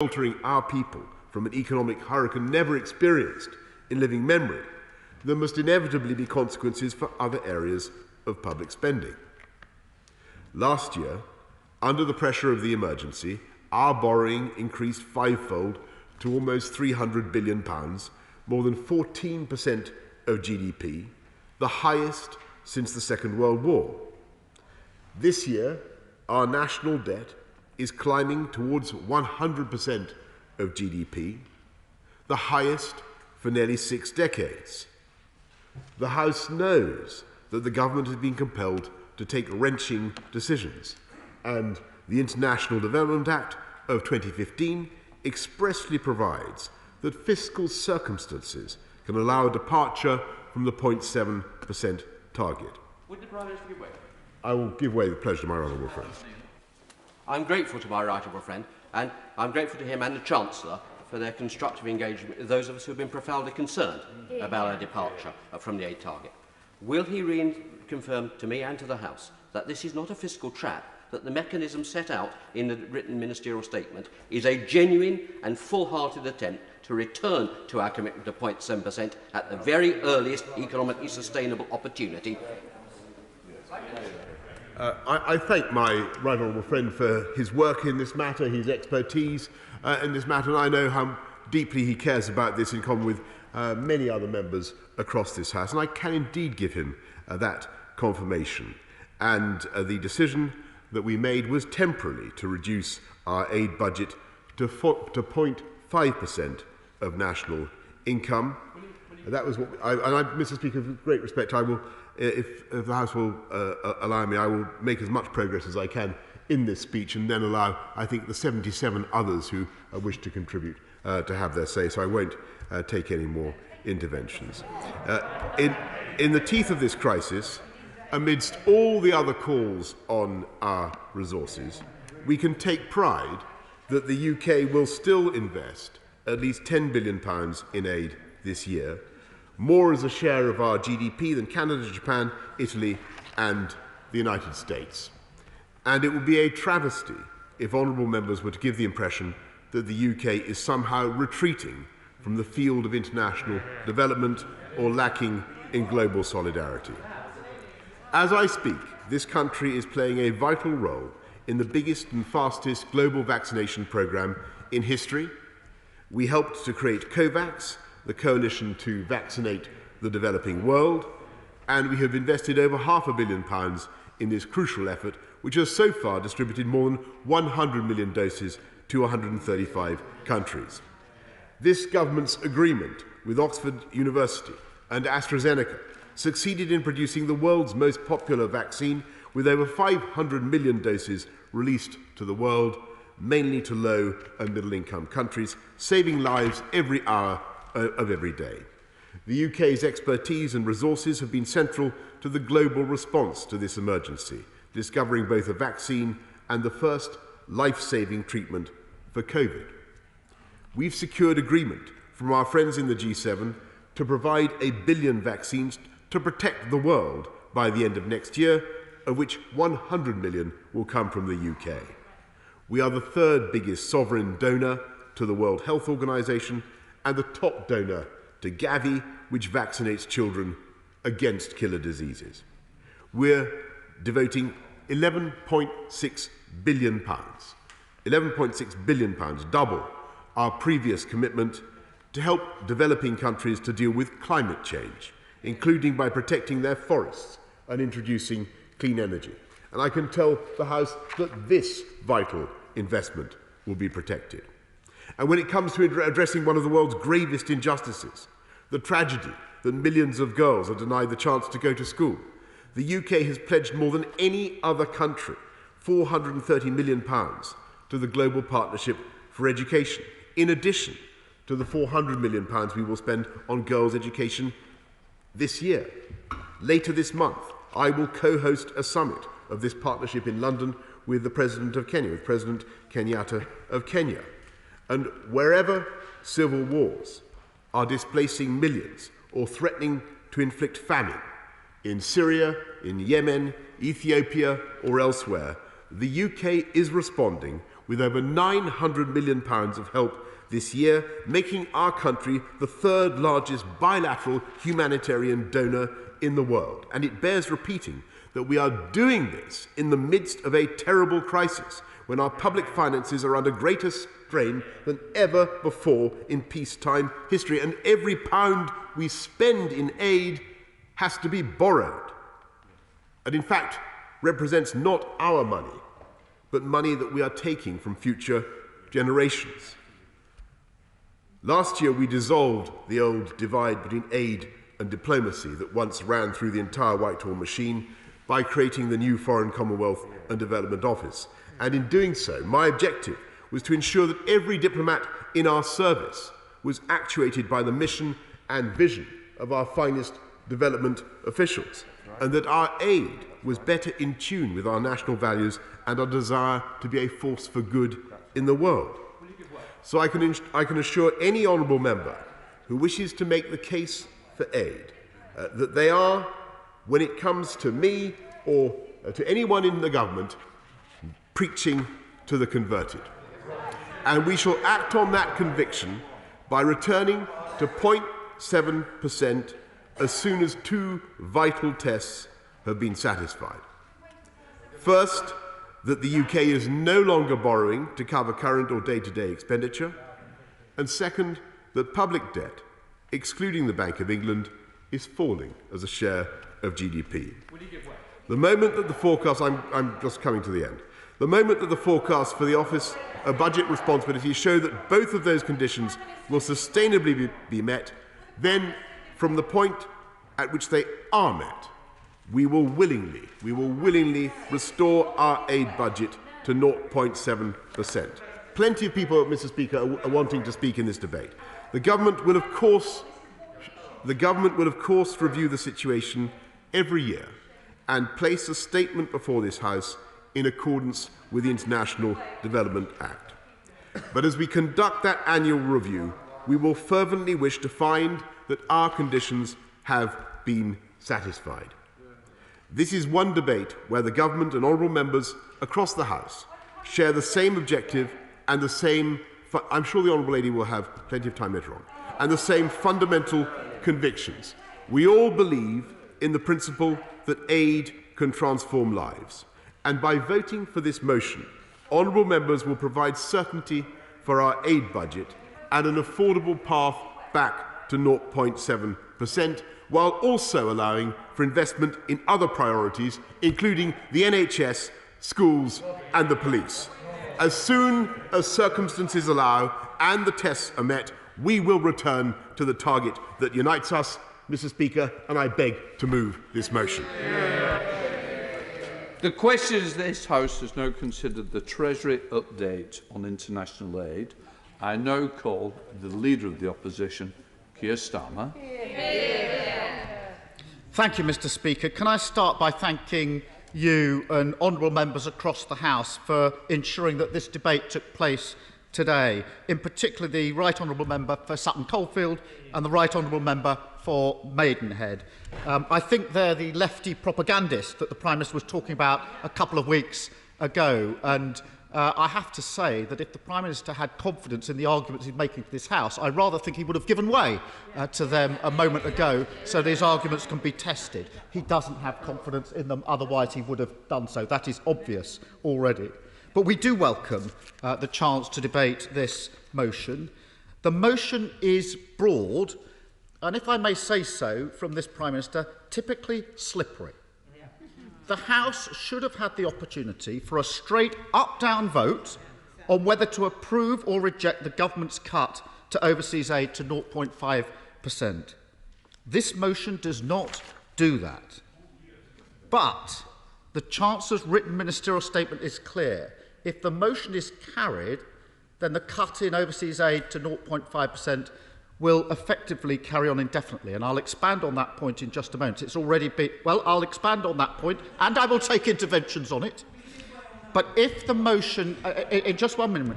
sheltering our people from an economic hurricane never experienced in living memory, there must inevitably be consequences for other areas of public spending. Last year, under the pressure of the emergency, our borrowing increased fivefold to almost £300 billion, more than 14% of GDP, the highest since the Second World War. This year, our national debt is climbing towards 100% of GDP, the highest for nearly 6 decades. The House knows that the government has been compelled to take wrenching decisions, and the International Development Act of 2015 expressly provides that fiscal circumstances can allow a departure from the 0.7% target. Would the Prime Minister give way? I will give way with pleasure to my honourable friend. I'm grateful to my right honourable friend, and I'm grateful to him and the Chancellor for their constructive engagement with those of us who have been profoundly concerned about our departure from the aid target. Will he reconfirm to me and to the House that this is not a fiscal trap, that the mechanism set out in the written ministerial statement is a genuine and full-hearted attempt to return to our commitment to 0.7% at the very earliest economically sustainable opportunity? I thank my right honourable friend for his work in this matter, his expertise in this matter, and I know how deeply he cares about this in common with many other members across this House, and I can indeed give him that confirmation. And the decision that we made was temporarily to reduce our aid budget to 0.5% of national income. That was what Mr. Speaker, with great respect, I will, if the House will allow me, I will make as much progress as I can in this speech and then allow, I think, the 77 others who wish to contribute to have their say, so I won't take any more interventions. In the teeth of this crisis, amidst all the other calls on our resources, we can take pride that the UK will still invest at least £10 billion in aid this year, more as a share of our GDP than Canada, Japan, Italy and the United States. And it would be a travesty if honourable members were to give the impression that the UK is somehow retreating from the field of international development or lacking in global solidarity. As I speak, this country is playing a vital role in the biggest and fastest global vaccination programme in history. We helped to create COVAX, the coalition to vaccinate the developing world, and we have invested over £500 million in this crucial effort, which has so far distributed more than 100 million doses to 135 countries. This government's agreement with Oxford University and AstraZeneca succeeded in producing the world's most popular vaccine, with over 500 million doses released to the world, mainly to low and middle income countries, saving lives every hour of every day. The UK's expertise and resources have been central to the global response to this emergency, discovering both a vaccine and the first life-saving treatment for COVID. We've secured agreement from our friends in the G7 to provide 1 billion vaccines to protect the world by the end of next year, of which 100 million will come from the UK. We are the third biggest sovereign donor to the World Health Organization and the top donor to Gavi, which vaccinates children against killer diseases. We're devoting £11.6 billion, £11.6 billion, double our previous commitment, to help developing countries to deal with climate change, including by protecting their forests and introducing clean energy. And I can tell the House that this vital investment will be protected. And when it comes to addressing one of the world's gravest injustices, the tragedy that millions of girls are denied the chance to go to school, the UK has pledged more than any other country £430 million to the Global Partnership for Education, in addition to the £400 million we will spend on girls' education this year. Later this month, I will co-host a summit of this partnership in London with the President of Kenya, with President Kenyatta of Kenya. And wherever civil wars are displacing millions or threatening to inflict famine, in Syria, in Yemen, Ethiopia or elsewhere, the UK is responding with over £900 million of help this year, making our country the third largest bilateral humanitarian donor in the world. And it bears repeating that we are doing this in the midst of a terrible crisis, when our public finances are under greater strain than ever before in peacetime history, and every pound we spend in aid has to be borrowed, and in fact represents not our money, but money that we are taking from future generations. Last year we dissolved the old divide between aid and diplomacy that once ran through the entire Whitehall machine by creating the new Foreign Commonwealth and Development Office. And in doing so, my objective was to ensure that every diplomat in our service was actuated by the mission and vision of our finest development officials, and that our aid was better in tune with our national values and our desire to be a force for good in the world. So I can assure any honourable member who wishes to make the case for aid that they are, when it comes to me or to anyone in the government, preaching to the converted. And we shall act on that conviction by returning to 0.7% as soon as two vital tests have been satisfied. First, that the UK is no longer borrowing to cover current or day-to-day expenditure. And second, that public debt, excluding the Bank of England, is falling as a share of GDP. The moment that the forecast, I'm just coming to the end. The moment that the forecasts for the Office of Budget Responsibility show that both of those conditions will sustainably be met, then from the point at which they are met, we will willingly restore our aid budget to 0.7%. Plenty of people, Mr. Speaker, are wanting to speak in this debate. The government will, of course, review the situation every year and place a statement before this House in accordance with the International Development Act. But as we conduct that annual review, we will fervently wish to find that our conditions have been satisfied. This is one debate where the government and honourable members across the House share the same objective and the same, I'm sure the honourable lady will have plenty of time later on, and the same fundamental convictions. We all believe in the principle that aid can transform lives. And by voting for this motion, honourable members will provide certainty for our aid budget and an affordable path back to 0.7%, while also allowing for investment in other priorities, including the NHS, schools and the police. As soon as circumstances allow and the tests are met, we will return to the target that unites us, Mr. Speaker, and I beg to move this motion. The question is, this House has now considered the Treasury update on international aid. I now call the Leader of the Opposition, Keir Starmer. Thank you, Mr. Speaker. Can I start by thanking you and honourable members across the House for ensuring that this debate took place today, in particular the Right Honourable Member for Sutton Coldfield and the Right Honourable Member for Maidenhead. I think they're the lefty propagandists that the Prime Minister was talking about a couple of weeks ago, and I have to say that if the Prime Minister had confidence in the arguments he's making to this House, I rather think he would have given way to them a moment ago so these arguments can be tested. He doesn't have confidence in them, otherwise he would have done so. That is obvious already. But we do welcome the chance to debate this motion. The motion is broad, and if I may say so from this Prime Minister, typically slippery. The House should have had the opportunity for a straight up-down vote on whether to approve or reject the government's cut to overseas aid to 0.5%. This motion does not do that. But the Chancellor's written ministerial statement is clear. If the motion is carried, then the cut in overseas aid to 0.5% will effectively carry on indefinitely. And I'll expand on that point in just a moment. It's already been... Well, I'll expand on that point, and I will take interventions on it. But if the motion... in just 1 minute...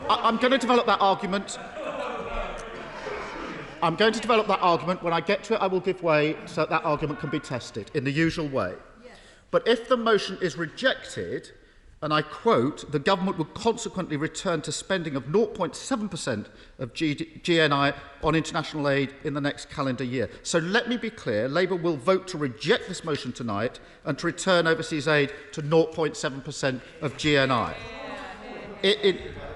I'm going to develop that argument. I'm going to develop that argument. When I get to it, I will give way so that argument can be tested in the usual way. But if the motion is rejected, and I quote, the government would consequently return to spending of 0.7% of GNI on international aid in the next calendar year. So let me be clear, Labour will vote to reject this motion tonight and to return overseas aid to 0.7% of GNI.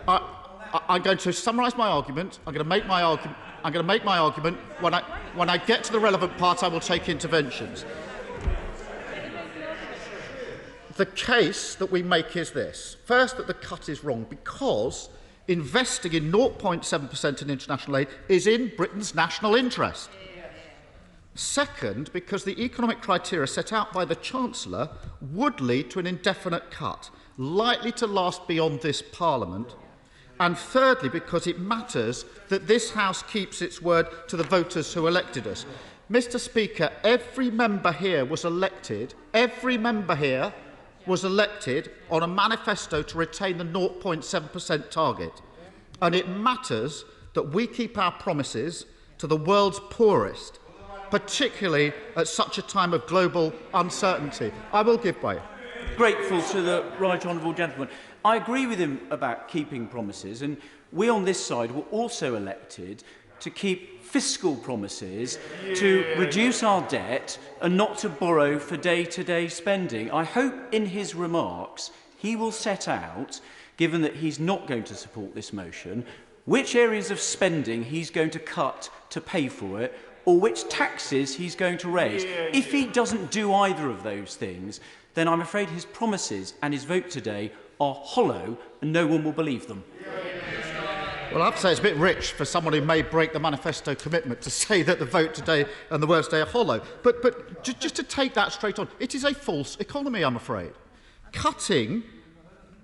I'm going to summarise my argument. I'm going to make my argument. When I get to the relevant part, I will take interventions. The case that we make is this. First, that the cut is wrong because investing in 0.7% in international aid is in Britain's national interest. Second, because the economic criteria set out by the Chancellor would lead to an indefinite cut, likely to last beyond this Parliament. And thirdly, because it matters that this House keeps its word to the voters who elected us. Mr. Speaker, every member here was elected on a manifesto to retain the 0.7% target. And it matters that we keep our promises to the world's poorest, particularly at such a time of global uncertainty. I will give way. Grateful to the right honourable gentleman. I agree with him about keeping promises, and we on this side were also elected to keep fiscal promises, to reduce our debt and not to borrow for day-to-day spending. I hope in his remarks he will set out, given that he's not going to support this motion, which areas of spending he's going to cut to pay for it, or which taxes he's going to raise. If he doesn't do either of those things, then I'm afraid his promises and his vote today are hollow and no one will believe them. Well, I have to say it's a bit rich for someone who may break the manifesto commitment to say that the vote today and the words today are hollow. But just to take that straight on, it is a false economy, I'm afraid. Cutting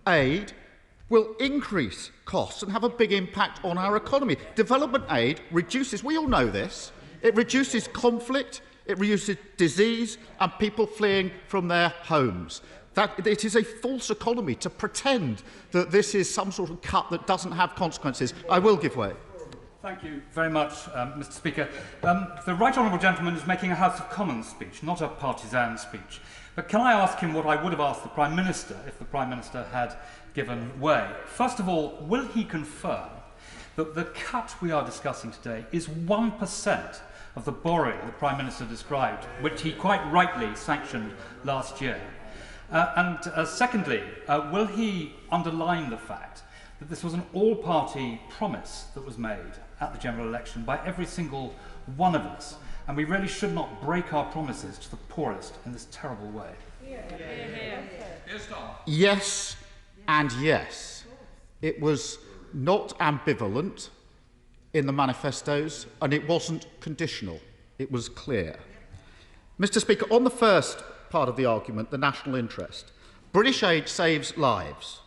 aid will increase costs and have a big impact on our economy. Development aid reduces, we all know this, it reduces conflict, it reduces disease and people fleeing from their homes. It is a false economy to pretend that this is some sort of cut that doesn't have consequences. I will give way. Thank you very much, Mr. Speaker. The right honourable gentleman is making a House of Commons speech, not a partisan speech. But can I ask him what I would have asked the Prime Minister if the Prime Minister had given way? First of all, will he confirm that the cut we are discussing today is 1% of the borrowing the Prime Minister described, which he quite rightly sanctioned last year? Secondly, will he underline the fact that this was an all-party promise that was made at the general election by every single one of us, and we really should not break our promises to the poorest in this terrible way? Yes and yes. It was not ambivalent in the manifestos, and it wasn't conditional. It was clear. Mr. Speaker, on the first part of the argument, the national interest, British aid saves lives.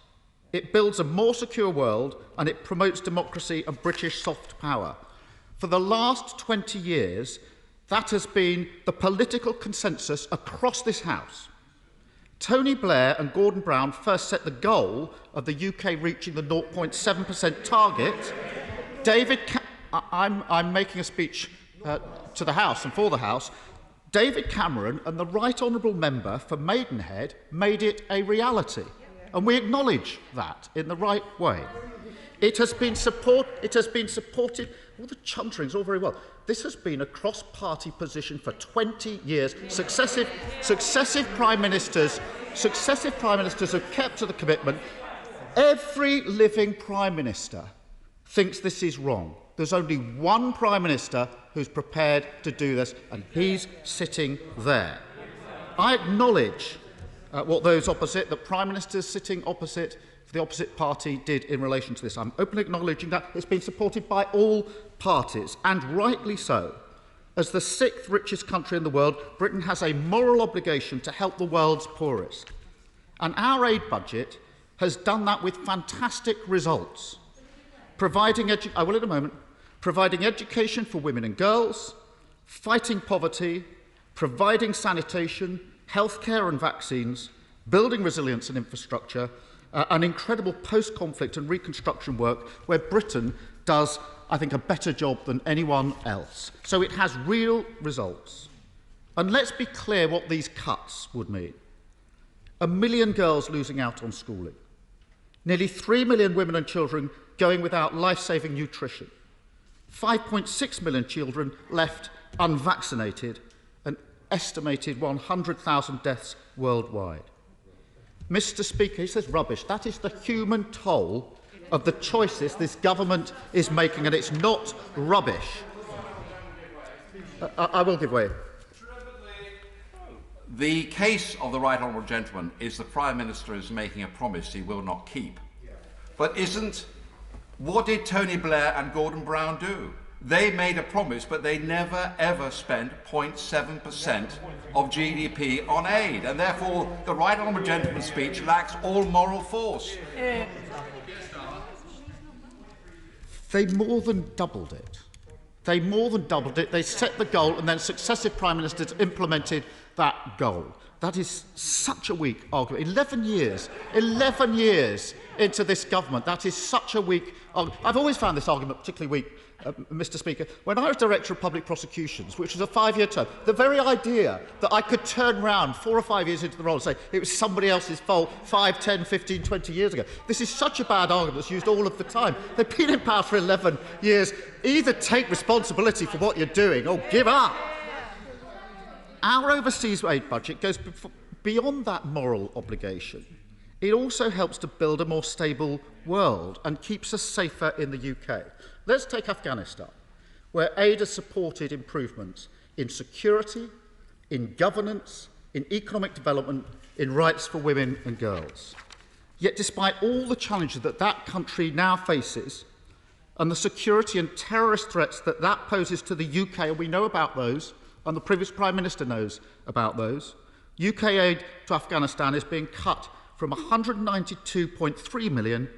It builds a more secure world and it promotes democracy and British soft power. For the last 20 years, that has been the political consensus across this House. Tony Blair and Gordon Brown first set the goal of the UK reaching the 0.7% target. I'm making a speech to the House and for the House. David Cameron and the Right Honourable Member for Maidenhead made it a reality, and we acknowledge that in the right way. It has been supported, all the chunterings, all very well. This has been a cross-party position for 20 years. Successive Prime Ministers have kept to the commitment. Every living Prime Minister thinks this is wrong. There's only one Prime Minister who's prepared to do this, and he's sitting there. I acknowledge what those opposite, the Prime Ministers sitting opposite the opposite party, did in relation to this. I'm openly acknowledging that it's been supported by all parties, and rightly so. As the 6th richest country in the world, Britain has a moral obligation to help the world's poorest. And our aid budget has done that with fantastic results. Providing education for women and girls, fighting poverty, providing sanitation, healthcare and vaccines, building resilience and infrastructure, and incredible post-conflict and reconstruction work where Britain does, I think, a better job than anyone else. So it has real results. And let's be clear what these cuts would mean. 1 million girls losing out on schooling, nearly 3 million women and children going without life-saving nutrition, 5.6 million children left unvaccinated, an estimated 100,000 deaths worldwide. Mr. Speaker, he says rubbish. That is the human toll of the choices this government is making, and it's not rubbish. I will give way. The case of the right honourable gentleman is the Prime Minister is making a promise he will not keep. But what did Tony Blair and Gordon Brown do? They made a promise, but they never ever spent 0.7% of GDP on aid, and therefore the right honourable gentleman's speech lacks all moral force. They more than doubled it. They more than doubled it. They set the goal, and then successive Prime Ministers implemented that goal. That is such a weak argument. 11 years into this government, that is such a weak argument. I've always found this argument particularly weak, Mr. Speaker. When I was Director of Public Prosecutions, which was a 5-year term, the very idea that I could turn round 4 or 5 years into the role and say it was somebody else's fault 5, 10, 15, 20 years ago. This is such a bad argument that's used all of the time. They've been in power for 11 years. Either take responsibility for what you're doing or give up. Our overseas aid budget goes beyond that moral obligation. It also helps to build a more stable world and keeps us safer in the UK. Let's take Afghanistan, where aid has supported improvements in security, in governance, in economic development, in rights for women and girls. Yet despite all the challenges that that country now faces, and the security and terrorist threats that that poses to the UK, and we know about those, and the previous Prime Minister knows about those, UK aid to Afghanistan is being cut from 192.3 million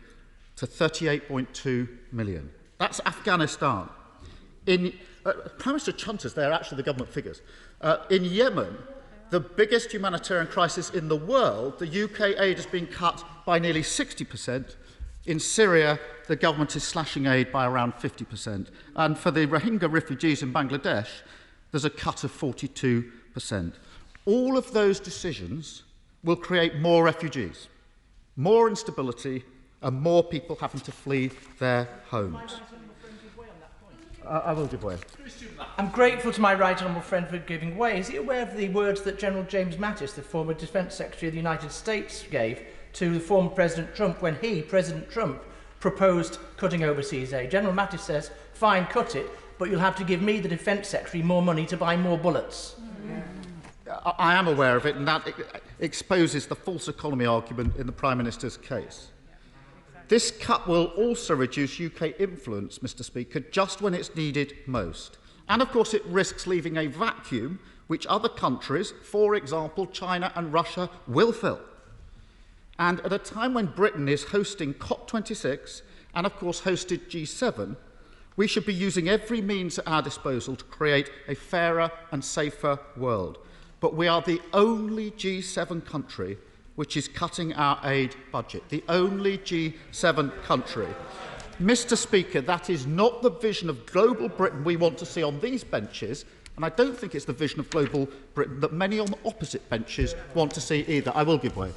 to 38.2 million. That's Afghanistan. Prime Minister chunters, they're actually the government figures. In Yemen, the biggest humanitarian crisis in the world, the UK aid has been cut by nearly 60%. In Syria, the government is slashing aid by around 50%. And for the Rohingya refugees in Bangladesh, there's a cut of 42%. All of those decisions will create more refugees, more instability, and more people having to flee their homes. I will give way. I'm grateful to my right honourable friend for giving way. Is he aware of the words that General James Mattis, the former Defence Secretary of the United States, gave to the former President Trump when he, President Trump, proposed cutting overseas aid? General Mattis says, fine, cut it, but you'll have to give me, the Defence Secretary, more money to buy more bullets. I am aware of it, and that exposes the false economy argument in the Prime Minister's case. This cut will also reduce UK influence, Mr. Speaker, just when it's needed most. And of course it risks leaving a vacuum which other countries, for example China and Russia, will fill. And at a time when Britain is hosting COP26 and of course hosted G7, we should be using every means at our disposal to create a fairer and safer world. But we are the only G7 country which is cutting our aid budget. The only G7 country. Mr. Speaker, that is not the vision of global Britain we want to see on these benches, and I don't think it's the vision of global Britain that many on the opposite benches want to see either. I will give way.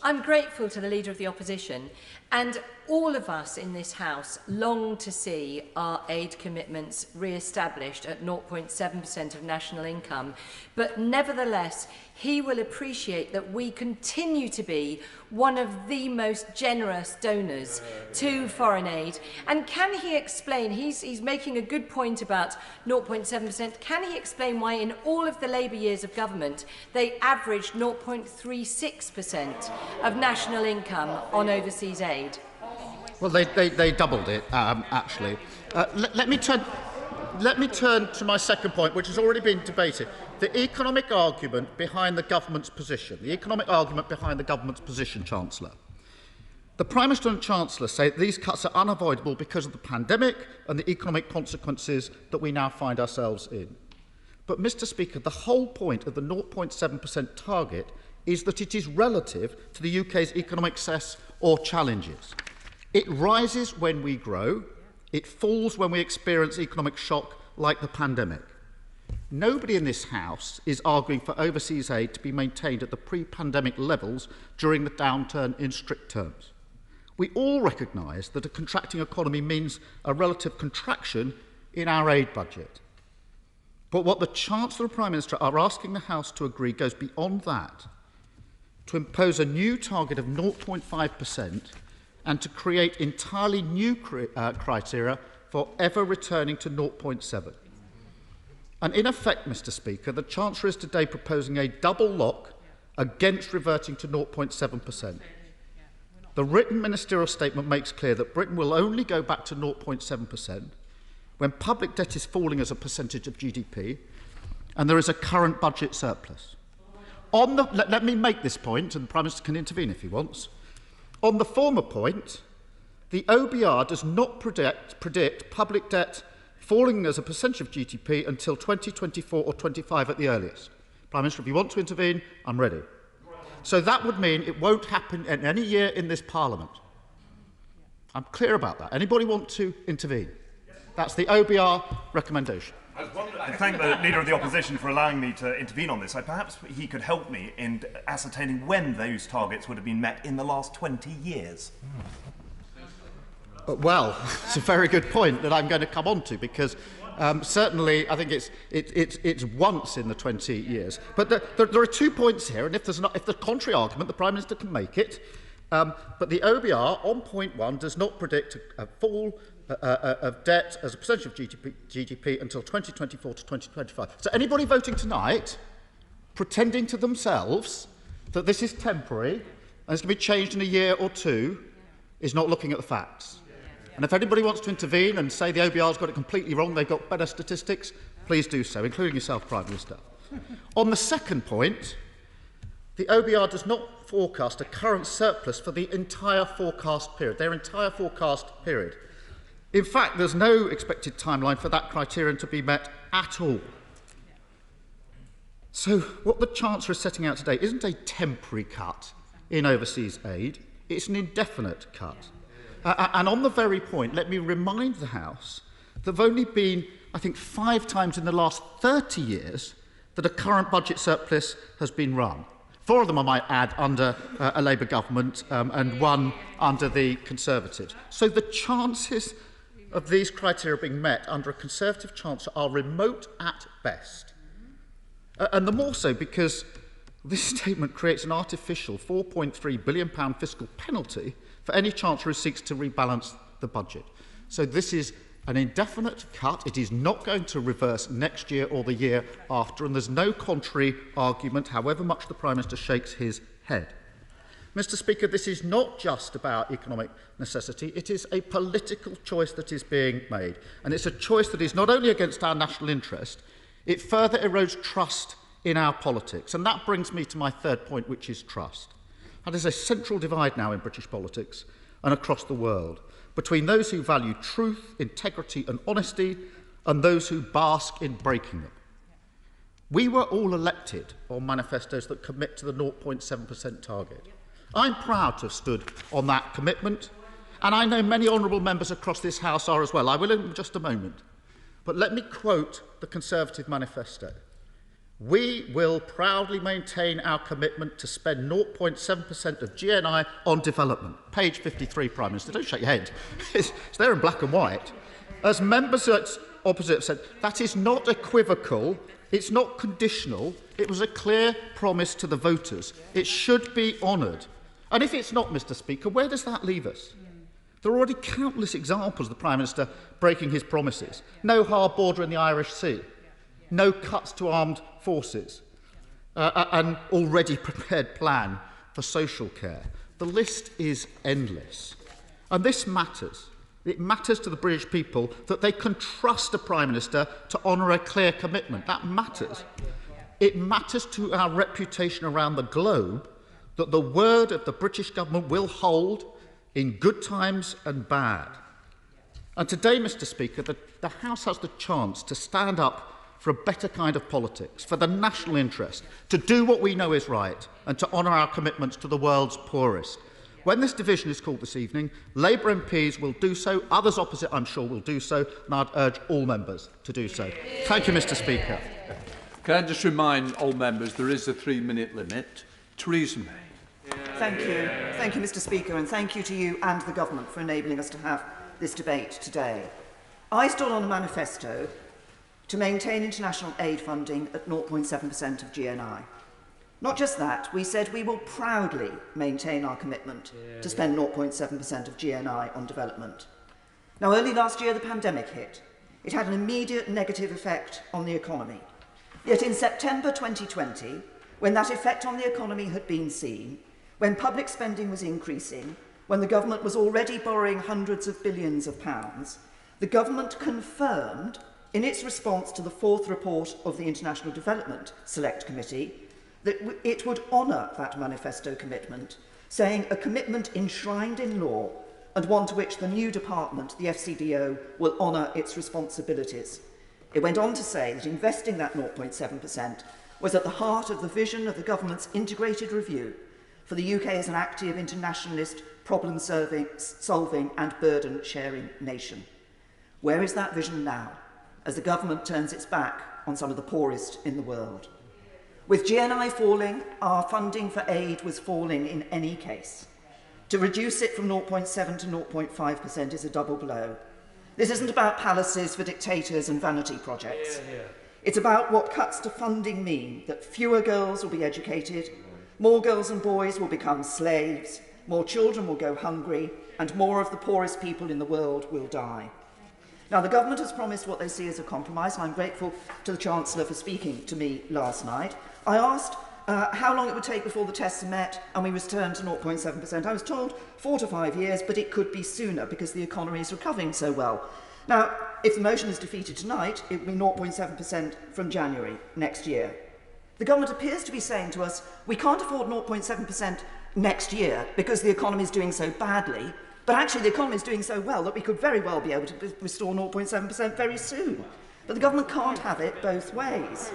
I'm grateful to the Leader of the Opposition, and all of us in this House long to see our aid commitments re-established at 0.7% of national income. But nevertheless, he will appreciate that we continue to be one of the most generous donors to foreign aid. And can he explain, he's making a good point about 0.7%, can he explain why in all of the Labour years of government they averaged 0.36% of national income on overseas aid? Well, they doubled it, actually. Let me turn to my second point, which has already been debated. The economic argument behind the government's position. The economic argument behind the government's position, Chancellor. The Prime Minister and Chancellor say that these cuts are unavoidable because of the pandemic and the economic consequences that we now find ourselves in. But, Mr. Speaker, the whole point of the 0.7% target is that it is relative to the UK's economic success or challenges. It rises when we grow, it falls when we experience economic shock like the pandemic. Nobody in this House is arguing for overseas aid to be maintained at the pre-pandemic levels during the downturn in strict terms. We all recognise that a contracting economy means a relative contraction in our aid budget. But what the Chancellor and Prime Minister are asking the House to agree goes beyond that, to impose a new target of 0.5% and to create entirely new criteria for ever returning to 0.7. And in effect, Mr. Speaker, the Chancellor is today proposing a double lock against reverting to 0.7%. The written ministerial statement makes clear that Britain will only go back to 0.7% when public debt is falling as a percentage of GDP and there is a current budget surplus. Let me make this point, and the Prime Minister can intervene if he wants. On the former point, the OBR does not predict public debt falling as a percentage of GDP until 2024 or 25 at the earliest. Prime Minister, if you want to intervene, I'm ready. So that would mean it won't happen in any year in this Parliament. I'm clear about that. Anybody want to intervene? That's the OBR recommendation. I thank the Leader of the Opposition for allowing me to intervene on this. Perhaps he could help me in ascertaining when those targets would have been met in the last 20 years. Well, it's a very good point that I'm going to come on to, because certainly I think it's once in the 20 years. But there are 2 points here, and if the contrary argument, the Prime Minister can make it. But the OBR on point 1 does not predict a fall of debt as a percentage of GDP until 2024 to 2025. So anybody voting tonight, pretending to themselves that this is temporary and it's going to be changed in a year or two, is not looking at the facts. And if anybody wants to intervene and say the OBR's got it completely wrong, they've got better statistics, please do so, including yourself, Prime Minister. On the second point, the OBR does not forecast a current surplus for the entire forecast period, their entire forecast period. In fact, there's no expected timeline for that criterion to be met at all. So what the Chancellor is setting out today isn't a temporary cut in overseas aid, it's an indefinite cut. And on the very point, let me remind the House there have only been, I think, 5 times in the last 30 years that a current budget surplus has been run. 4 of them, I might add, under a Labour government and 1 under the Conservatives. So the chances of these criteria being met under a Conservative Chancellor are remote at best. And the more so because this statement creates an artificial £4.3 billion fiscal penalty for any Chancellor who seeks to rebalance the budget. So this is an indefinite cut. It is not going to reverse next year or the year after, and there's no contrary argument, however much the Prime Minister shakes his head. Mr. Speaker, this is not just about economic necessity, it is a political choice that is being made. And it's a choice that is not only against our national interest, it further erodes trust in our politics. And that brings me to my third point, which is trust. And there's a central divide now in British politics and across the world between those who value truth, integrity and honesty and those who bask in breaking them. We were all elected on manifestos that commit to the 0.7% target. I'm proud to have stood on that commitment, and I know many honourable members across this House are as well. I will in just a moment. But let me quote the Conservative manifesto. We will proudly maintain our commitment to spend 0.7% of GNI on development. Page 53, Prime Minister. Don't shake your head. It's there in black and white. As members opposite said, that is not equivocal, it's not conditional, it was a clear promise to the voters. It should be honoured. And if it's not, Mr. Speaker, where does that leave us? There are already countless examples of the Prime Minister breaking his promises. No hard border in the Irish Sea. No cuts to armed forces. An already prepared plan for social care. The list is endless. And this matters. It matters to the British people that they can trust a Prime Minister to honour a clear commitment. That matters. It matters to our reputation around the globe that the word of the British government will hold in good times and bad. And today, Mr. Speaker, the House has the chance to stand up for a better kind of politics, for the national interest, to do what we know is right and to honour our commitments to the world's poorest. When this division is called this evening, Labour MPs will do so, others opposite I'm sure will do so, and I'd urge all members to do so. Thank you, Mr. Speaker. Can I just remind all members there is a 3-minute limit? Theresa May. Thank you. Thank you, Mr. Speaker, and thank you to you and the Government for enabling us to have this debate today. I stood on a manifesto to maintain international aid funding at 0.7% of GNI. Not just that, we said we will proudly maintain our commitment to spend 0.7% of GNI on development. Now, early last year, the pandemic hit. It had an immediate negative effect on the economy. Yet in September 2020, when that effect on the economy had been seen, when public spending was increasing, when the government was already borrowing hundreds of billions of pounds, the government confirmed, in its response to the 4th report of the International Development Select Committee, that it would honour that manifesto commitment, saying a commitment enshrined in law and one to which the new department, the FCDO, will honour its responsibilities. It went on to say that investing that 0.7% was at the heart of the vision of the government's integrated review for the UK as an active internationalist, problem-solving and burden-sharing nation. Where is that vision now, as the government turns its back on some of the poorest in the world? With GNI falling, our funding for aid was falling in any case. To reduce it from 0.7 to 0.5% is a double blow. This isn't about palaces for dictators and vanity projects. It's about what cuts to funding mean, that fewer girls will be educated, more girls and boys will become slaves, more children will go hungry, and more of the poorest people in the world will die. Now, the government has promised what they see as a compromise, and I'm grateful to the Chancellor for speaking to me last night. I asked how long it would take before the tests are met and we return to 0.7%. I was told 4 to 5 years, but it could be sooner because the economy is recovering so well. Now, if the motion is defeated tonight, it will be 0.7% from January next year. The government appears to be saying to us, we can't afford 0.7% next year because the economy is doing so badly, but actually the economy is doing so well that we could very well be able to restore 0.7% very soon. But the government can't have it both ways.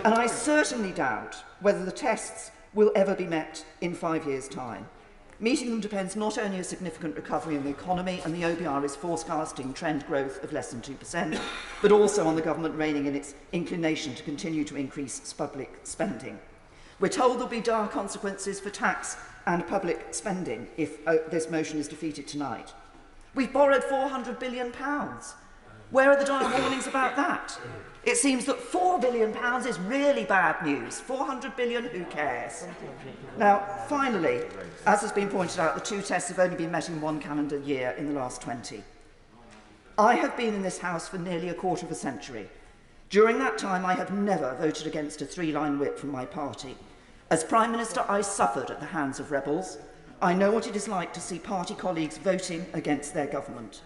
And I certainly doubt whether the tests will ever be met in 5 years' time. Meeting them depends not only on a significant recovery in the economy, and the OBR is forecasting trend growth of less than 2%, but also on the government reining in its inclination to continue to increase public spending. We're told there'll be dire consequences for tax and public spending if this motion is defeated tonight. We've borrowed £400 billion. Where are the dire warnings about that? It seems that £4 billion is really bad news. 400 billion, who cares? Now, finally, as has been pointed out, the 2 tests have only been met in 1 calendar year in the last 20. I have been in this House for nearly a quarter of a century. During that time, I have never voted against a 3-line whip from my party. As Prime Minister, I suffered at the hands of rebels. I know what it is like to see party colleagues voting against their government.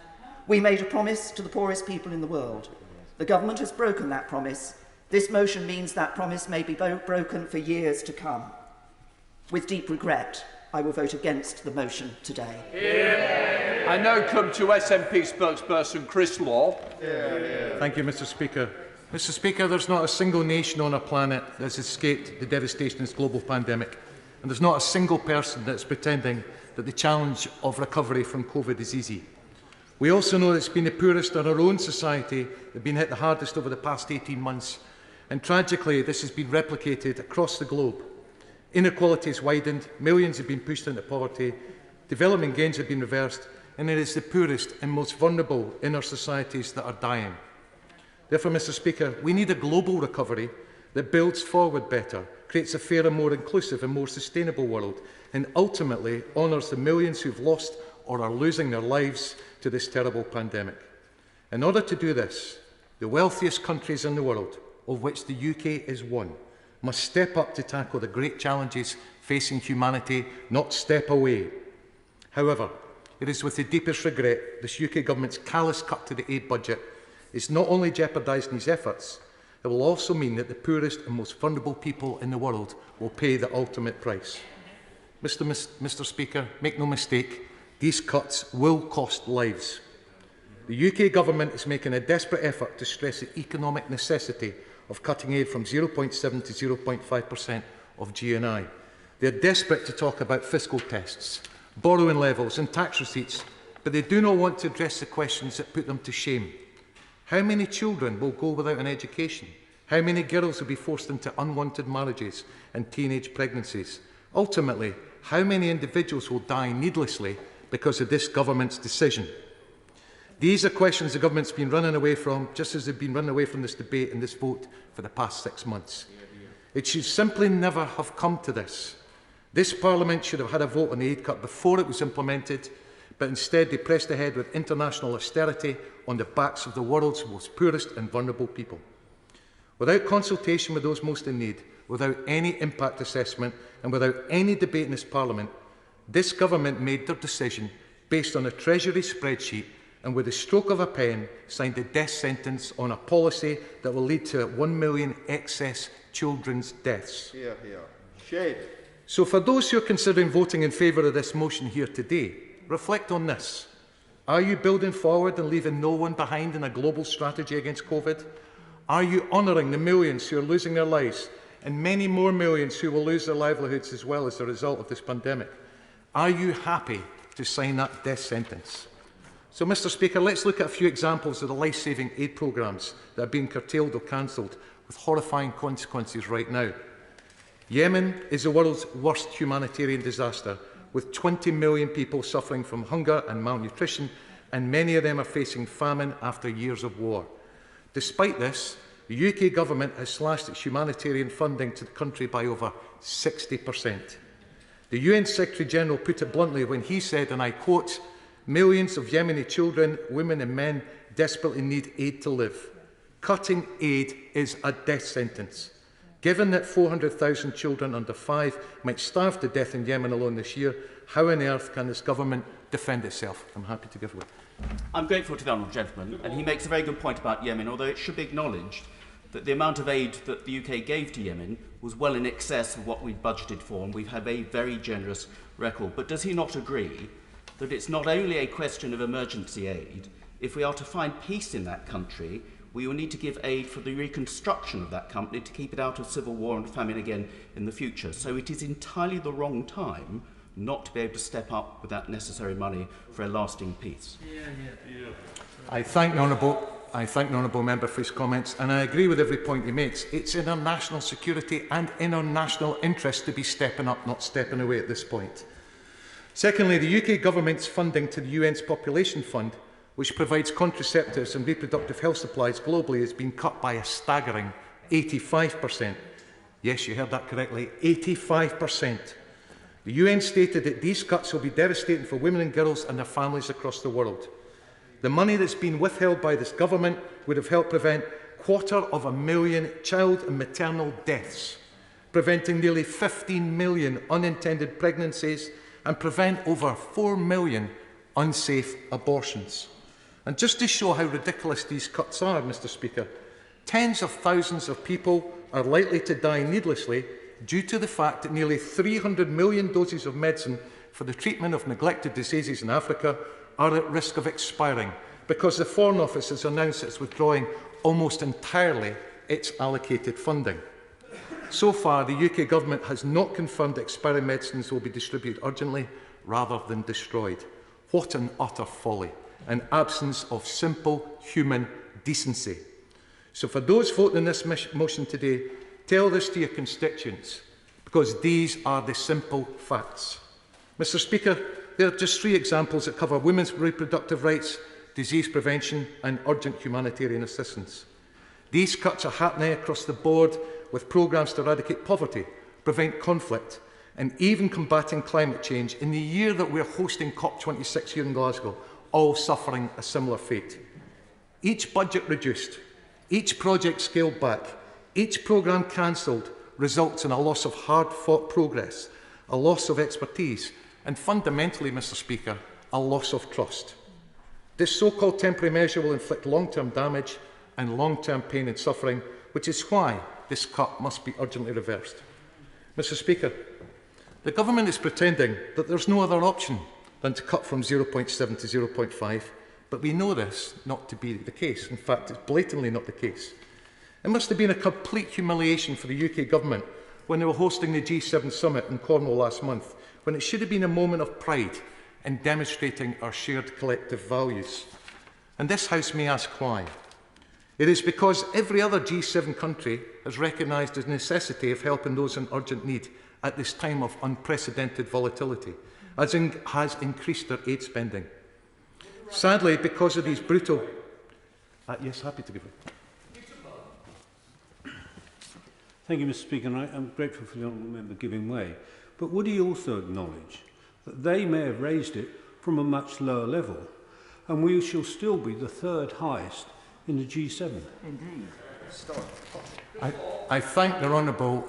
We made a promise to the poorest people in the world. The government has broken that promise. This motion means that promise may be broken for years to come. With deep regret, I will vote against the motion today. Yeah. I now come to SNP spokesperson Chris Law. Thank you, Mr. Speaker. Mr. Speaker, there's not a single nation on our planet that has escaped the devastation of this global pandemic, and there's not a single person that's pretending that the challenge of recovery from COVID is easy. We also know that it's been the poorest in our own society that have been hit the hardest over the past 18 months, and tragically this has been replicated across the globe. Inequality has widened, millions have been pushed into poverty, development gains have been reversed, and it is the poorest and most vulnerable in our societies that are dying. Therefore, Mr. Speaker, we need a global recovery that builds forward better, creates a fairer, more inclusive and more sustainable world, and ultimately honours the millions who have lost or are losing their lives to this terrible pandemic. In order to do this, the wealthiest countries in the world, of which the UK is one, must step up to tackle the great challenges facing humanity, not step away. However, it is with the deepest regret this UK government's callous cut to the aid budget is not only jeopardising these efforts, it will also mean that the poorest and most vulnerable people in the world will pay the ultimate price. Mr. Speaker, make no mistake, these cuts will cost lives. The UK government is making a desperate effort to stress the economic necessity of cutting aid from 0.7 to 0.5% of GNI. They are desperate to talk about fiscal tests, borrowing levels and tax receipts, but they do not want to address the questions that put them to shame. How many children will go without an education? How many girls will be forced into unwanted marriages and teenage pregnancies? Ultimately, how many individuals will die needlessly because of this government's decision? These are questions the government's been running away from, just as they've been running away from this debate and this vote for the past 6 months. It should simply never have come to this. This Parliament should have had a vote on the aid cut before it was implemented, but instead they pressed ahead with international austerity on the backs of the world's most poorest and vulnerable people. Without consultation with those most in need, without any impact assessment and without any debate in this Parliament, this government made their decision based on a Treasury spreadsheet and with the stroke of a pen signed a death sentence on a policy that will lead to 1 million excess children's deaths. Here, here. Shame. So for those who are considering voting in favour of this motion here today, reflect on this. Are you building forward and leaving no one behind in a global strategy against COVID? Are you honouring the millions who are losing their lives and many more millions who will lose their livelihoods as well as a result of this pandemic? Are you happy to sign that death sentence? So, Mr Speaker, let's look at a few examples of the life-saving aid programmes that are being curtailed or cancelled with horrifying consequences right now. Yemen is the world's worst humanitarian disaster, with 20 million people suffering from hunger and malnutrition, and many of them are facing famine after years of war. Despite this, the UK government has slashed its humanitarian funding to the country by over 60%. The UN Secretary-General put it bluntly when he said, and I quote, "Millions of Yemeni children, women and men desperately need aid to live. Cutting aid is a death sentence. Given that 400,000 children under 5 might starve to death in Yemen alone this year, how on earth can this government defend itself?" I'm happy to give way. I'm grateful to the honourable gentleman, and he makes a very good point about Yemen, although it should be acknowledged that the amount of aid that the UK gave to Yemen was well in excess of what we'd budgeted for, and we've had a very generous record. But does he not agree that it's not only a question of emergency aid? If we are to find peace in that country, we will need to give aid for the reconstruction of that country to keep it out of civil war and famine again in the future. So it is entirely the wrong time not to be able to step up with that necessary money for a lasting peace. I thank the Honourable Member for his comments, and I agree with every point he makes. It's in our national security and in our national interest to be stepping up, not stepping away at this point. Secondly, the UK government's funding to the UN's Population Fund, which provides contraceptives and reproductive health supplies globally, has been cut by a staggering 85%. Yes, you heard that correctly, 85%. The UN stated that these cuts will be devastating for women and girls and their families across the world. The money that's been withheld by this government would have helped prevent 250,000 child and maternal deaths, preventing nearly 15 million unintended pregnancies, and prevent over 4 million unsafe abortions. And just to show how ridiculous these cuts are, Mr Speaker, tens of thousands of people are likely to die needlessly due to the fact that nearly 300 million doses of medicine for the treatment of neglected diseases in Africa are at risk of expiring because the Foreign Office has announced it's withdrawing almost entirely its allocated funding. So far, the UK government has not confirmed that expiring medicines will be distributed urgently rather than destroyed. What an utter folly, an absence of simple human decency. So for those voting in this motion today, tell this to your constituents, because these are the simple facts. Mr Speaker, there are just 3 examples that cover women's reproductive rights, disease prevention and urgent humanitarian assistance. These cuts are happening across the board with programmes to eradicate poverty, prevent conflict and even combating climate change in the year that we're hosting COP26 here in Glasgow, all suffering a similar fate. Each budget reduced, each project scaled back, each programme cancelled results in a loss of hard-fought progress, a loss of expertise and fundamentally, Mr Speaker, a loss of trust. This so-called temporary measure will inflict long-term damage and long-term pain and suffering, which is why this cut must be urgently reversed. Mr Speaker, the government is pretending that there's no other option than to cut from 0.7 to 0.5, but we know this not to be the case. In fact, it's blatantly not the case. It must have been a complete humiliation for the UK government when they were hosting the G7 summit in Cornwall last month, when it should have been a moment of pride in demonstrating our shared collective values. And this House may ask why. It is because every other G7 country has recognised the necessity of helping those in urgent need at this time of unprecedented volatility, has increased their aid spending. Sadly, because of these brutal... yes, happy to give it. Thank you, Mr. Speaker, and I'm grateful for the honourable member giving way. But would he also acknowledge that they may have raised it from a much lower level, and we shall still be the third highest in the G7? Indeed. I thank the honourable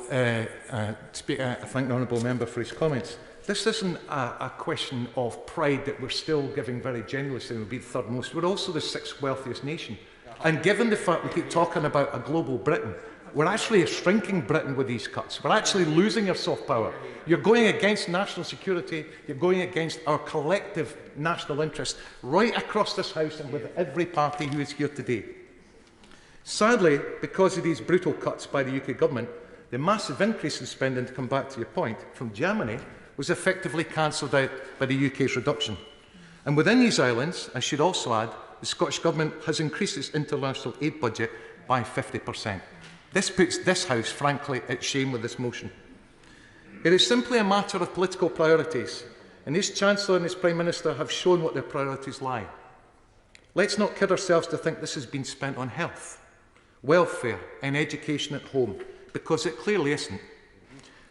Speaker. I thank the honourable member for his comments. This isn't a question of pride that we're still giving very generously and we'll be the third most. We're also the sixth wealthiest nation. And given the fact we keep talking about a global Britain, we're actually shrinking Britain with these cuts. We're actually losing our soft power. You're going against national security. You're going against our collective national interest right across this House and with every party who is here today. Sadly, because of these brutal cuts by the UK government, the massive increase in spending, to come back to your point, from Germany was effectively cancelled out by the UK's reduction. And within these islands, I should also add, the Scottish Government has increased its international aid budget by 50%. This puts this House, frankly, at shame with this motion. It is simply a matter of political priorities, and this Chancellor and his Prime Minister have shown what their priorities lie. Let's not kid ourselves to think this has been spent on health, welfare and education at home, because it clearly isn't.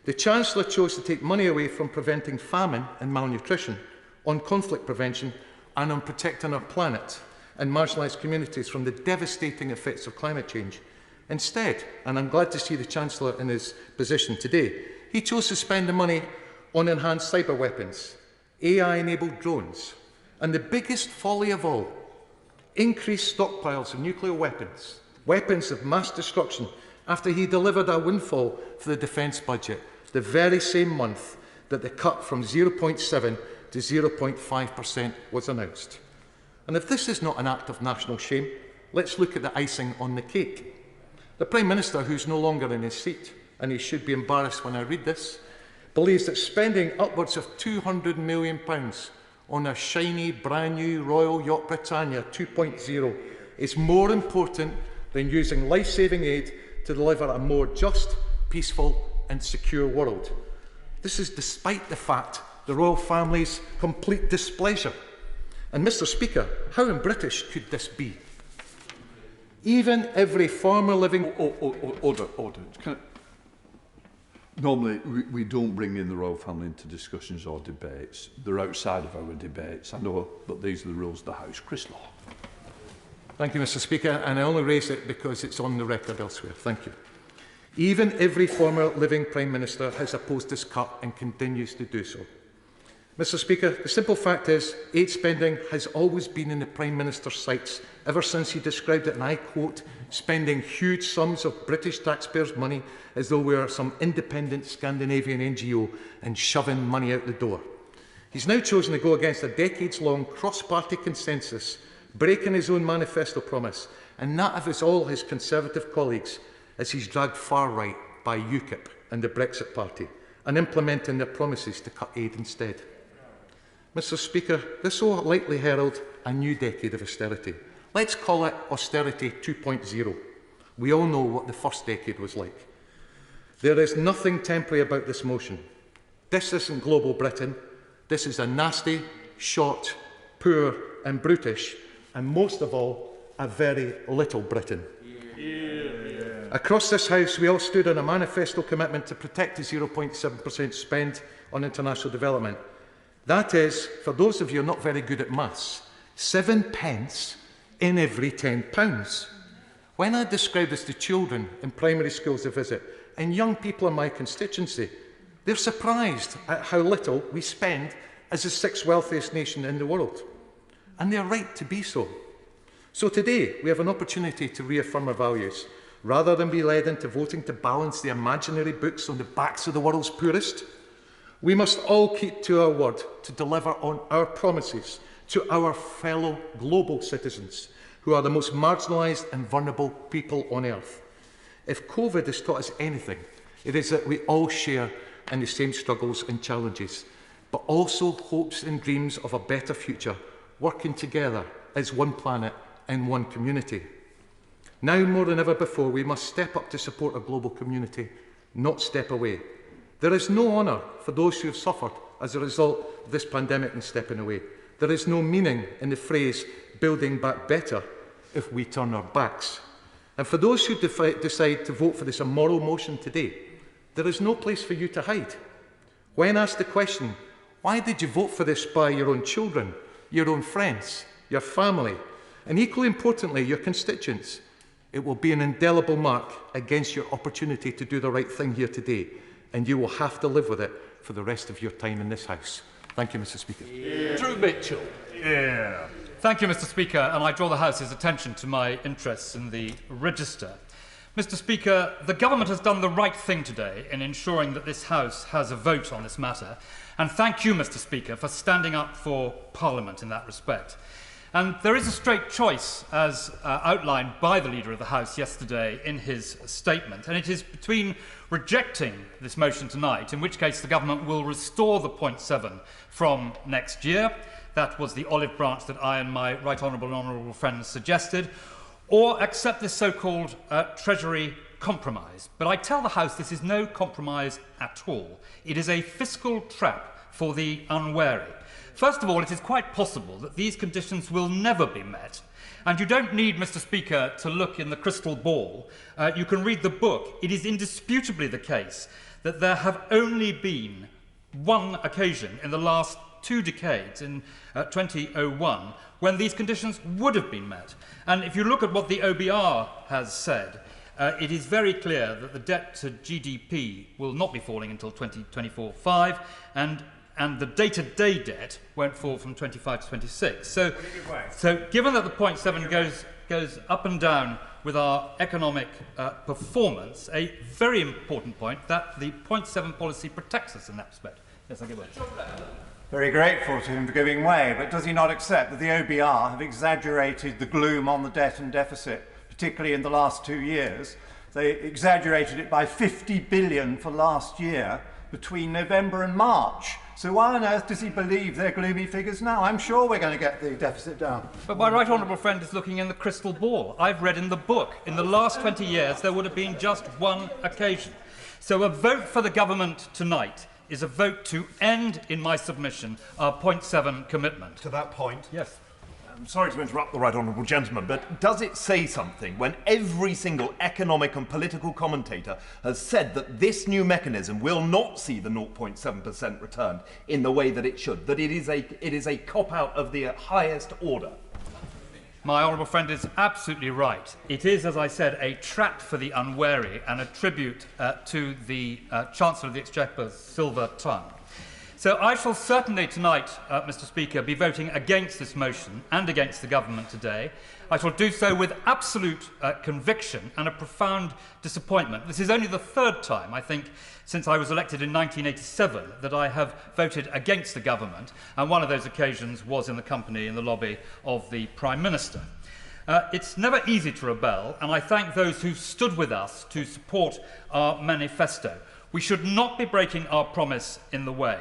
The Chancellor chose to take money away from preventing famine and malnutrition, on conflict prevention and on protecting our planet and marginalised communities from the devastating effects of climate change. Instead, and I'm glad to see the Chancellor in his position today, he chose to spend the money on enhanced cyber weapons, AI-enabled drones, and the biggest folly of all, increased stockpiles of nuclear weapons, weapons of mass destruction, after he delivered a windfall for the defence budget, the very same month that the cut from 0.7 to 0.5% was announced. And if this is not an act of national shame, let's look at the icing on the cake. The Prime Minister, who's no longer in his seat, and he should be embarrassed when I read this, believes that spending upwards of £200 million on a shiny, brand new Royal Yacht Britannia 2.0 is more important than using life-saving aid to deliver a more just, peaceful and secure world. This is despite the fact the royal family's complete displeasure. And Mr. Speaker, how un-British could this be? Even every former living... Order. Normally, we don't bring in the royal family into discussions or debates. They're outside of our debates. I know, but these are the rules of the House. Chris Law. Thank you, Mr. Speaker, and I only raise it because it's on the record elsewhere. Thank you. Even every former living Prime Minister has opposed this cut and continues to do so. Mr. Speaker, the simple fact is, aid spending has always been in the Prime Minister's sights ever since he described it, and I quote, spending huge sums of British taxpayers' money as though we were some independent Scandinavian NGO and shoving money out the door. He's now chosen to go against a decades-long cross-party consensus, breaking his own manifesto promise, and that of all his Conservative colleagues, as he's dragged far right by UKIP and the Brexit Party, and implementing their promises to cut aid instead. Mr. Speaker, this will likely herald a new decade of austerity. Let's call it austerity 2.0. We all know what the first decade was like. There is nothing temporary about this motion. This isn't global Britain. This is a nasty, short, poor and brutish, and most of all, a very little Britain. Across this House, we all stood on a manifesto commitment to protect the 0.7% spend on international development. That is, for those of you who are not very good at maths, 7 pence in every £10. When I describe this to children in primary schools I visit, and young people in my constituency, they're surprised at how little we spend as the sixth wealthiest nation in the world. And they're right to be so. So today, we have an opportunity to reaffirm our values, rather than be led into voting to balance the imaginary books on the backs of the world's poorest. We must all keep to our word to deliver on our promises to our fellow global citizens, who are the most marginalised and vulnerable people on earth. If COVID has taught us anything, it is that we all share in the same struggles and challenges, but also hopes and dreams of a better future, working together as one planet and one community. Now more than ever before, we must step up to support our global community, not step away. There is no honour for those who have suffered as a result of this pandemic and stepping away. There is no meaning in the phrase building back better if we turn our backs. And for those who decide to vote for this immoral motion today, there is no place for you to hide. When asked the question, why did you vote for this by your own children, your own friends, your family, and equally importantly, your constituents, it will be an indelible mark against your opportunity to do the right thing here today, and you will have to live with it for the rest of your time in this House. Thank you, Mr. Speaker. Yeah. Drew Mitchell. Yeah. Thank you, Mr. Speaker, and I draw the House's attention to my interests in the register. Mr. Speaker, the government has done the right thing today in ensuring that this House has a vote on this matter, and thank you, Mr. Speaker, for standing up for Parliament in that respect. And there is a straight choice, as outlined by the Leader of the House yesterday in his statement, and it is between rejecting this motion tonight, in which case the government will restore the 0.7 from next year. That was the olive branch that I and my right honourable friends suggested, or accept this so-called Treasury compromise. But I tell the House this is no compromise at all. It is a fiscal trap for the unwary. First of all, it is quite possible that these conditions will never be met. And you don't need, Mr. Speaker, to look in the crystal ball. You can read the book. It is indisputably the case that there have only been one occasion in the last 2 decades, in 2001, when these conditions would have been met. And if you look at what the OBR has said, it is very clear that the debt to GDP will not be falling until 2024-5, and the day-to-day debt won't fall from 25 to 26. So given that the 0.7 goes up and down with our economic performance, a very important point that the 0.7 policy protects us in that respect. Yes, I give way. Very grateful to him for giving way, but does he not accept that the OBR have exaggerated the gloom on the debt and deficit, particularly in the last 2 years? They exaggerated it by 50 billion for last year between November and March. So why on earth does he believe their gloomy figures now? I'm sure we're going to get the deficit down. But my right honourable friend is looking in the crystal ball. I've read in the book, in the last 20 years, there would have been just one occasion. So a vote for the government tonight is a vote to end, in my submission, our 0.7 commitment. To that point? Yes. I'm sorry to interrupt the right honourable gentleman, but does it say something when every single economic and political commentator has said that this new mechanism will not see the 0.7% returned in the way that it should, that it is a cop-out of the highest order? My honourable friend is absolutely right. It is, as I said, a trap for the unwary and a tribute to the Chancellor of the Exchequer's silver tongue. So I shall certainly tonight, Mr. Speaker, be voting against this motion and against the government today. I shall do so with absolute conviction and a profound disappointment. This is only the 3rd time, I think, since I was elected in 1987 that I have voted against the government, and one of those occasions was in the company, in the lobby of the Prime Minister. It's never easy to rebel, and I thank those who stood with us to support our manifesto. We should not be breaking our promise in the way.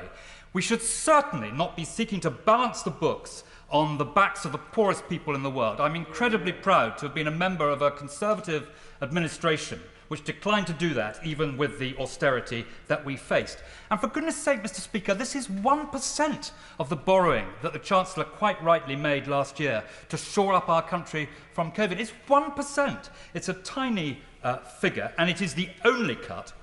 We should certainly not be seeking to balance the books on the backs of the poorest people in the world. I'm incredibly proud to have been a member of a Conservative administration which declined to do that, even with the austerity that we faced. And for goodness sake, Mr. Speaker, this is 1% of the borrowing that the Chancellor quite rightly made last year to shore up our country from COVID. It's 1%. It's a tiny figure, and it is the only cut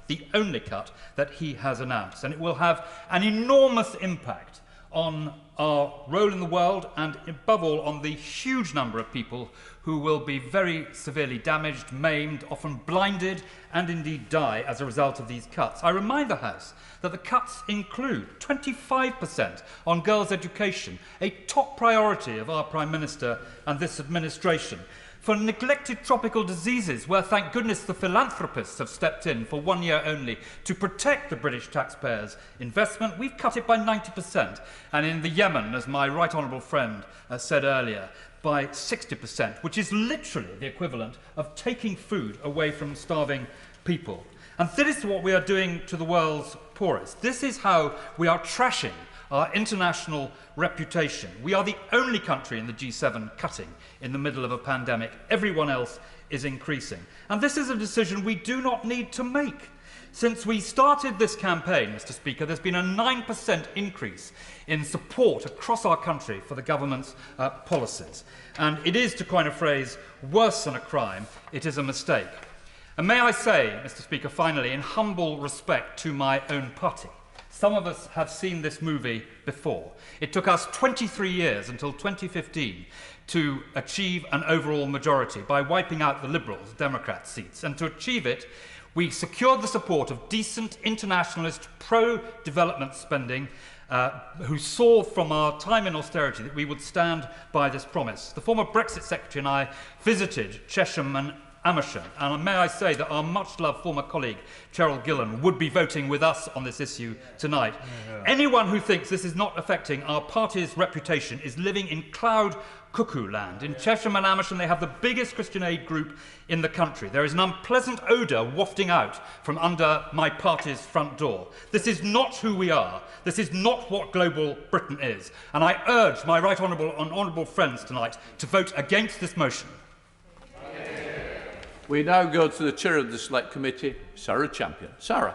that he has announced. And it will have an enormous impact on our role in the world and, above all, on the huge number of people who will be very severely damaged, maimed, often blinded, and indeed die as a result of these cuts. I remind the House that the cuts include 25% on girls' education, a top priority of our Prime Minister and this administration. For neglected tropical diseases, where, thank goodness, the philanthropists have stepped in for 1 year only to protect the British taxpayers' investment, we've cut it by 90%. And in the Yemen, as my right honourable friend said earlier, by 60%, which is literally the equivalent of taking food away from starving people. And this is what we are doing to the world's poorest. This is how we are trashing our international reputation. We are the only country in the G7 cutting in the middle of a pandemic. Everyone else is increasing. And this is a decision we do not need to make. Since we started this campaign, Mr. Speaker, there's been a 9% increase in support across our country for the government's policies. And it is, to coin a phrase, worse than a crime, it is a mistake. And may I say, Mr. Speaker, finally, in humble respect to my own party, some of us have seen this movie before. It took us 23 years until 2015 to achieve an overall majority by wiping out the Liberals, Democrat seats. And to achieve it, we secured the support of decent internationalist pro-development spending who saw from our time in austerity that we would stand by this promise. The former Brexit Secretary and I visited Chesham and Amersham, and may I say that our much-loved former colleague, Cheryl Gillan, would be voting with us on this issue tonight. Anyone who thinks this is not affecting our party's reputation is living in cloud cuckoo land. In Chesham and Amersham, they have the biggest Christian aid group in the country. There is an unpleasant odour wafting out from under my party's front door. This is not who we are. This is not what global Britain is. And I urge my right honourable and honourable friends tonight to vote against this motion. We now go to the Chair of the Select Committee, Sarah Champion. Sarah.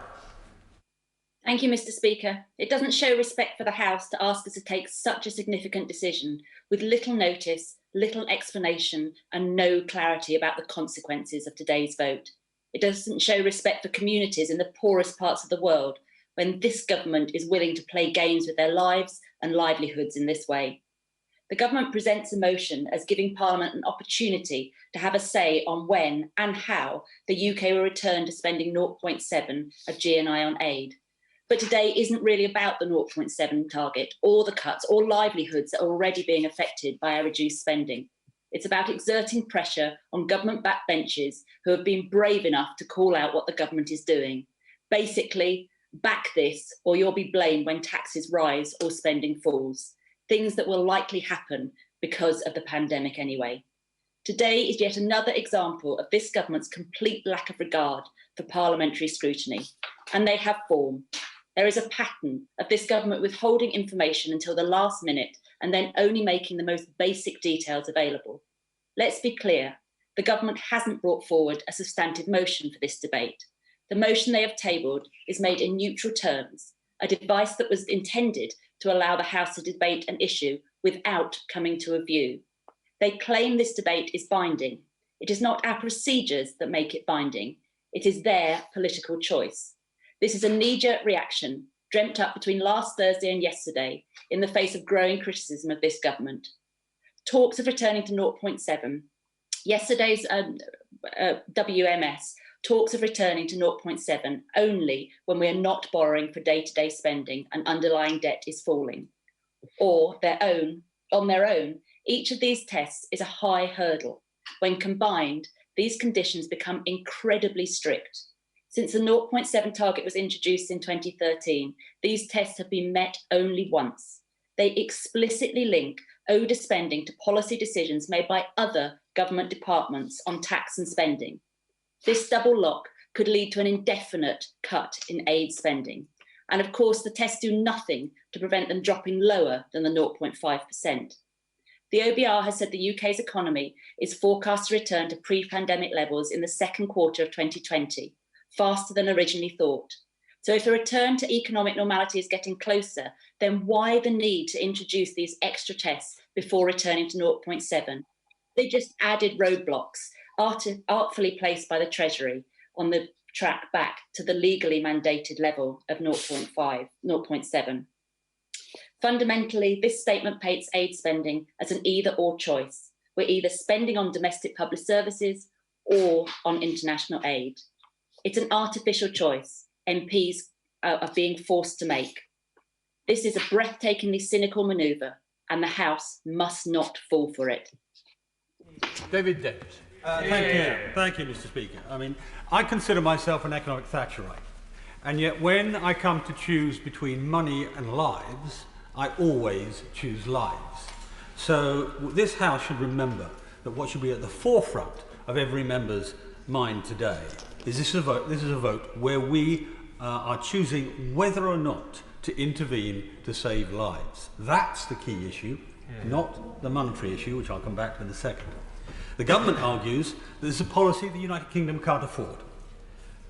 Thank you, Mr. Speaker. It doesn't show respect for the House to ask us to take such a significant decision with little notice, little explanation and no clarity about the consequences of today's vote. It doesn't show respect for communities in the poorest parts of the world when this government is willing to play games with their lives and livelihoods in this way. The government presents a motion as giving Parliament an opportunity to have a say on when and how the UK will return to spending 0.7 of GNI on aid. But today isn't really about the 0.7 target or the cuts or livelihoods that are already being affected by our reduced spending. It's about exerting pressure on government backbenchers who have been brave enough to call out what the government is doing. Basically, back this or you'll be blamed when taxes rise or spending falls. Things that will likely happen because of the pandemic anyway. Today is yet another example of this government's complete lack of regard for parliamentary scrutiny, and they have form. There is a pattern of this government withholding information until the last minute and then only making the most basic details available. Let's be clear, the government hasn't brought forward a substantive motion for this debate. The motion they have tabled is made in neutral terms, a device that was intended to allow the House to debate an issue without coming to a view. They claim this debate is binding. It is not our procedures that make it binding. It is their political choice. This is a knee-jerk reaction dreamt up between last Thursday and yesterday in the face of growing criticism of this government. Talks of returning to 0.7. Yesterday's WMS talks of returning to 0.7 only when we are not borrowing for day-to-day spending and underlying debt is falling. Or on their own, each of these tests is a high hurdle. When combined, these conditions become incredibly strict. Since the 0.7 target was introduced in 2013, these tests have been met only once. They explicitly link ODA spending to policy decisions made by other government departments on tax and spending. This double lock could lead to an indefinite cut in aid spending. And of course, the tests do nothing to prevent them dropping lower than the 0.5%. The OBR has said the UK's economy is forecast to return to pre-pandemic levels in the second quarter of 2020, faster than originally thought. So if the return to economic normality is getting closer, then why the need to introduce these extra tests before returning to 0.7? They just added roadblocks, artfully placed by the Treasury on the track back to the legally mandated level of 0.7. Fundamentally, this statement paints aid spending as an either-or choice. We're either spending on domestic public services or on international aid. It's an artificial choice MPs are being forced to make. This is a breathtakingly cynical manoeuvre, and the House must not fall for it. David Davis. Thank you, Mr. Speaker. I mean, I consider myself an economic Thatcherite, and yet when I come to choose between money and lives, I always choose lives. So this House should remember that what should be at the forefront of every member's mind today is this is a vote where we are choosing whether or not to intervene to save lives. That's the key issue, not the monetary issue, which I'll come back to in a second. The government argues that this is a policy the United Kingdom can't afford.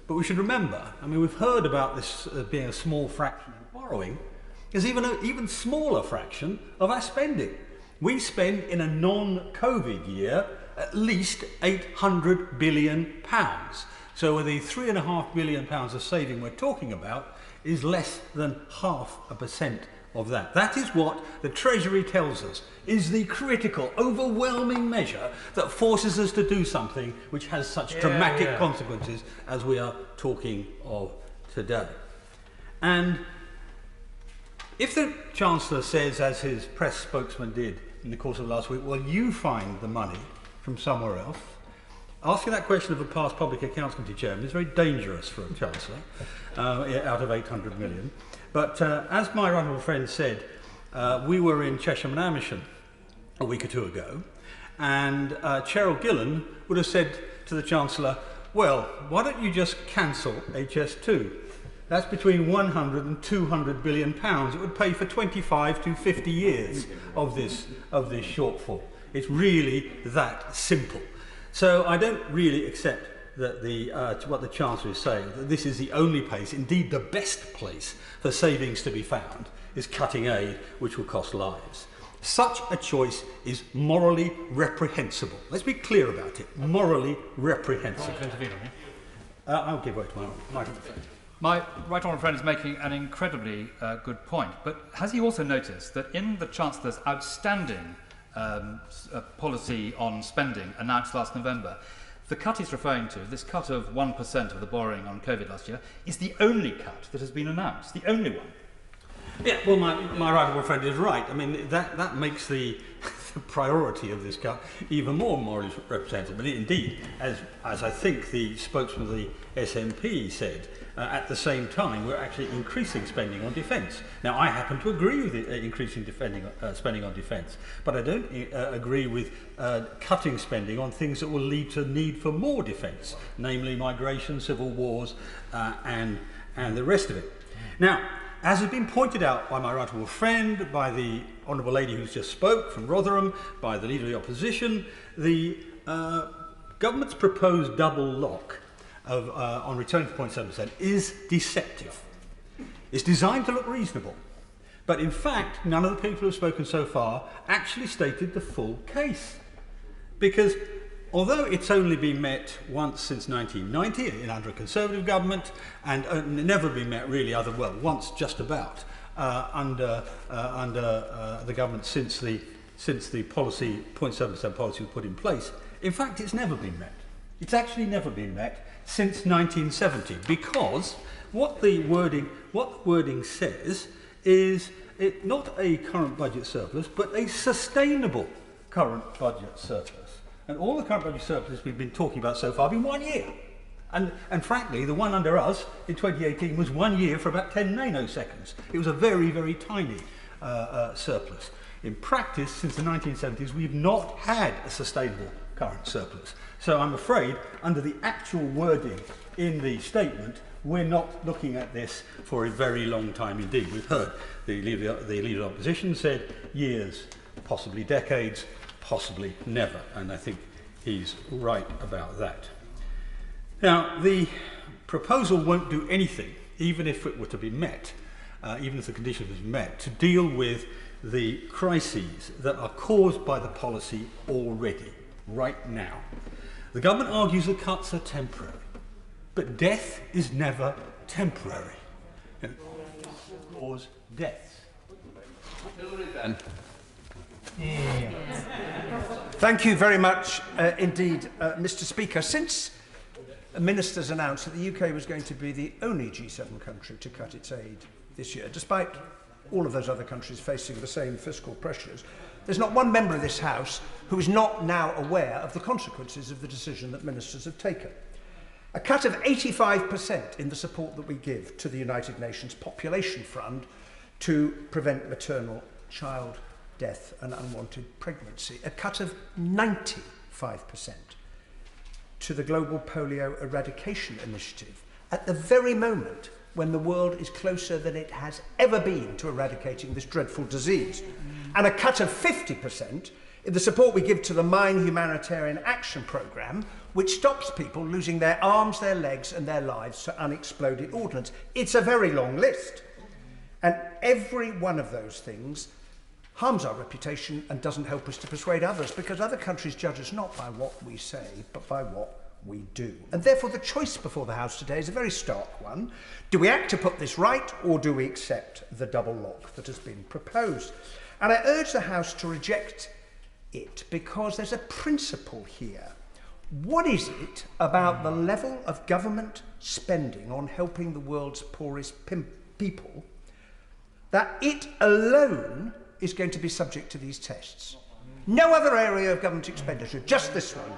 But we should remember, I mean, we've heard about this being a small fraction of borrowing. There's even an even smaller fraction of our spending. We spend in a non-COVID year at least £800 billion. So the £3.5 billion of saving we're talking about is less than 0.5% of that. That is what the Treasury tells us is the critical, overwhelming measure that forces us to do something which has such dramatic consequences as we are talking of today. And if the Chancellor says, as his press spokesman did in the course of last week, well, you find the money from somewhere else, asking that question of a past Public Accounts Committee chairman is very dangerous for a Chancellor, out of 800 million. But as my honourable friend said, we were in Chesham and Amersham a week or two ago, and Cheryl Gillan would have said to the Chancellor, well, why don't you just cancel HS2? That's between 100 and 200 billion pounds. It would pay for 25 to 50 years of this shortfall. It's really that simple. So I don't really accept that what the Chancellor is saying, that this is the only place, indeed the best place for savings to be found, is cutting aid, which will cost lives. Such a choice is morally reprehensible. Let's be clear about it. Morally reprehensible. I'll give way to my microphone. My right honourable friend is making an incredibly good point, but has he also noticed that in the Chancellor's outstanding policy on spending announced last November, the cut he's referring to, this cut of 1% of the borrowing on COVID last year, is the only cut that has been announced, the only one? Yeah, well, my right honourable friend is right. I mean, that makes the priority of this cut even more morally representative. But indeed, as I think the spokesman of the SNP said, at the same time, we're actually increasing spending on defence. Now, I happen to agree with increasing spending on defence, but I don't agree with cutting spending on things that will lead to need for more defence, namely migration, civil wars, and the rest of it. Now, as has been pointed out by my right honourable friend, by the honourable lady who's just spoke from Rotherham, by the Leader of the Opposition, the government's proposed double lock on returning to 0.7% is deceptive. It's designed to look reasonable, but in fact none of the people who have spoken so far actually stated the full case, because although it's only been met once since 1990 under a Conservative government, and never been met really once just about under the government since the policy 0.7% policy was put in place, in fact it's never been met. It's actually never been met since 1970, because what the wording says is not a current budget surplus, but a sustainable current budget surplus. And all the current budget surplus we've been talking about so far have been 1 year. And frankly, the one under us in 2018 was 1 year for about 10 nanoseconds. It was a very, very tiny surplus. In practice, since the 1970s, we've not had a sustainable current surplus. So I'm afraid, under the actual wording in the statement, we're not looking at this for a very long time indeed. We've heard the Leader of the Opposition said years, possibly decades, possibly never, and I think he's right about that. Now, the proposal won't do anything, even if it were to be met, even if the condition was met, to deal with the crises that are caused by the policy already, right now. The government argues the cuts are temporary, but death is never temporary. Cause deaths. Thank you very much indeed, Mr. Speaker. Since ministers announced that the UK was going to be the only G7 country to cut its aid this year, despite all of those other countries facing the same fiscal pressures, there's not one member of this House who is not now aware of the consequences of the decision that ministers have taken. A cut of 85% in the support that we give to the United Nations Population Fund to prevent maternal child death and unwanted pregnancy. A cut of 95% to the Global Polio Eradication Initiative at the very moment when the world is closer than it has ever been to eradicating this dreadful disease. And a cut of 50% in the support we give to the Mine Humanitarian Action Programme, which stops people losing their arms, their legs and their lives to unexploded ordnance. It's a very long list. And every one of those things harms our reputation and doesn't help us to persuade others, because other countries judge us not by what we say, but by what we do. And therefore the choice before the House today is a very stark one. Do we act to put this right, or do we accept the double lock that has been proposed? And I urge the House to reject it because there's a principle here. What is it about the level of government spending on helping the world's poorest people that it alone is going to be subject to these tests? No other area of government expenditure, just this one.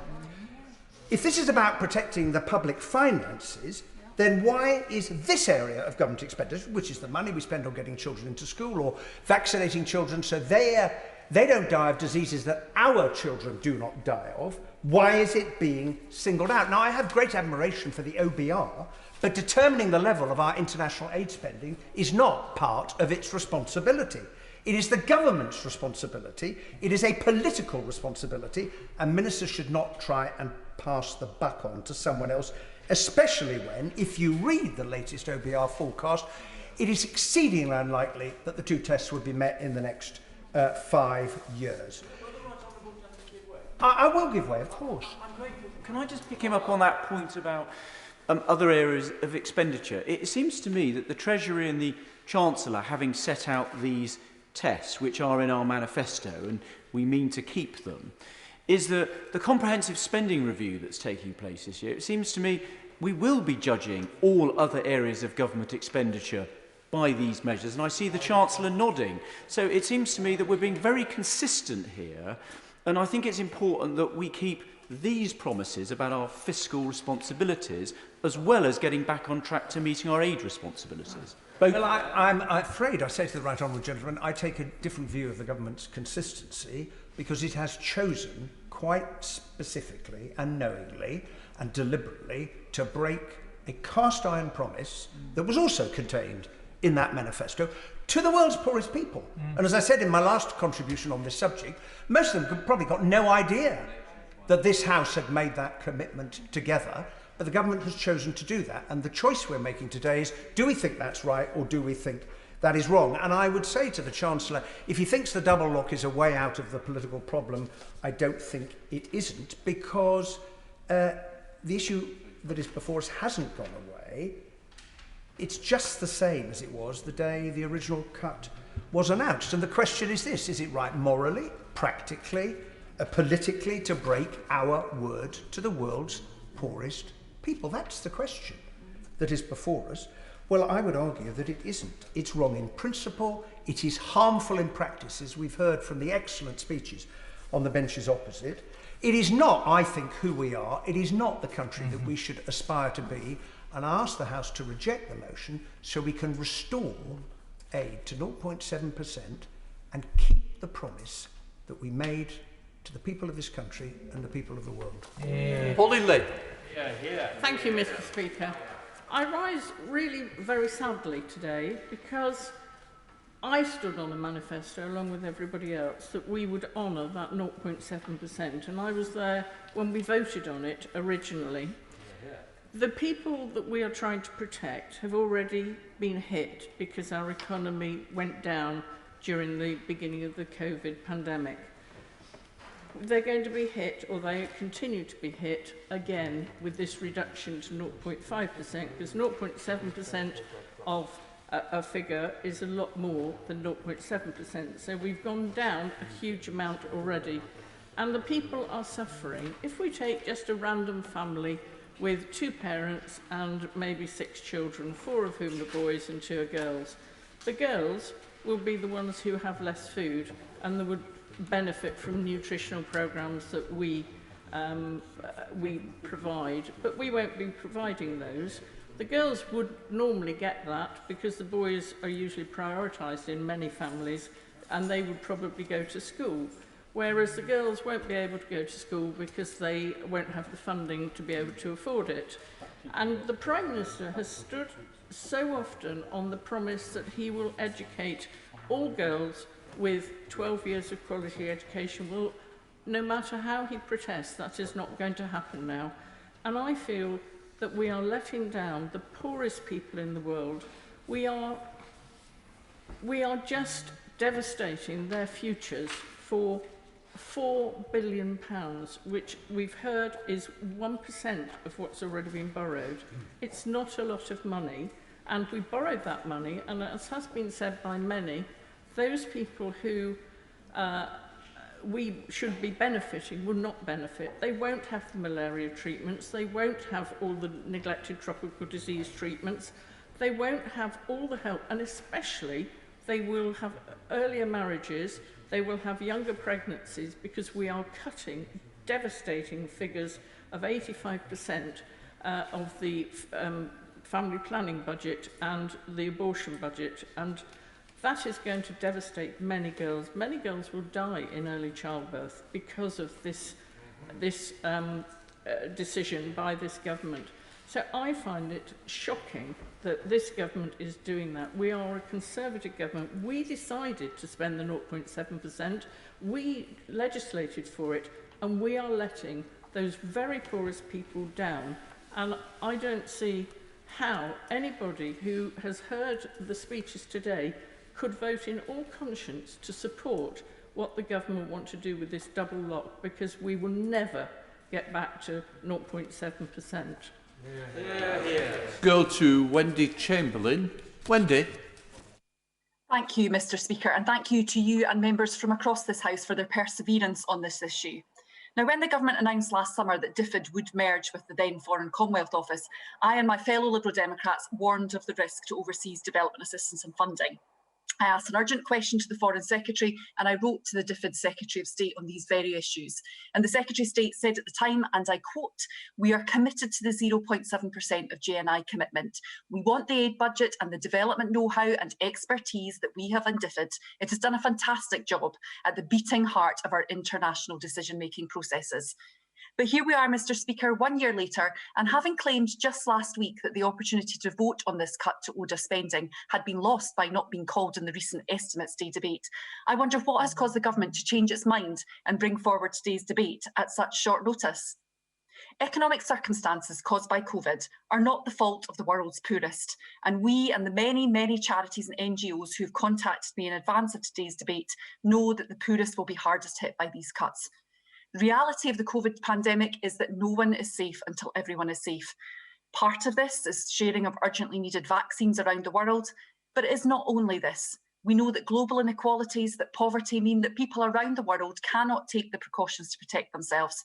If this is about protecting the public finances, then why is this area of government expenditure, which is the money we spend on getting children into school or vaccinating children so they don't die of diseases that our children do not die of, why is it being singled out? Now, I have great admiration for the OBR, but determining the level of our international aid spending is not part of its responsibility. It is the government's responsibility. It is a political responsibility, and ministers should not try and pass the buck on to someone else, especially when, if you read the latest OBR forecast, it is exceedingly unlikely that the two tests would be met in the next 5 years. I will give way, of course. Can I just pick him up on that point about other areas of expenditure? It seems to me that the Treasury and the Chancellor, having set out these tests, which are in our manifesto, and we mean to keep them, is the comprehensive spending review that's taking place this year. It seems to me we will be judging all other areas of government expenditure by these measures, and I see the Chancellor nodding. So it seems to me that we're being very consistent here, and I think it's important that we keep these promises about our fiscal responsibilities as well as getting back on track to meeting our aid responsibilities. Well, I'm afraid, I say to the right honourable gentleman, I take a different view of the government's consistency because it has chosen quite specifically and knowingly and deliberately to break a cast-iron promise that was also contained in that manifesto to the world's poorest people. And as I said in my last contribution on this subject, most of them probably got no idea that this House had made that commitment together, but the government has chosen to do that. And the choice we're making today is, do we think that's right or do we think that is wrong? And I would say to the Chancellor, if he thinks the double lock is a way out of the political problem, I don't think it isn't, because the issue that is before us hasn't gone away. It's just the same as it was the day the original cut was announced. And the question is this: is it right morally, practically, politically to break our word to the world's poorest people? That's the question that is before us. Well, I would argue that it isn't. It's wrong in principle. It is harmful in practice, as we've heard from the excellent speeches on the benches opposite. It is not, I think, who we are. It is not the country that we should aspire to be. And I ask the House to reject the motion so we can restore aid to 0.7% and keep the promise that we made to the people of this country and the people of the world. Paul Lindley. Thank you, Mr. Speaker. I rise really very sadly today because I stood on a manifesto along with everybody else that we would honour that 0.7%, and I was there when we voted on it originally. The people that we are trying to protect have already been hit because our economy went down during the beginning of the COVID pandemic. They're going to be hit, or they continue to be hit, again with this reduction to 0.5%, because 0.7% of a figure is a lot more than 0.7%. So we've gone down a huge amount already, and the people are suffering. If we take just a random family with 2 parents and maybe 6 children, 4 of whom are boys and 2 are girls, the girls will be the ones who have less food, and they would benefit from nutritional programs that we provide, but we won't be providing those. The girls would normally get that because the boys are usually prioritised in many families, and they would probably go to school. whereas the girls won't be able to go to school because they won't have the funding to be able to afford it. And the Prime Minister has stood so often on the promise that he will educate all girls with 12 years of quality education. Well, no matter how he protests, that is not going to happen now. And I feel that we are letting down the poorest people in the world. We are just devastating their futures for £4 billion, which we've heard is 1% of what's already been borrowed. It's not a lot of money, and we borrowed that money, and as has been said by many, those people who we should be benefiting will not benefit. They won't have the malaria treatments, they won't have all the neglected tropical disease treatments, they won't have all the help, and especially they will have earlier marriages, they will have younger pregnancies, because we are cutting devastating figures of 85% of the family planning budget and the abortion budget, and that is going to devastate many girls. Many girls will die in early childbirth because of this decision by this government. So I find it shocking that this government is doing that. We are a Conservative government. We decided to spend the 0.7%. We legislated for it, and we are letting those very poorest people down. And I don't see how anybody who has heard the speeches today could vote in all conscience to support what the government want to do with this double lock, because we will never get back to 0.7%. Go to Wendy Chamberlain. Wendy. Thank you, Mr. Speaker, and thank you to you and members from across this House for their perseverance on this issue. Now, when the government announced last summer that DFID would merge with the then Foreign Commonwealth Office, I and my fellow Liberal Democrats warned of the risk to overseas development assistance and funding. I asked an urgent question to the Foreign Secretary, and I wrote to the DFID Secretary of State on these very issues. And the Secretary of State said at the time, and I quote, "We are committed to the 0.7% of GNI commitment. We want the aid budget and the development know-how and expertise that we have in DFID. It has done a fantastic job at the beating heart of our international decision-making processes." But here we are, Mr. Speaker, 1 year later, and having claimed just last week that the opportunity to vote on this cut to ODA spending had been lost by not being called in the recent Estimates Day debate, I wonder what has caused the government to change its mind and bring forward today's debate at such short notice. Economic circumstances caused by COVID are not the fault of the world's poorest, and we and the many, many charities and NGOs who have contacted me in advance of today's debate know that the poorest will be hardest hit by these cuts. The reality of the COVID pandemic is that no one is safe until everyone is safe. Part of this is sharing of urgently needed vaccines around the world, but it is not only this. We know that global inequalities, that poverty mean that people around the world cannot take the precautions to protect themselves.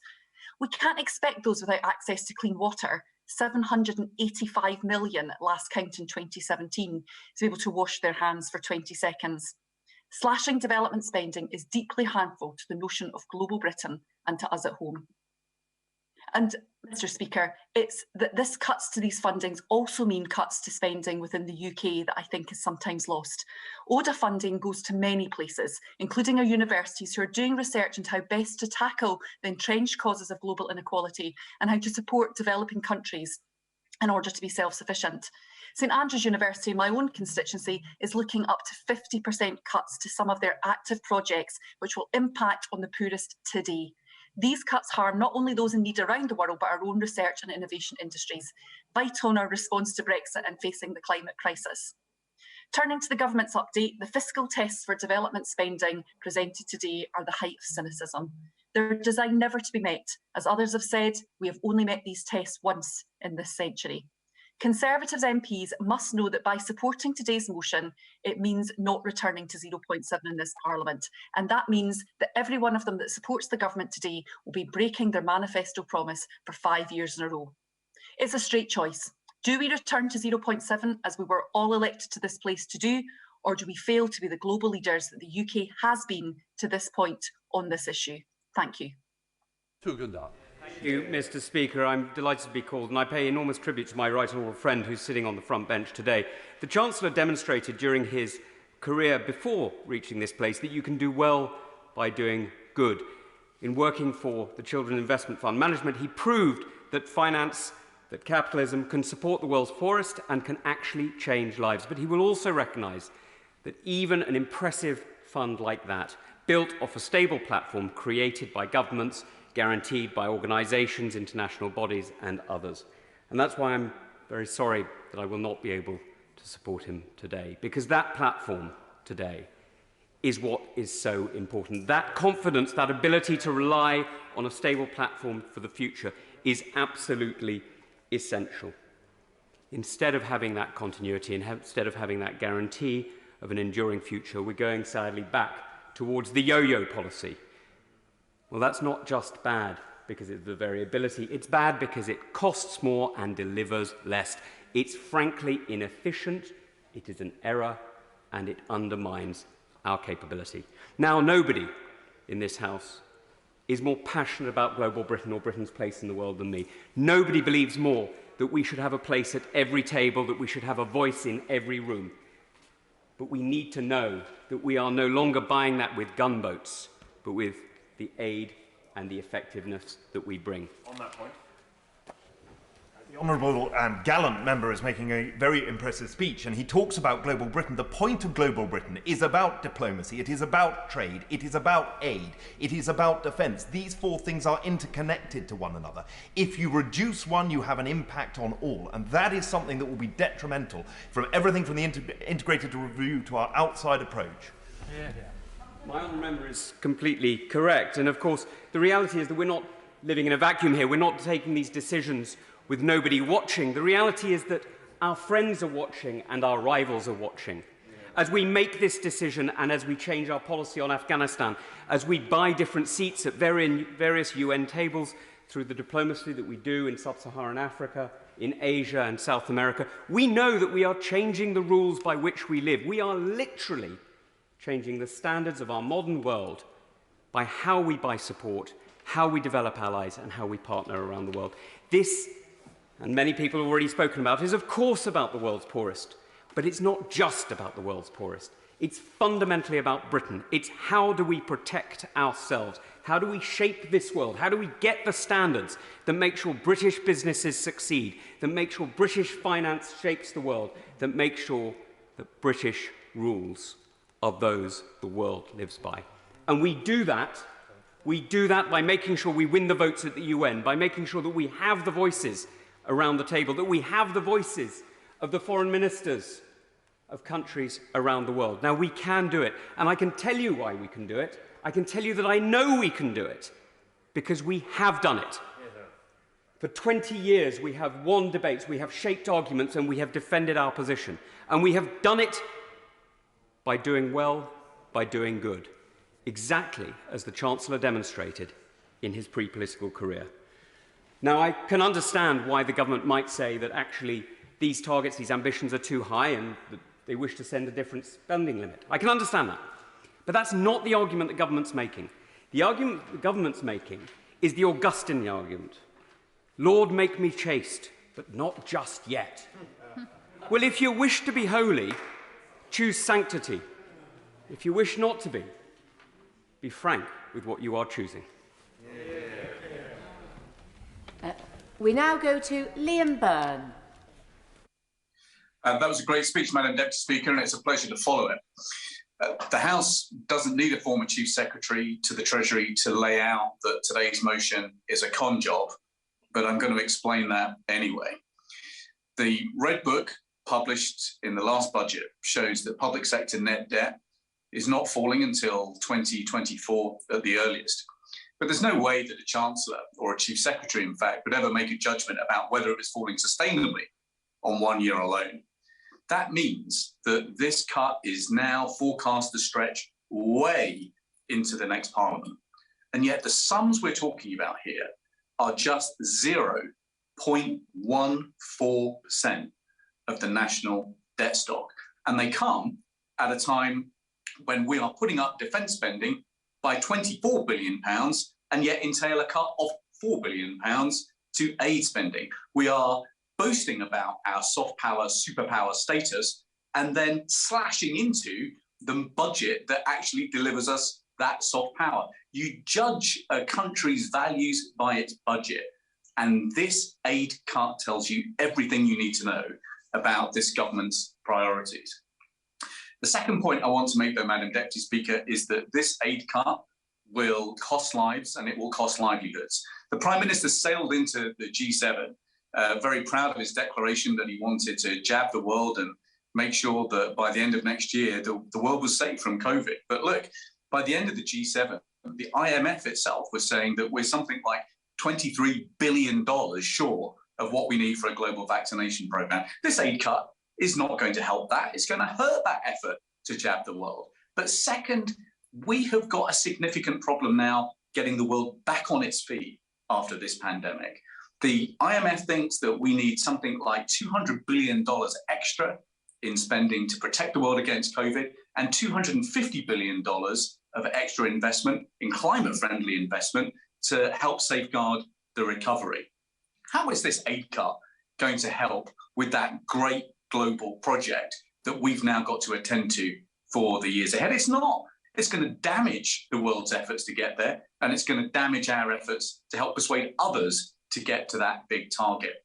We can't expect those without access to clean water, 785 million at last count in 2017, to be able to wash their hands for 20 seconds. Slashing development spending is deeply harmful to the notion of global Britain and to us at home. And, Mr. Speaker, it's that this cuts to these fundings also mean cuts to spending within the UK that I think is sometimes lost. ODA funding goes to many places, including our universities who are doing research into how best to tackle the entrenched causes of global inequality and how to support developing countries in order to be self-sufficient. St Andrews University, in my own constituency, is looking up to 50% cuts to some of their active projects, which will impact on the poorest today. These cuts harm not only those in need around the world, but our own research and innovation industries, vital in our response to Brexit and facing the climate crisis. Turning to the government's update, the fiscal tests for development spending presented today are the height of cynicism. They're designed never to be met. As others have said, we have only met these tests once in this century. Conservatives MPs must know that by supporting today's motion, it means not returning to 0.7 in this Parliament. And that means that every one of them that supports the government today will be breaking their manifesto promise for 5 years in a row. It's a straight choice. Do we return to 0.7 as we were all elected to this place to do, or do we fail to be the global leaders that the UK has been to this point on this issue? Thank you. Thank you, Mr. Speaker. I'm delighted to be called, and I pay enormous tribute to my right honourable friend who's sitting on the front bench today. The Chancellor demonstrated during his career before reaching this place that you can do well by doing good. In working for the Children Investment Fund Management, he proved that finance, that capitalism can support the world's poorest and can actually change lives. But he will also recognise that even an impressive fund like that, built off a stable platform created by governments, guaranteed by organisations, international bodies and others. And that's why I'm very sorry that I will not be able to support him today, because that platform today is what is so important. That confidence, that ability to rely on a stable platform for the future is absolutely essential. Instead of having that continuity, and instead of having that guarantee of an enduring future, we're going sadly back towards the yo-yo policy. Well, that's not just bad because of the variability, it's bad because it costs more and delivers less. It's frankly inefficient, it is an error, and it undermines our capability. Now, nobody in this House is more passionate about global Britain or Britain's place in the world than me. Nobody believes more that we should have a place at every table, that we should have a voice in every room. But we need to know that we are no longer buying that with gunboats, but with the aid and the effectiveness that we bring. On that point, the honourable and gallant member is making a very impressive speech, and he talks about global Britain. The point of global Britain is about diplomacy, it is about trade, it is about aid, it is about defence. These four things are interconnected to one another. If you reduce one, you have an impact on all, and that is something that will be detrimental from everything from the integrated review to our outside approach. My honourable member is completely correct, and of course the reality is that we're not living in a vacuum here. We're not taking these decisions with nobody watching. The reality is that our friends are watching and our rivals are watching. As we make this decision and as we change our policy on Afghanistan, as we buy different seats at various UN tables through the diplomacy that we do in sub-Saharan Africa, in Asia and South America, we know that we are changing the rules by which we live. We are literally changing the standards of our modern world by how we buy support, how we develop allies, and how we partner around the world. This, and many people have already spoken about, is of course about the world's poorest, but it's not just about the world's poorest. It's fundamentally about Britain. It's how do we protect ourselves? How do we shape this world? How do we get the standards that make sure British businesses succeed, that make sure British finance shapes the world, that make sure that British rules are those the world lives by? And we do that by making sure we win the votes at the UN, by making sure that we have the voices around the table, that we have the voices of the foreign ministers of countries around the world. Now, we can do it, and I can tell you why we can do it. I can tell you that I know we can do it, because we have done it. For 20 years, we have won debates, we have shaped arguments, and we have defended our position. And we have done it by doing well, by doing good, exactly as the Chancellor demonstrated in his pre-political career. Now, I can understand why the government might say that actually these targets, these ambitions are too high and that they wish to send a different spending limit. I can understand that. But that's not the argument the government's making. The argument the government's making is the Augustine argument. Lord, make me chaste, but not just yet. Well, if you wish to be holy, choose sanctity. If you wish not to be frank with what you are choosing. We now go to Liam Byrne. That was a great speech, Madam Deputy Speaker, and it's a pleasure to follow it. The House doesn't need a former Chief Secretary to the Treasury to lay out that today's motion is a con job, but I'm going to explain that anyway. The Red Book published in the last budget shows that public sector net debt is not falling until 2024 at the earliest. But there's no way that a Chancellor, or a Chief Secretary in fact, would ever make a judgment about whether it was falling sustainably on 1 year alone. That means that this cut is now forecast to stretch way into the next Parliament. And yet the sums we're talking about here are just 0.14% of the national debt stock. And they come at a time when we are putting up defence spending by £24 billion and yet entail a cut of £4 billion to aid spending. We are boasting about our soft power, superpower status and then slashing into the budget that actually delivers us that soft power. You judge a country's values by its budget. And this aid cut tells you everything you need to know about this government's priorities. The second point I want to make, though, Madam Deputy Speaker, is that this aid cut will cost lives and it will cost livelihoods. The Prime Minister sailed into the G7 very proud of his declaration that he wanted to jab the world and make sure that by the end of next year, the world was safe from COVID. But look, by the end of the G7, the IMF itself was saying that we're something like $23 billion short of what we need for a global vaccination program. This aid cut is not going to help that. It's going to hurt that effort to jab the world. But second, we have got a significant problem now getting the world back on its feet after this pandemic. The IMF thinks that we need something like $200 billion extra in spending to protect the world against COVID and $250 billion of extra investment in climate-friendly investment to help safeguard the recovery. How is this aid cut going to help with that great global project that we've now got to attend to for the years ahead? It's not. It's going to damage the world's efforts to get there, and it's going to damage our efforts to help persuade others to get to that big target.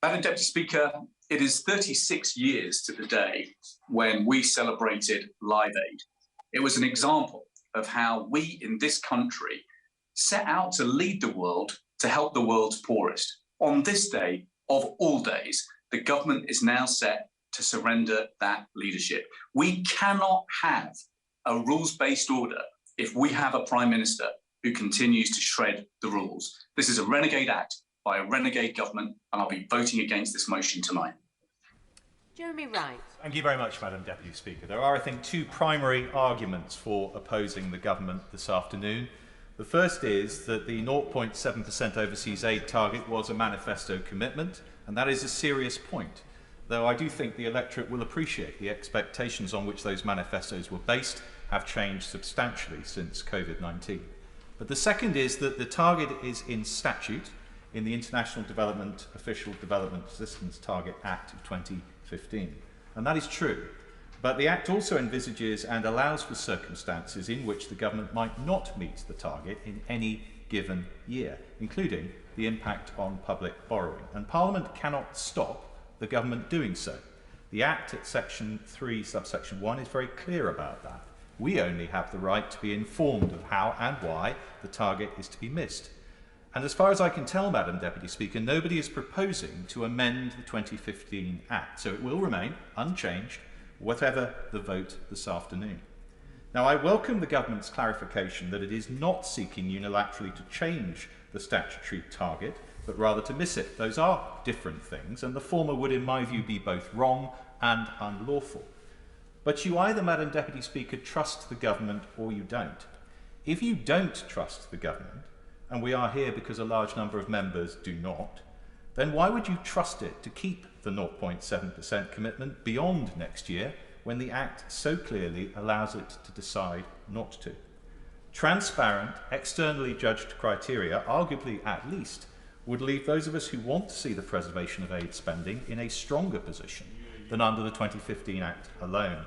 Madam Deputy Speaker, it is 36 years to the day when we celebrated Live Aid. It was an example of how we in this country set out to lead the world to help the world's poorest. On this day of all days, the government is now set to surrender that leadership. We cannot have a rules-based order if we have a Prime Minister who continues to shred the rules. This is a renegade act by a renegade government, and I'll be voting against this motion tonight. Jeremy Wright. Thank you very much, Madam Deputy Speaker. There are, I think, two primary arguments for opposing the government this afternoon. The first is that the 0.7% overseas aid target was a manifesto commitment, and that is a serious point, though I do think the electorate will appreciate the expectations on which those manifestos were based have changed substantially since COVID-19. But the second is that the target is in statute in the International Development Official Development Assistance Target Act of 2015. And that is true. But the Act also envisages and allows for circumstances in which the government might not meet the target in any given year, including the impact on public borrowing. And Parliament cannot stop the government doing so. The Act at Section 3, subsection 1 is very clear about that. We only have the right to be informed of how and why the target is to be missed. And as far as I can tell, Madam Deputy Speaker, nobody is proposing to amend the 2015 Act, so it will remain unchanged, whatever the vote this afternoon. Now, I welcome the government's clarification that it is not seeking unilaterally to change the statutory target, but rather to miss it. Those are different things, and the former would, in my view, be both wrong and unlawful. But you either, Madam Deputy Speaker, trust the government or you don't. If you don't trust the government, and we are here because a large number of members do not, then why would you trust it to keep the 0.7% commitment beyond next year when the Act so clearly allows it to decide not to? Transparent, externally judged criteria, arguably at least, would leave those of us who want to see the preservation of aid spending in a stronger position than under the 2015 Act alone,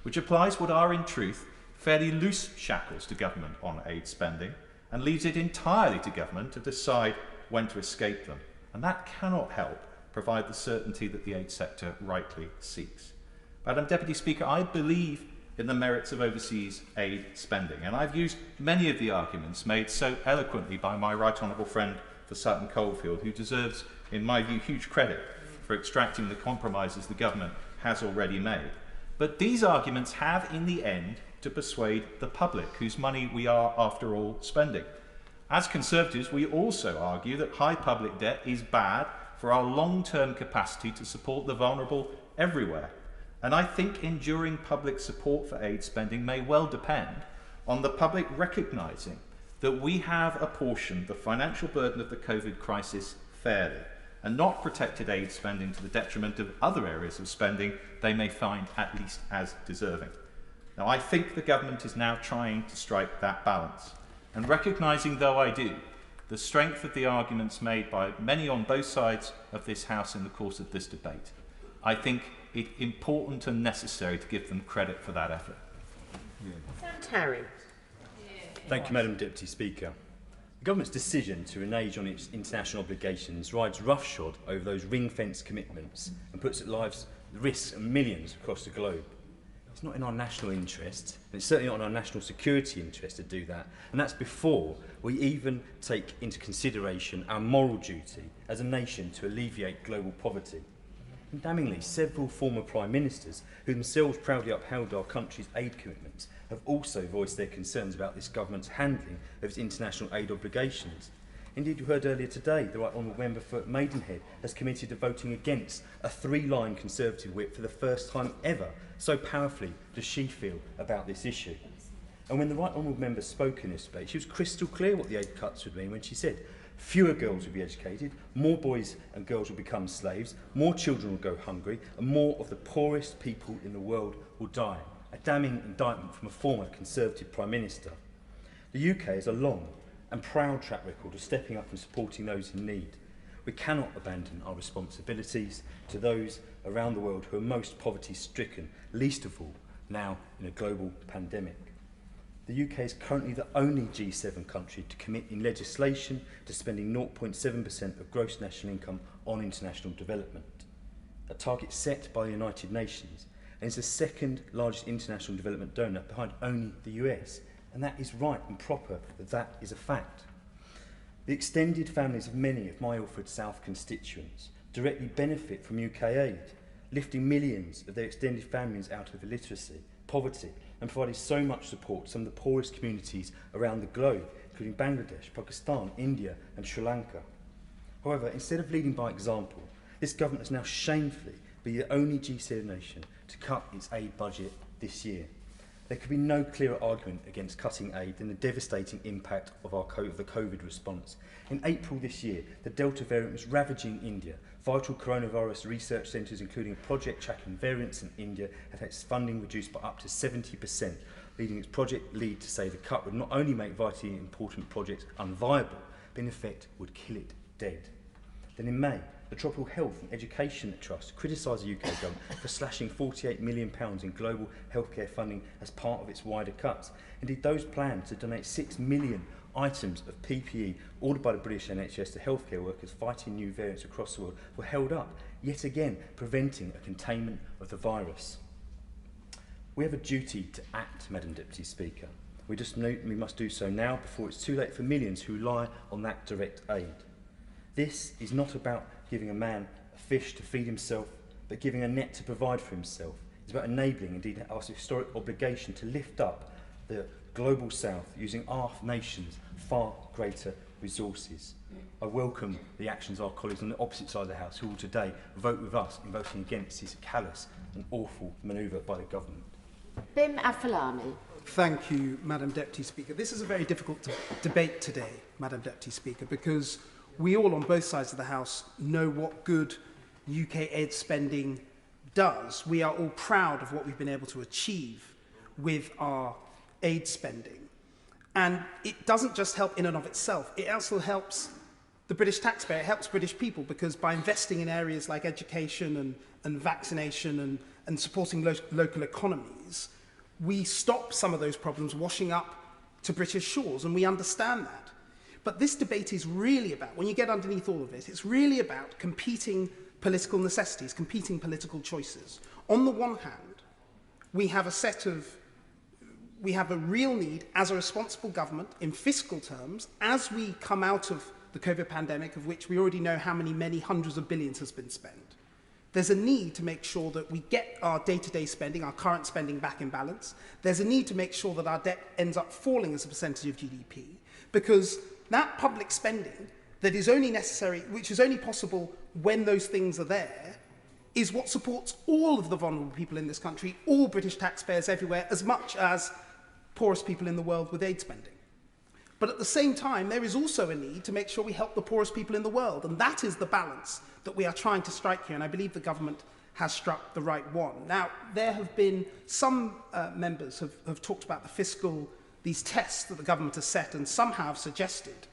which applies what are in truth fairly loose shackles to government on aid spending and leaves it entirely to government to decide when to escape them. And that cannot help provide the certainty that the aid sector rightly seeks. Madam Deputy Speaker, I believe in the merits of overseas aid spending, and I've used many of the arguments made so eloquently by my right honourable friend for Sutton Coldfield, who deserves, in my view, huge credit for extracting the compromises the government has already made. But these arguments have, in the end, to persuade the public, whose money we are, after all, spending. As Conservatives, we also argue that high public debt is bad for our long-term capacity to support the vulnerable everywhere. And I think enduring public support for aid spending may well depend on the public recognising that we have apportioned the financial burden of the COVID crisis fairly and not protected aid spending to the detriment of other areas of spending they may find at least as deserving. Now, I think the government is now trying to strike that balance, and recognising, though I do, the strength of the arguments made by many on both sides of this House in the course of this debate, I think it important and necessary to give them credit for that effort. Sam Tarry. Thank you, Madam Deputy Speaker. The government's decision to renege on its international obligations rides roughshod over those ring-fence commitments and puts at risk of millions across the globe. It's not in our national interest, and it's certainly not in our national security interest to do that, and that's before we even take into consideration our moral duty as a nation to alleviate global poverty. And damningly, several former Prime Ministers who themselves proudly upheld our country's aid commitments have also voiced their concerns about this government's handling of its international aid obligations. Indeed, you heard earlier today, the Right Honourable Member for Maidenhead has committed to voting against a 3-line Conservative whip for the first time ever. So powerfully does she feel about this issue. And when the Right Honourable Member spoke in this debate, she was crystal clear what the aid cuts would mean when she said fewer girls will be educated, more boys and girls will become slaves, more children will go hungry, and more of the poorest people in the world will die. A damning indictment from a former Conservative Prime Minister. The UK has a long and proud track record of stepping up and supporting those in need. We cannot abandon our responsibilities to those around the world who are most poverty-stricken, least of all now in a global pandemic. The UK is currently the only G7 country to commit in legislation to spending 0.7% of gross national income on international development, a target set by the United Nations, and is the second largest international development donor behind only the US. And that is right and proper, that is a fact. The extended families of many of my Ilford South constituents directly benefit from UK aid, lifting millions of their extended families out of illiteracy, poverty, and providing so much support to some of the poorest communities around the globe, including Bangladesh, Pakistan, India and Sri Lanka. However, instead of leading by example, this government has now shamefully been the only G7 nation to cut its aid budget this year. There could be no clearer argument against cutting aid than the devastating impact of the COVID response. In April this year, the Delta variant was ravaging India. Vital coronavirus research centres, including Project Tracking Variants in India, had its funding reduced by up to 70%, leading its project lead to say the cut would not only make vitally important projects unviable, but in effect would kill it dead. Then in May, the Tropical Health and Education Trust criticised the UK government for slashing £48 million in global healthcare funding as part of its wider cuts. Indeed, those plans to donate 6 million items of PPE ordered by the British NHS to healthcare workers fighting new variants across the world were held up, yet again preventing a containment of the virus. We have a duty to act, Madam Deputy Speaker. We must do so now before it's too late for millions who rely on that direct aid. This is not about giving a man a fish to feed himself, but giving a net to provide for himself. It's about enabling, indeed, our historic obligation to lift up the global south using our nation's far greater resources. I welcome the actions of our colleagues on the opposite side of the House who will today vote with us in voting against this callous and awful manoeuvre by the government. Bim Afalami. Thank you, Madam Deputy Speaker. This is a very difficult debate today, Madam Deputy Speaker, because we all on both sides of the House know what good UK aid spending does. We are all proud of what we've been able to achieve with our aid spending. And it doesn't just help in and of itself, it also helps the British taxpayer, it helps British people, because by investing in areas like education and vaccination and supporting local economies, we stop some of those problems washing up to British shores, and we understand that. But this debate is really about, when you get underneath all of it, it's really about competing political necessities, competing political choices. On the one hand, we have a real need as a responsible government in fiscal terms, as we come out of the COVID pandemic, of which we already know how many hundreds of billions has been spent. There's a need to make sure that we get our day-to-day spending, our current spending back in balance. There's a need to make sure that our debt ends up falling as a percentage of GDP, because that public spending that is only necessary, which is only possible when those things are there, is what supports all of the vulnerable people in this country, all British taxpayers everywhere, as much as poorest people in the world with aid spending. But at the same time, there is also a need to make sure we help the poorest people in the world, and that is the balance that we are trying to strike here, and I believe the government has struck the right one. Now, there have been some members have talked about these tests that the government has set, and somehow have suggested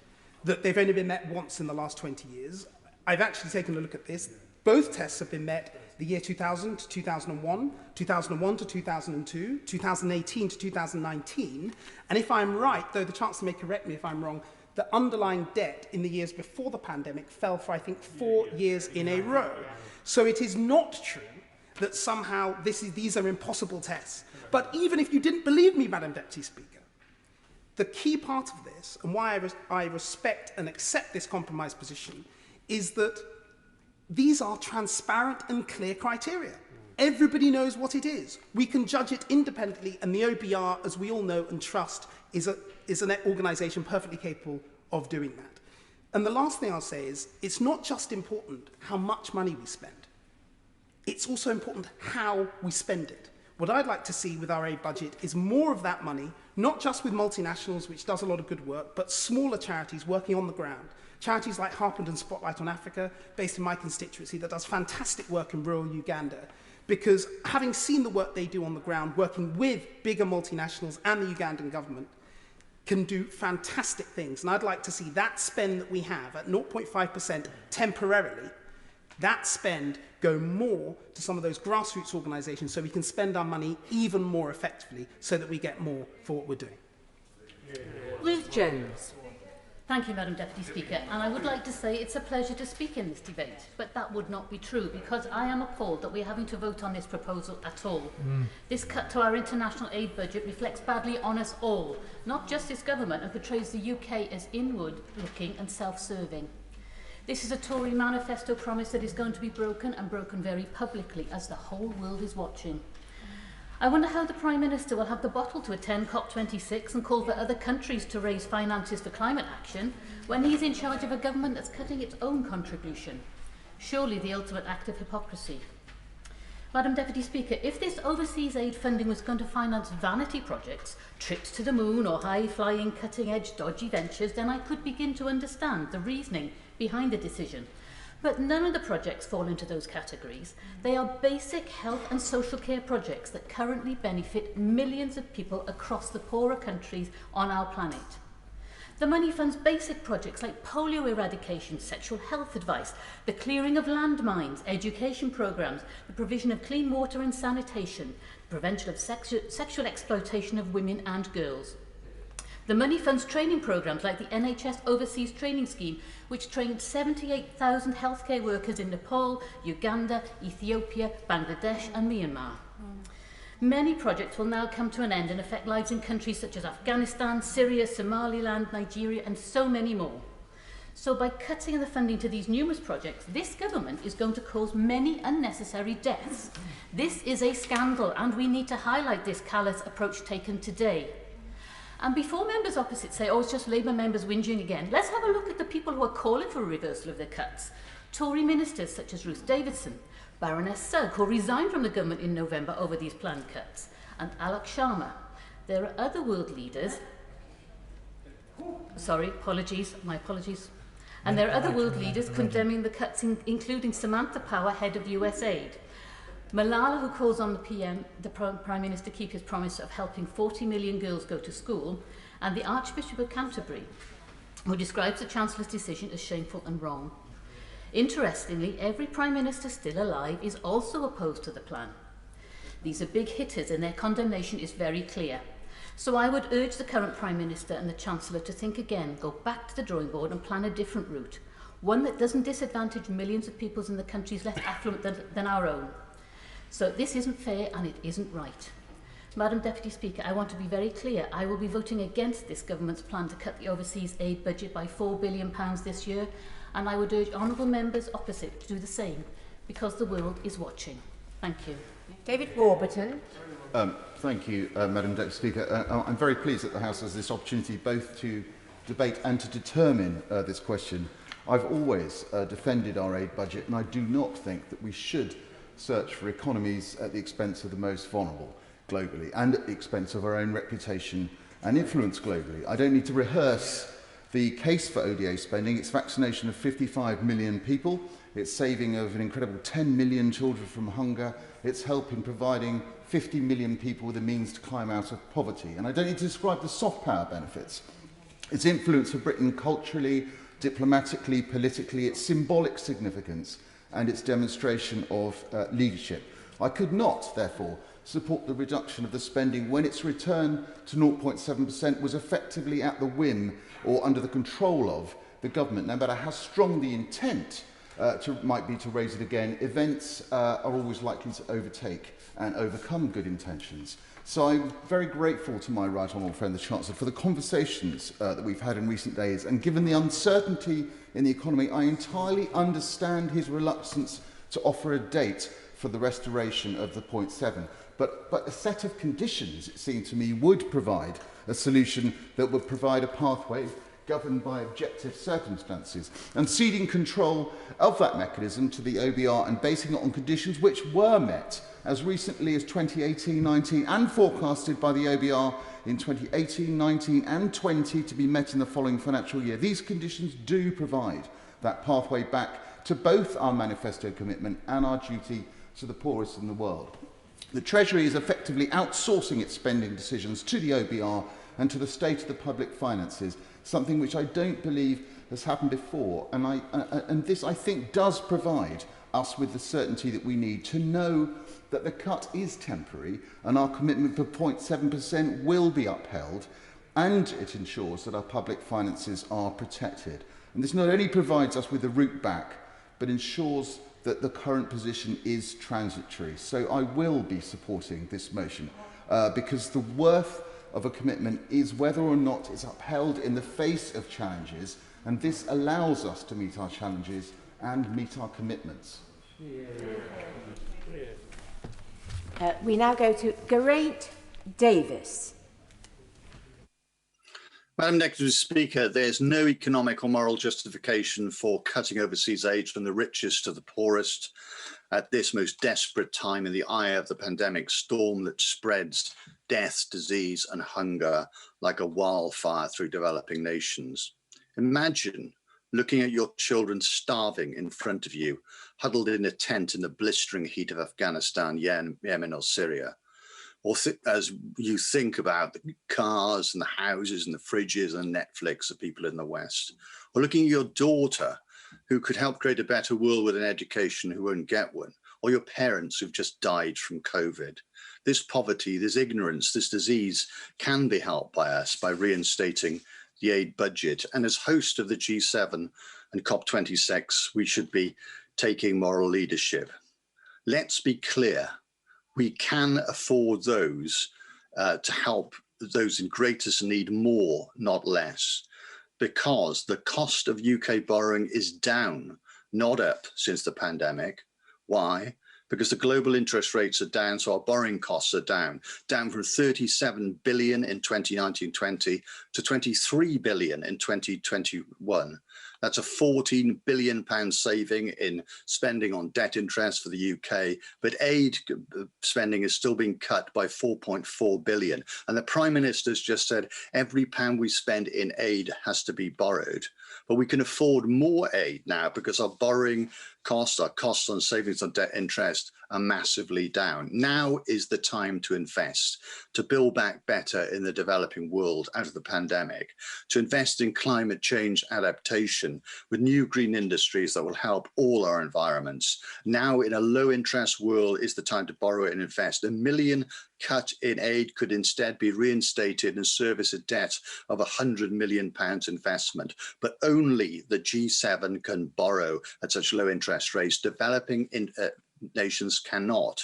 that they've only been met once in the last 20 years. I've actually taken a look at this. Both tests have been met the year 2000 to 2001, 2001 to 2002, 2018 to 2019. And if I'm right, though the Chancellor may correct me if I'm wrong, the underlying debt in the years before the pandemic fell for, I think, 4 years in a row. So it is not true that somehow these are impossible tests. But even if you didn't believe me, Madam Deputy Speaker, the key part of this, and why I respect and accept this compromise position, is that these are transparent and clear criteria. Everybody knows what it is. We can judge it independently, and the OBR, as we all know and trust, is an organisation perfectly capable of doing that. And the last thing I'll say is, it's not just important how much money we spend. It's also important how we spend it. What I'd like to see with our aid budget is more of that money, not just with multinationals, which does a lot of good work, but smaller charities working on the ground. Charities like Harpenden Spotlight on Africa, based in my constituency, that does fantastic work in rural Uganda. Because having seen the work they do on the ground, working with bigger multinationals and the Ugandan government, can do fantastic things. And I'd like to see that spend that we have at 0.5% temporarily, that spend go more to some of those grassroots organisations so we can spend our money even more effectively so that we get more for what we're doing. Ruth Jones. Thank you, Madam Deputy Speaker, and I would like to say it's a pleasure to speak in this debate, but that would not be true because I am appalled that we're having to vote on this proposal at all. This cut to our international aid budget reflects badly on us all, not just this government, and portrays the UK as inward-looking and self-serving. This is a Tory manifesto promise that is going to be broken, and broken very publicly, as the whole world is watching. I wonder how the Prime Minister will have the bottle to attend COP26 and call for other countries to raise finances for climate action when he's in charge of a government that's cutting its own contribution. Surely the ultimate act of hypocrisy. Madam Deputy Speaker, if this overseas aid funding was going to finance vanity projects, trips to the moon or high-flying, cutting-edge, dodgy ventures, then I could begin to understand the reasoning behind the decision. But none of the projects fall into those categories. They are basic health and social care projects that currently benefit millions of people across the poorer countries on our planet. The money funds basic projects like polio eradication, sexual health advice, the clearing of landmines, education programmes, the provision of clean water and sanitation, the prevention of sexual exploitation of women and girls. The money funds training programmes like the NHS Overseas Training Scheme, which trained 78,000 healthcare workers in Nepal, Uganda, Ethiopia, Bangladesh and Myanmar. Many projects will now come to an end and affect lives in countries such as Afghanistan, Syria, Somaliland, Nigeria and so many more. So by cutting the funding to these numerous projects, this government is going to cause many unnecessary deaths. This is a scandal, and we need to highlight this callous approach taken today. And before members opposite say, oh, it's just Labour members whinging again, let's have a look at the people who are calling for a reversal of their cuts. Tory ministers such as Ruth Davidson, Baroness Sugg, who resigned from the government in November over these planned cuts, and Alok Sharma. There are other world leaders, my apologies. And there are other world leaders condemning the cuts, including Samantha Power, head of USAID. Malala, who calls on the Prime Minister, keep his promise of helping 40 million girls go to school, and the Archbishop of Canterbury, who describes the Chancellor's decision as shameful and wrong. Interestingly, every Prime Minister still alive is also opposed to the plan. These are big hitters and their condemnation is very clear. So I would urge the current Prime Minister and the Chancellor to think again, go back to the drawing board and plan a different route, one that doesn't disadvantage millions of peoples in the countries less affluent than our own. So this isn't fair and it isn't right. Madam Deputy Speaker, I want to be very clear. I will be voting against this government's plan to cut the overseas aid budget by £4 billion this year, and I would urge honourable members opposite to do the same, because the world is watching. Thank you. David Warburton. Thank you, Madam Deputy Speaker. I'm very pleased that the House has this opportunity both to debate and to determine this question. I've always defended our aid budget, and I do not think that we should search for economies at the expense of the most vulnerable globally and at the expense of our own reputation and influence globally. I don't need to rehearse the case for ODA spending. It's vaccination of 55 million people. It's saving of an incredible 10 million children from hunger. It's helping providing 50 million people with the means to climb out of poverty. And I don't need to describe the soft power benefits. Its influence for Britain culturally, diplomatically, politically, its symbolic significance, and its demonstration of leadership. I could not, therefore, support the reduction of the spending when its return to 0.7% was effectively at the whim or under the control of the government. No matter how strong the intent might be to raise it again, events are always likely to overtake and overcome good intentions. So I'm very grateful to my right honourable friend, the Chancellor, for the conversations that we've had in recent days. And given the uncertainty in the economy, I entirely understand his reluctance to offer a date for the restoration of the 0.7. But a set of conditions, it seemed to me, would provide a solution that would provide a pathway governed by objective circumstances, and ceding control of that mechanism to the OBR and basing it on conditions which were met as recently as 2018-19 and forecasted by the OBR in 2018-19 and 20 to be met in the following financial year. These conditions do provide that pathway back to both our manifesto commitment and our duty to the poorest in the world. The Treasury is effectively outsourcing its spending decisions to the OBR and to the state of the public finances, something which I don't believe has happened before. And this, I think, does provide us with the certainty that we need to know that the cut is temporary and our commitment for 0.7% will be upheld, and it ensures that our public finances are protected. And this not only provides us with a route back, but ensures that the current position is transitory. So I will be supporting this motion because the worth of a commitment is whether or not it's upheld in the face of challenges, and this allows us to meet our challenges and meet our commitments. We now go to Geraint Davis. Madam Deputy Speaker, there's no economic or moral justification for cutting overseas aid from the richest to the poorest at this most desperate time in the eye of the pandemic storm that spreads death, disease and hunger like a wildfire through developing nations. Imagine looking at your children starving in front of you, huddled in a tent in the blistering heat of Afghanistan, Yemen or Syria. Or as you think about the cars and the houses and the fridges and Netflix of people in the West. Or looking at your daughter who could help create a better world with an education who won't get one. Or your parents who've just died from COVID. This poverty, this ignorance, this disease can be helped by us by reinstating the aid budget. And as host of the G7 and COP26, we should be taking moral leadership. Let's be clear. We can afford those to help those in greatest need more, not less, because the cost of UK borrowing is down, not up since the pandemic. Why? Because the global interest rates are down, so our borrowing costs are down from 37 billion in 2019-20 to 23 billion in 2021. That's a £14 billion saving in spending on debt interest for the UK, but aid spending is still being cut by 4.4 billion. And the Prime Minister's just said every pound we spend in aid has to be borrowed. But we can afford more aid now because our borrowing costs, our costs on savings on debt interest are massively down. Now is the time to invest, to build back better in the developing world out of the pandemic, to invest in climate change adaptation with new green industries that will help all our environments. Now in a low interest world is the time to borrow and invest. $1 million cut in aid could instead be reinstated and service a debt of £100 million investment, but only the G7 can borrow at such low interest rates. Developing nations cannot.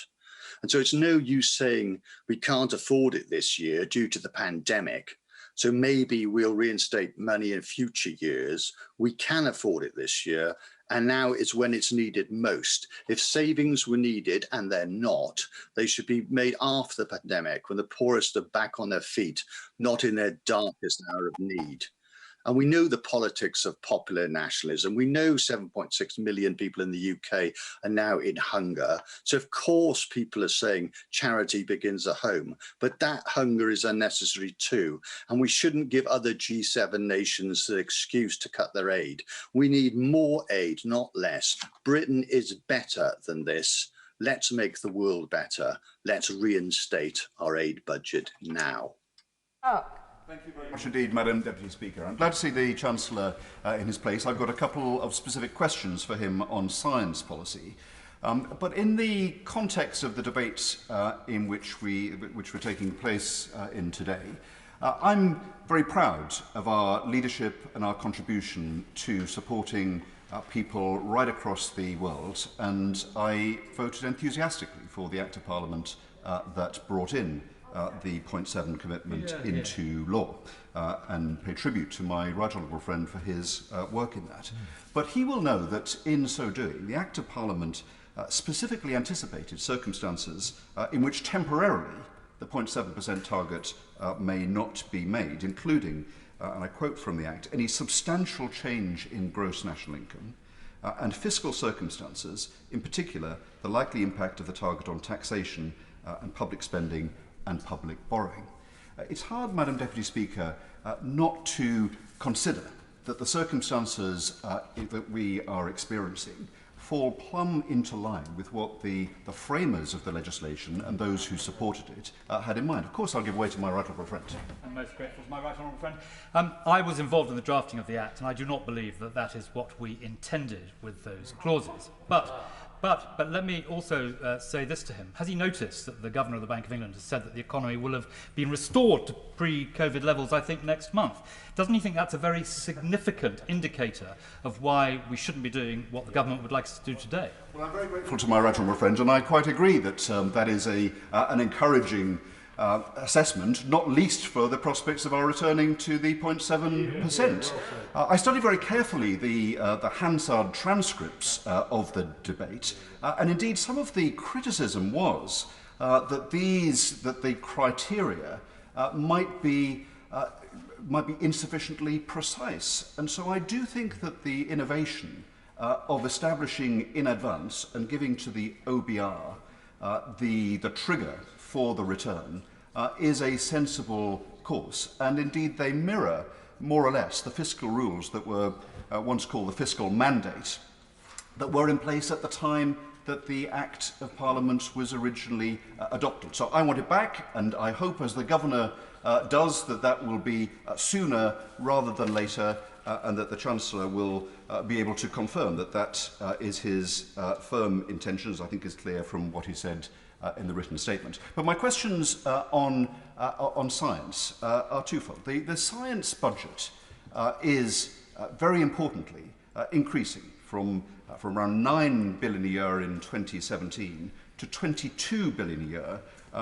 And so it's no use saying we can't afford it this year due to the pandemic. So maybe we'll reinstate money in future years. We can afford it this year. And now is when it's needed most. If savings were needed, and they're not, they should be made after the pandemic when the poorest are back on their feet, not in their darkest hour of need. And we know the politics of popular nationalism. We know 7.6 million people in the UK are now in hunger. So of course people are saying charity begins at home, but that hunger is unnecessary too. And we shouldn't give other G7 nations the excuse to cut their aid. We need more aid, not less. Britain is better than this. Let's make the world better. Let's reinstate our aid budget now. Thank you very much indeed, Madam Deputy Speaker. I'm glad to see the Chancellor in his place. I've got a couple of specific questions for him on science policy. But in the context of the debates in which we're taking place in today, I'm very proud of our leadership and our contribution to supporting people right across the world, and I voted enthusiastically for the Act of Parliament that brought in the 0.7 commitment into law, and pay tribute to my right honourable friend for his work in that. But he will know that in so doing, the Act of Parliament specifically anticipated circumstances in which temporarily the 0.7% target may not be made, including, and I quote from the Act, any substantial change in gross national income and fiscal circumstances, in particular the likely impact of the target on taxation and public spending and public borrowing. It's hard, Madam Deputy Speaker, not to consider that the circumstances that we are experiencing fall plumb into line with what the framers of the legislation and those who supported it had in mind. Of course, I'll give way to my right honourable friend. I'm most grateful to my right honourable friend. I was involved in the drafting of the Act, and I do not believe that that is what we intended with those clauses. But let me also say this to him. Has he noticed that the Governor of the Bank of England has said that the economy will have been restored to pre-COVID levels, I think, next month? Doesn't he think that's a very significant indicator of why we shouldn't be doing what the government would like us to do today? Well, I'm very grateful to my right honourable friend, and I quite agree that that is an encouraging assessment, not least for the prospects of our returning to the 0.7%. I studied very carefully the Hansard transcripts of the debate, and indeed some of the criticism was that the criteria might be insufficiently precise. And so I do think that the innovation of establishing in advance and giving to the OBR the trigger for the return is a sensible course. And indeed they mirror more or less the fiscal rules that were once called the fiscal mandate that were in place at the time that the Act of Parliament was originally adopted. So I want it back, and I hope, as the Governor does, that will be sooner rather than later, and that the Chancellor will be able to confirm that is his firm intention, as I think is clear from what he said in the written statement. But my questions on science are twofold. The science budget is very importantly increasing from around 9 billion a year in 2017 to 22 billion a year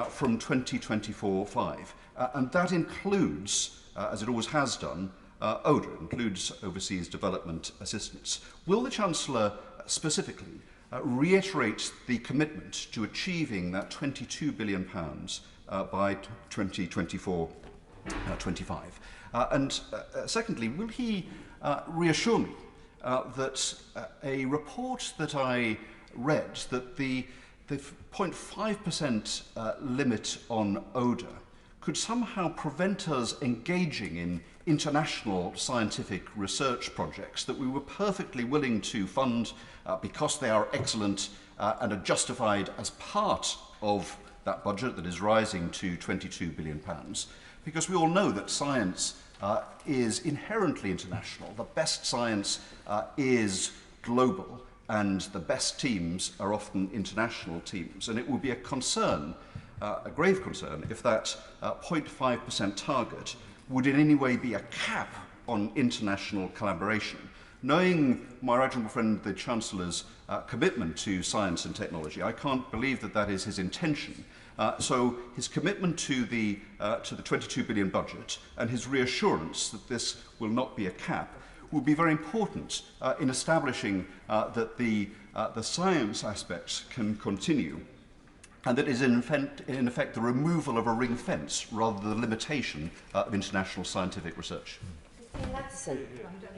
from 2024-5. And that includes, as it always has done, ODA, includes overseas development assistance. Will the Chancellor specifically reiterate the commitment to achieving that £22 billion by 2024-25? And secondly, will he reassure me that a report that I read, that the 0.5% limit on ODA could somehow prevent us engaging in international scientific research projects that we were perfectly willing to fund because they are excellent and are justified as part of that budget that is rising to £22 billion. Because we all know that science is inherently international. The best science is global, and the best teams are often international teams. And it would be a concern, a grave concern, if that 0.5% target would in any way be a cap on international collaboration. Knowing my right honourable friend, the Chancellor's commitment to science and technology, I can't believe that that is his intention. So his commitment to the 22 billion budget and his reassurance that this will not be a cap will be very important in establishing that the science aspects can continue, and that is in effect the removal of a ring fence rather than the limitation of international scientific research.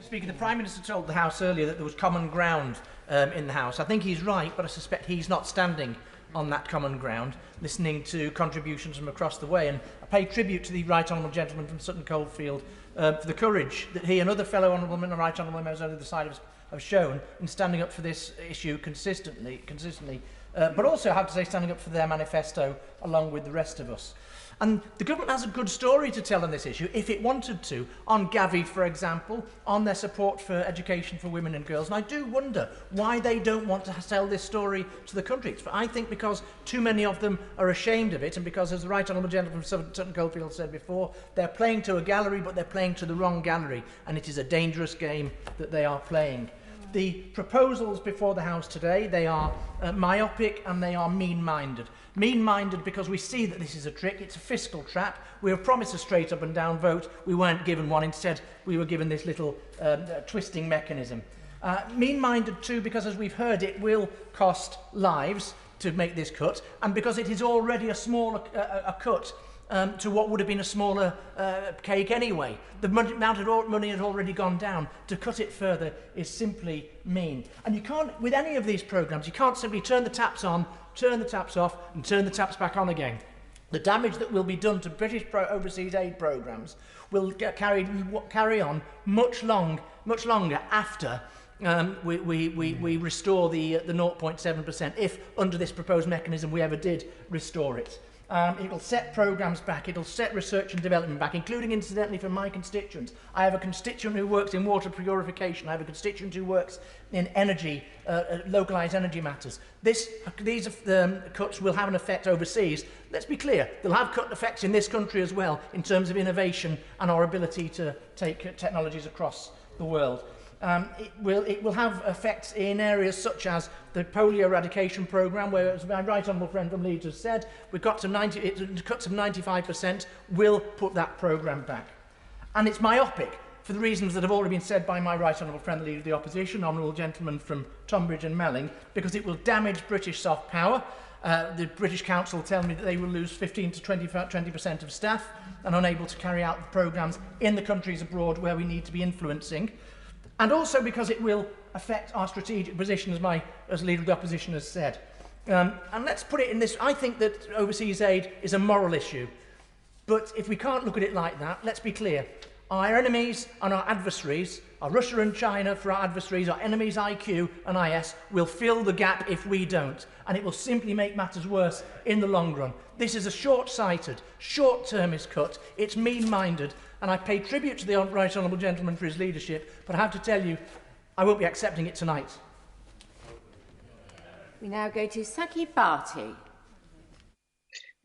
Speaker, the Prime Minister told the House earlier that there was common ground in the House. I think he's right, but I suspect he's not standing on that common ground, listening to contributions from across the way. And I pay tribute to the right honourable gentleman from Sutton Coldfield for the courage that he and other fellow honourable men and right honourable members on the other side have shown in standing up for this issue consistently but also, I have to say, standing up for their manifesto along with the rest of us. And the government has a good story to tell on this issue, if it wanted to, on Gavi, for example, on their support for education for women and girls. And I do wonder why they don't want to tell this story to the country. I think because too many of them are ashamed of it, and because, as the Right Honourable Gentleman from Sutton Coldfield said before, they're playing to a gallery, but they're playing to the wrong gallery, and it is a dangerous game that they are playing. The proposals before the House today, they are myopic and they are mean-minded. Mean-minded because we see that this is a trick, it's a fiscal trap. We were promised a straight up and down vote, we weren't given one, instead we were given this little twisting mechanism. Mean-minded too because, as we've heard, it will cost lives to make this cut, and because it is already a smaller cut to what would have been a smaller cake anyway. The amount of money had already gone down. To cut it further is simply mean. And you can't, with any of these programmes, you can't simply turn the taps on, turn the taps off and turn the taps back on again. The damage that will be done to British overseas aid programmes will carry on much longer after we restore the 0.7%, if under this proposed mechanism we ever did restore it. It'll set programmes back, it'll set research and development back, including, incidentally, for my constituents. I have a constituent who works in water purification. I have a constituent who works in energy, localised energy matters. These cuts will have an effect overseas. Let's be clear, they'll have cut effects in this country as well, in terms of innovation and our ability to take technologies across the world. It will have effects in areas such as the polio eradication programme, where, as my right honourable friend from Leeds has said, we've got to cuts of 95%, will put that programme back. And it's myopic for the reasons that have already been said by my right honourable friend, the Leader of the Opposition, honourable gentleman from Tonbridge and Melling, because it will damage British soft power. The British Council tell me that they will lose 15 to 20% of staff and unable to carry out the programmes in the countries abroad where we need to be influencing. And also because it will affect our strategic position, as Leader of the Opposition has said. And let's put it in this, I think that overseas aid is a moral issue. But if we can't look at it like that, let's be clear. Our enemies and our adversaries, our Russia and China for our adversaries, our enemies IQ and IS, will fill the gap if we don't. And it will simply make matters worse in the long run. This is a short-sighted, short-termist cut. It's mean-minded. And I pay tribute to the Right Honourable Gentleman for his leadership, but I have to tell you, I won't be accepting it tonight. We now go to Saki Bharti.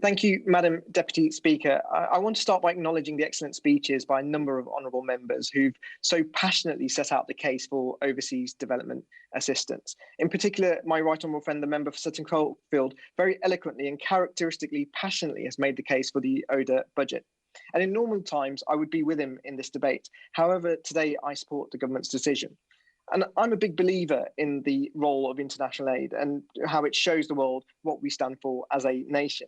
Thank you, Madam Deputy Speaker. I want to start by acknowledging the excellent speeches by a number of honourable members who've so passionately set out the case for overseas development assistance. In particular, my right honourable friend, the member for Sutton Coldfield, very eloquently and characteristically passionately has made the case for the ODA budget. And in normal times, I would be with him in this debate. However, today I support the government's decision. And I'm a big believer in the role of international aid and how it shows the world what we stand for as a nation.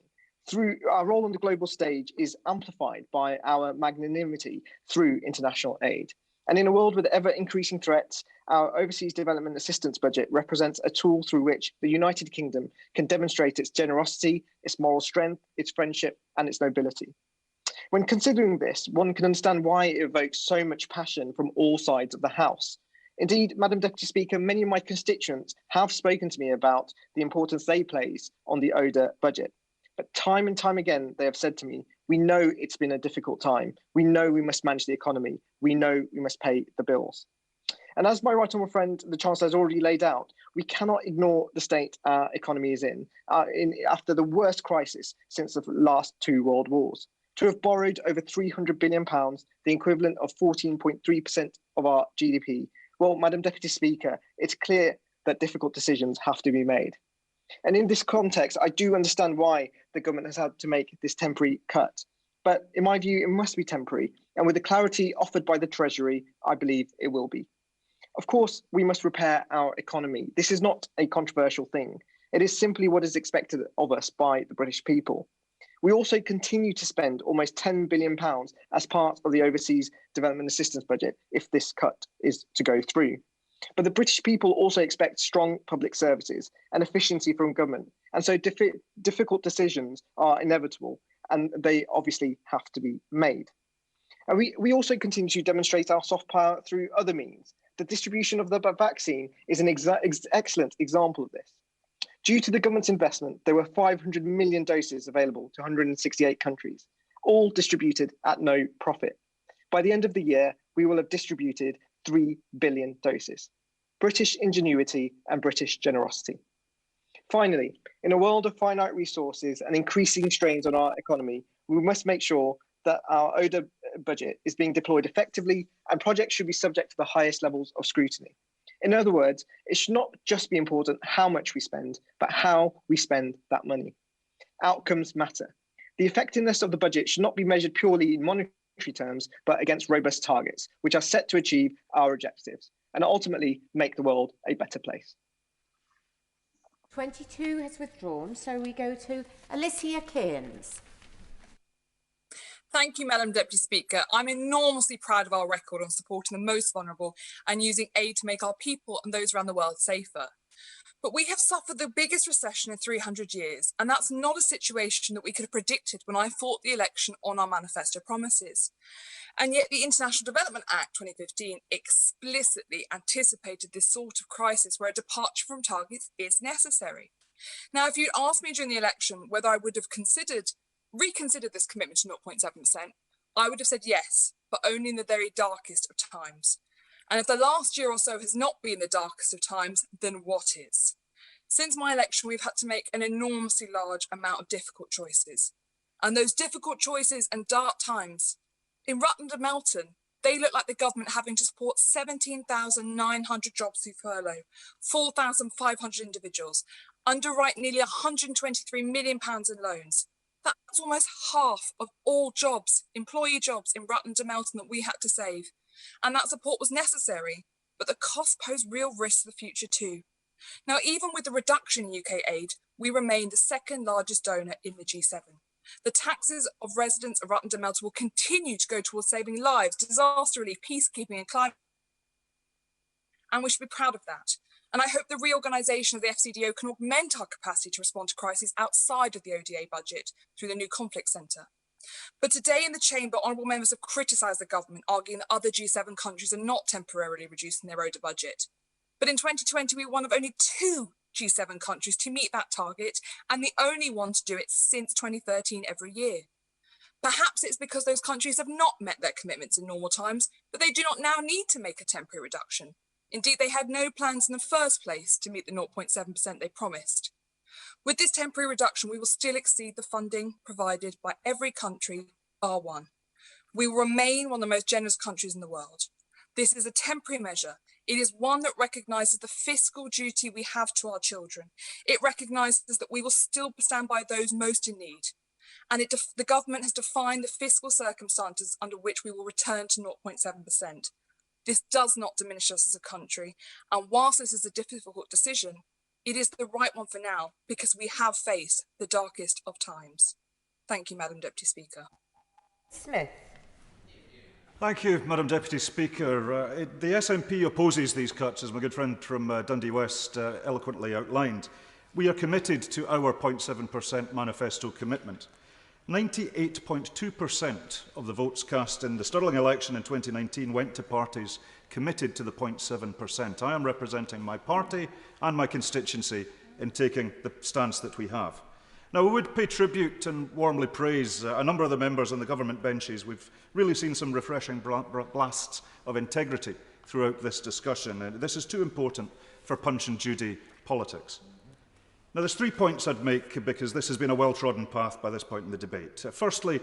Through our role on the global stage is amplified by our magnanimity through international aid. And in a world with ever-increasing threats, our overseas development assistance budget represents a tool through which the United Kingdom can demonstrate its generosity, its moral strength, its friendship, and its nobility. When considering this, one can understand why it evokes so much passion from all sides of the House. Indeed, Madam Deputy Speaker, many of my constituents have spoken to me about the importance they place on the ODA budget. But time and time again, they have said to me, we know it's been a difficult time. We know we must manage the economy. We know we must pay the bills. And as my right honourable friend, the Chancellor, has already laid out, we cannot ignore the state our economy is in after the worst crisis since the last two world wars. To have borrowed over £300 billion, the equivalent of 14.3% of our GDP, well, Madam Deputy Speaker, it's clear that difficult decisions have to be made. And in this context, I do understand why the government has had to make this temporary cut. But in my view, it must be temporary. And with the clarity offered by the Treasury, I believe it will be. Of course, we must repair our economy. This is not a controversial thing. It is simply what is expected of us by the British people. We also continue to spend almost £10 billion as part of the overseas development assistance budget if this cut is to go through. But the British people also expect strong public services and efficiency from government. And so difficult decisions are inevitable and they obviously have to be made. And we also continue to demonstrate our soft power through other means. The distribution of the vaccine is an excellent example of this. Due to the government's investment, there were 500 million doses available to 168 countries, all distributed at no profit. By the end of the year, we will have distributed 3 billion doses. British ingenuity and British generosity. Finally, in a world of finite resources and increasing strains on our economy, we must make sure that our ODA budget is being deployed effectively and projects should be subject to the highest levels of scrutiny. In other words, it should not just be important how much we spend, but how we spend that money. Outcomes matter. The effectiveness of the budget should not be measured purely in monetary terms, but against robust targets, which are set to achieve our objectives and ultimately make the world a better place. 22 has withdrawn, so we go to Alicia Cairns. Thank you, Madam Deputy Speaker. I'm enormously proud of our record on supporting the most vulnerable and using aid to make our people and those around the world safer. But we have suffered the biggest recession in 300 years, and that's not a situation that we could have predicted when I fought the election on our manifesto promises. And yet the International Development Act 2015 explicitly anticipated this sort of crisis where a departure from targets is necessary. Now, if you'd asked me during the election whether I would have reconsidered this commitment to 0.7%, I would have said yes, but only in the very darkest of times. And if the last year or so has not been the darkest of times, then what is? Since my election, we've had to make an enormously large amount of difficult choices. And those difficult choices and dark times, in Rutland and Melton, they look like the government having to support 17,900 jobs through furlough, 4,500 individuals, underwrite nearly £123 million in loans. That's almost half of all jobs, employee jobs in Rutland and Melton that we had to save. And that support was necessary, but the costs pose real risks for the future too. Now, even with the reduction in UK aid, we remain the second largest donor in the G7. The taxes of residents of Rutland and Melton will continue to go towards saving lives, disaster relief, peacekeeping and climate. And we should be proud of that. And I hope the reorganisation of the FCDO can augment our capacity to respond to crises outside of the ODA budget through the new conflict centre. But today in the Chamber, honourable members have criticised the government, arguing that other G7 countries are not temporarily reducing their ODA budget. But in 2020, we were one of only 2 G7 countries to meet that target, and the only one to do it since 2013 every year. Perhaps it's because those countries have not met their commitments in normal times, but they do not now need to make a temporary reduction. Indeed, they had no plans in the first place to meet the 0.7% they promised. With this temporary reduction, we will still exceed the funding provided by every country bar one. We will remain one of the most generous countries in the world. This is a temporary measure. It is one that recognises the fiscal duty we have to our children. It recognises that we will still stand by those most in need. And the government has defined the fiscal circumstances under which we will return to 0.7%. This does not diminish us as a country. And whilst this is a difficult decision, it is the right one for now because we have faced the darkest of times. Thank you, Madam Deputy Speaker. Smith. Thank you, Madam Deputy Speaker. The SNP opposes these cuts, as my good friend from Dundee West eloquently outlined. We are committed to our 0.7% manifesto commitment. 98.2% of the votes cast in the Stirling election in 2019 went to parties committed to the 0.7%. I am representing my party and my constituency in taking the stance that we have. Now, we would pay tribute and warmly praise a number of the members on the government benches. We've really seen some refreshing blasts of integrity throughout this discussion. And this is too important for Punch and Judy politics. Now, there's 3 points I'd make because this has been a well-trodden path by this point in the debate. Firstly,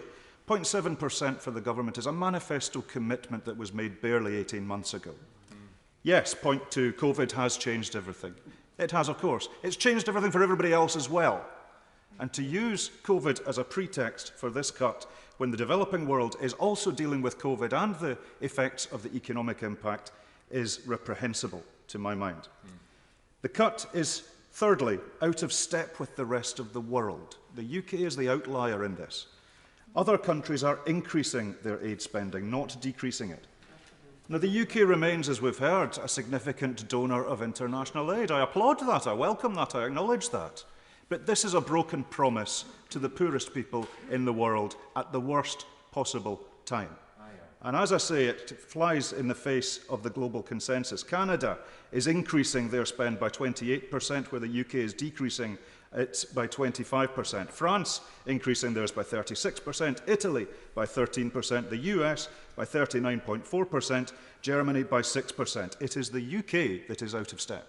0.7% for the government is a manifesto commitment that was made barely 18 months ago. Yes, point 2, COVID has changed everything. It has, of course. It's changed everything for everybody else as well. And to use COVID as a pretext for this cut when the developing world is also dealing with COVID and the effects of the economic impact is reprehensible to my mind. The cut is, thirdly, out of step with the rest of the world. The UK is the outlier in this. Other countries are increasing their aid spending, not decreasing it. Now, the UK remains, as we've heard, a significant donor of international aid. I applaud that, I welcome that, I acknowledge that. But this is a broken promise to the poorest people in the world at the worst possible time. And as I say, it flies in the face of the global consensus. Canada is increasing their spend by 28%, where the UK is decreasing it by 25%. France increasing theirs by 36%, Italy by 13%, the US by 39.4%, Germany by 6%. It is the UK that is out of step.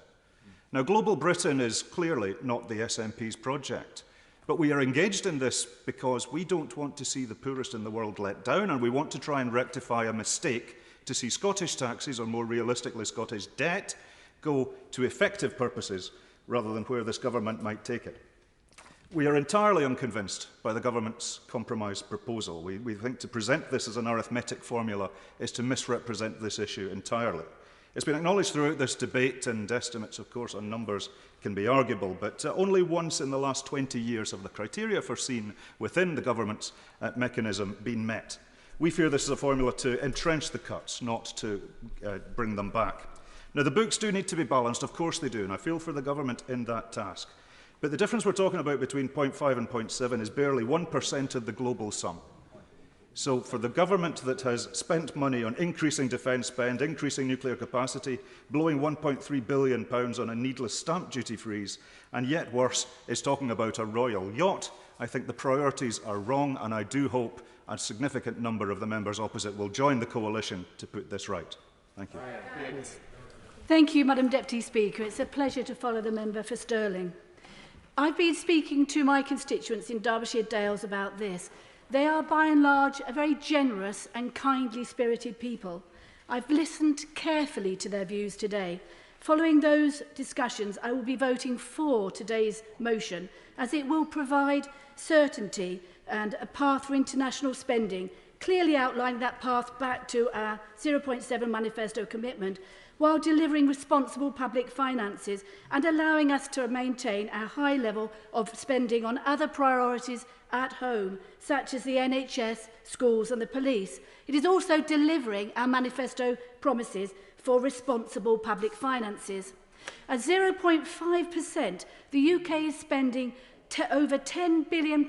Now, Global Britain is clearly not the SNP's project, but we are engaged in this because we don't want to see the poorest in the world let down, and we want to try and rectify a mistake to see Scottish taxes, or more realistically Scottish debt, go to effective purposes rather than where this government might take it. We are entirely unconvinced by the government's compromise proposal. We think to present this as an arithmetic formula is to misrepresent this issue entirely. It's been acknowledged throughout this debate, and estimates, of course, on numbers can be arguable, but only once in the last 20 years have the criteria foreseen within the government's mechanism been met. We fear this is a formula to entrench the cuts, not to bring them back. Now, the books do need to be balanced, of course they do, and I feel for the government in that task. But the difference we're talking about between 0.5 and 0.7 is barely 1% of the global sum. So for the government that has spent money on increasing defence spend, increasing nuclear capacity, blowing £1.3 billion on a needless stamp duty freeze, and yet worse, is talking about a royal yacht, I think the priorities are wrong, and I do hope a significant number of the members opposite will join the coalition to put this right. Thank you. Thank you, Madam Deputy Speaker. It's a pleasure to follow the member for Stirling. I've been speaking to my constituents in Derbyshire Dales about this. They are, by and large, a very generous and kindly-spirited people. I've listened carefully to their views today. Following those discussions, I will be voting for today's motion, as it will provide certainty and a path for international spending, clearly outlining that path back to our 0.7 manifesto commitment, while delivering responsible public finances and allowing us to maintain our high level of spending on other priorities at home, such as the NHS, schools and the police. It is also delivering our manifesto promises for responsible public finances. At 0.5%, the UK is spending over £10 billion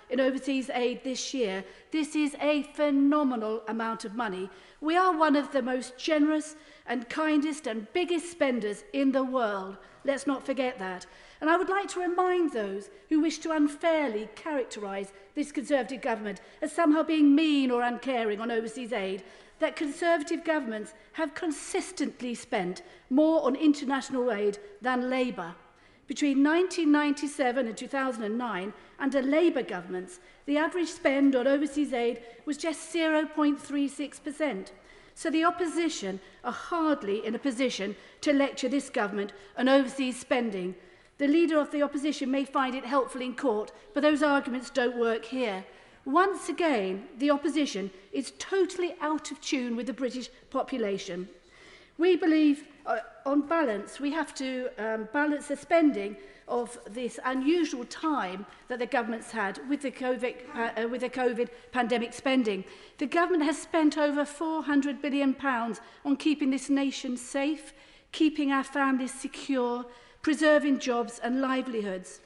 in overseas aid this year. This is a phenomenal amount of money. We are one of the most generous and kindest and biggest spenders in the world. Let's not forget that. And I would like to remind those who wish to unfairly characterise this Conservative government as somehow being mean or uncaring on overseas aid, that Conservative governments have consistently spent more on international aid than Labour. Between 1997 and 2009, under Labour governments, the average spend on overseas aid was just 0.36%. So the opposition are hardly in a position to lecture this government on overseas spending. The leader of the opposition may find it helpful in court, but those arguments don't work here. Once again, the opposition is totally out of tune with the British population. We believe, on balance, we have to balance the spending of this unusual time that the government's had with the COVID pandemic spending. The government has spent over £400 billion on keeping this nation safe, keeping our families secure, preserving jobs and livelihoods.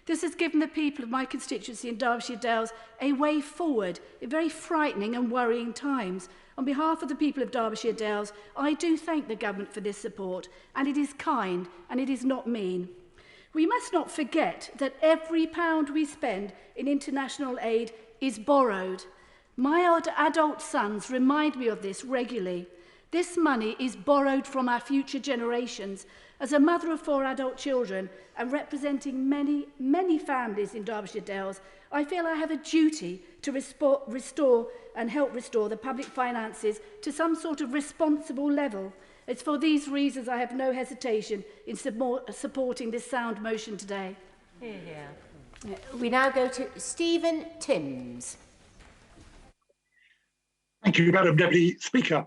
This has given the people of my constituency in Derbyshire Dales a way forward in very frightening and worrying times. On behalf of the people of Derbyshire Dales, I do thank the government for this support, and it is kind and it is not mean. We must not forget that every pound we spend in international aid is borrowed. My adult sons remind me of this regularly. This money is borrowed from our future generations. As a mother of 4 adult children and representing many, many families in Derbyshire Dales, I feel I have a duty to restore and help restore the public finances to some sort of responsible level. It's for these reasons I have no hesitation in supporting this sound motion today. Yeah. We now go to Stephen Timms. Thank you, Madam Deputy Speaker.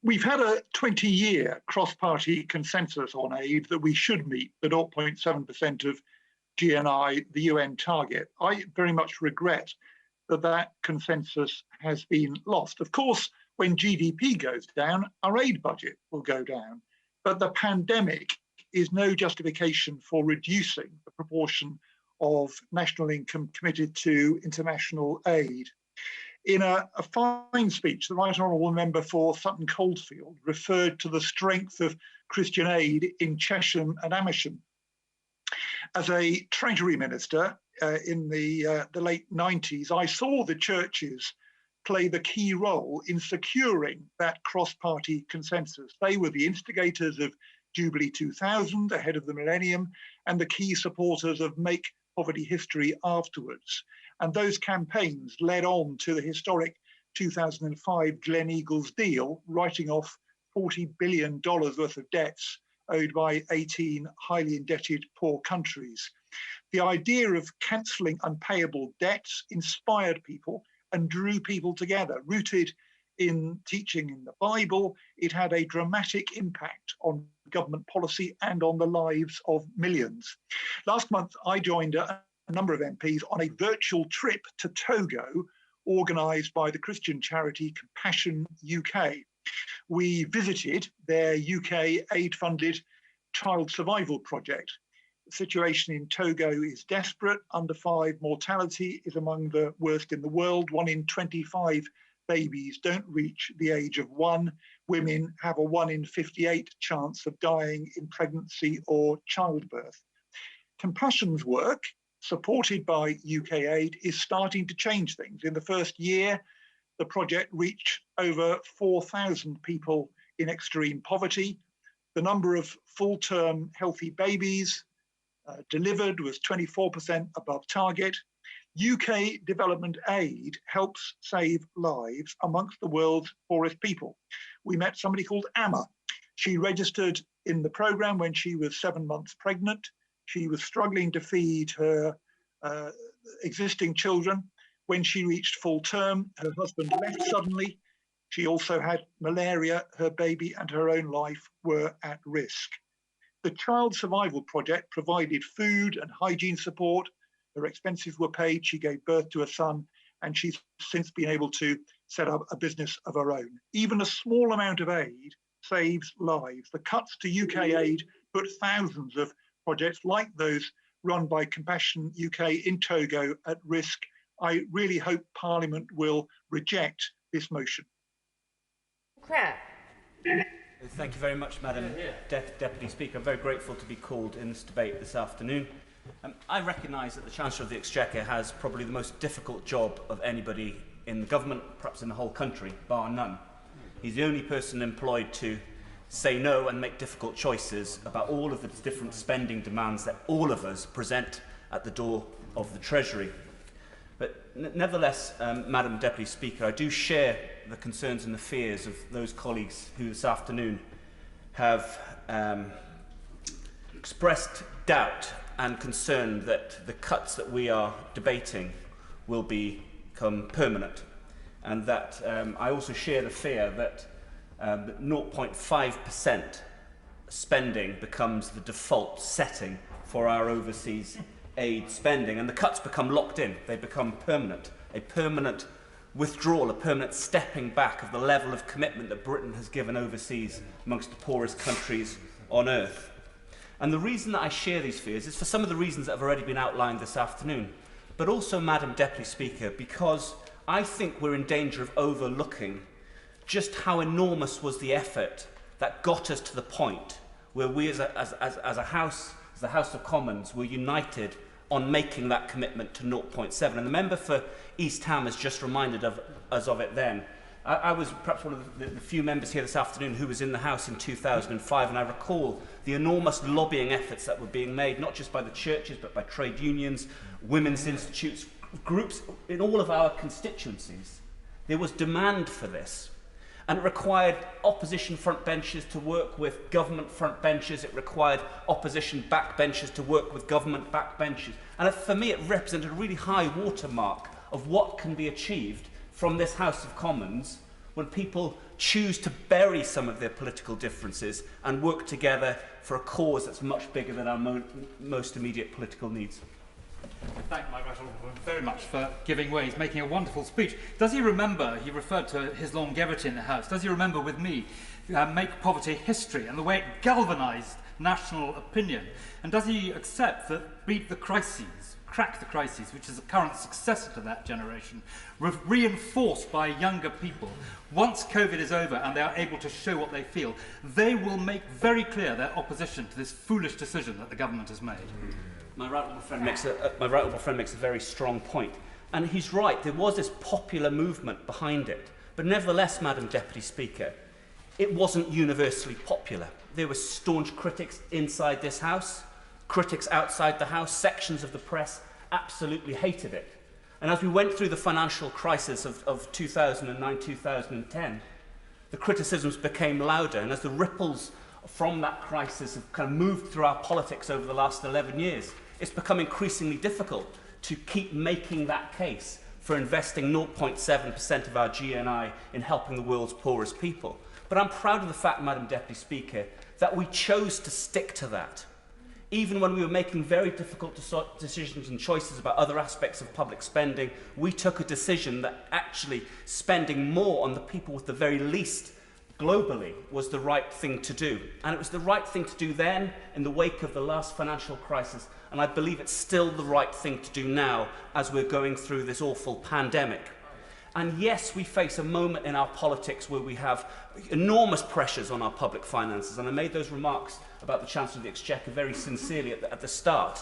We've had a 20-year cross-party consensus on aid that we should meet the 0.7% of GNI, the UN target. I very much regret that that consensus has been lost. Of course, when GDP goes down, our aid budget will go down. But the pandemic is no justification for reducing the proportion of national income committed to international aid. In a fine speech, the Right Honourable Member for Sutton Coldfield referred to the strength of Christian aid in Chesham and Amersham. As a Treasury Minister in the late 90s, I saw the churches play the key role in securing that cross-party consensus. They were the instigators of Jubilee 2000, ahead of the millennium, and the key supporters of Make Poverty History afterwards. And those campaigns led on to the historic 2005 Gleneagles deal, writing off $40 billion worth of debts owed by 18 highly indebted poor countries. The idea of cancelling unpayable debts inspired people and drew people together. Rooted in teaching in the Bible, it had a dramatic impact on government policy and on the lives of millions. Last month, I joined a number of MPs on a virtual trip to Togo, organised by the Christian charity Compassion UK. We visited their UK aid-funded child survival project. The situation in Togo is desperate. Under 5 mortality is among the worst in the world. 1 in 25 babies don't reach the age of 1. Women have a 1 in 58 chance of dying in pregnancy or childbirth. Compassion's work, supported by UK aid, is starting to change things. In the first year, the project reached over 4,000 people in extreme poverty. The number of full-term healthy babies delivered was 24% above target. UK development aid helps save lives amongst the world's poorest people. We met somebody called Amma. She registered in the programme when she was 7 months pregnant. She was struggling to feed her existing children. When she reached full term, her husband left suddenly. She also had malaria. Her baby and her own life were at risk. The Child Survival Project provided food and hygiene support. Her expenses were paid. She gave birth to a son, and she's since been able to set up a business of her own. Even a small amount of aid saves lives. The cuts to UK aid put thousands of projects like those run by Compassion UK in Togo at risk. I really hope Parliament will reject this motion. Thank you very much, Madam Deputy Speaker. I'm very grateful to be called in this debate this afternoon. I recognise that the Chancellor of the Exchequer has probably the most difficult job of anybody in the government, perhaps in the whole country, bar none. He's the only person employed to say no and make difficult choices about all of the different spending demands that all of us present at the door of the Treasury. But nevertheless, Madam Deputy Speaker, I do share the concerns and the fears of those colleagues who this afternoon have expressed doubt and concern that the cuts that we are debating will become permanent, and that I also share the fear that 0.5% spending becomes the default setting for our overseas aid spending, and the cuts become locked in. They become permanent, a permanent withdrawal, a permanent stepping back of the level of commitment that Britain has given overseas amongst the poorest countries on earth. And the reason that I share these fears is for some of the reasons that have already been outlined this afternoon, but also, Madam Deputy Speaker, because I think we're in danger of overlooking just how enormous was the effort that got us to the point where we as a House, as the House of Commons, were united on making that commitment to 0.7. And the member for East Ham has just reminded us of it then. I was perhaps one of the few members here this afternoon who was in the House in 2005, and I recall the enormous lobbying efforts that were being made, not just by the churches, but by trade unions, women's institutes, groups in all of our constituencies. There was demand for this. And it required opposition frontbenchers to work with government frontbenchers. It required opposition backbenchers to work with government backbenchers. And for me, it represented a really high watermark of what can be achieved from this House of Commons when people choose to bury some of their political differences and work together for a cause that's much bigger than our most immediate political needs. Thank my right honourable very much for giving way. He's making a wonderful speech. Does he remember, he referred to his longevity in the House, does he remember with me Make Poverty History and the way it galvanised national opinion? And does he accept that beat the crises crack the crisis, which is the current successor to that generation, reinforced by younger people, once COVID is over and they are able to show what they feel, they will make very clear their opposition to this foolish decision that the government has made. My right honourable friend makes a very strong point. And he's right, there was this popular movement behind it. But nevertheless, Madam Deputy Speaker, it wasn't universally popular. There were staunch critics inside this House, critics outside the House, sections of the press absolutely hated it. And as we went through the financial crisis of 2009-2010, the criticisms became louder. And as the ripples from that crisis have kind of moved through our politics over the last 11 years, it's become increasingly difficult to keep making that case for investing 0.7% of our GNI in helping the world's poorest people. But I'm proud of the fact, Madam Deputy Speaker, that we chose to stick to that. Even when we were making very difficult decisions and choices about other aspects of public spending, we took a decision that actually spending more on the people with the very least globally was the right thing to do. And it was the right thing to do then in the wake of the last financial crisis. And I believe it's still the right thing to do now as we're going through this awful pandemic. And yes, we face a moment in our politics where we have enormous pressures on our public finances. And I made those remarks about the Chancellor of the Exchequer very sincerely at the start.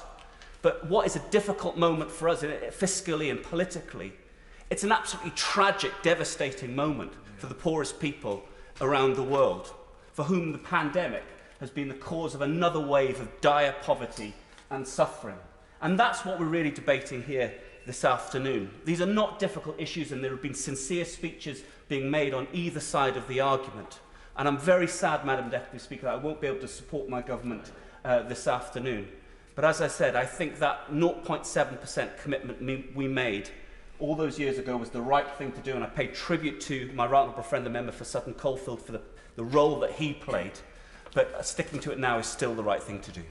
But what is a difficult moment for us fiscally and politically, it's an absolutely tragic, devastating moment for the poorest people around the world, for whom the pandemic has been the cause of another wave of dire poverty and suffering. And that's what we're really debating here this afternoon. These are not difficult issues, and there have been sincere speeches being made on either side of the argument. And I'm very sad, Madam Deputy Speaker, that I won't be able to support my government this afternoon. But as I said, I think that 0.7% commitment we made all those years ago was the right thing to do, and I pay tribute to my right honourable friend, the member for Sutton Coldfield, for the role that he played. But sticking to it now is still the right thing to do.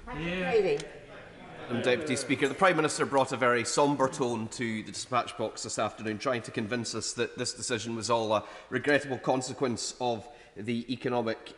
Deputy Speaker, the Prime Minister brought a very sombre tone to the dispatch box this afternoon, trying to convince us that this decision was all a regrettable consequence of the economic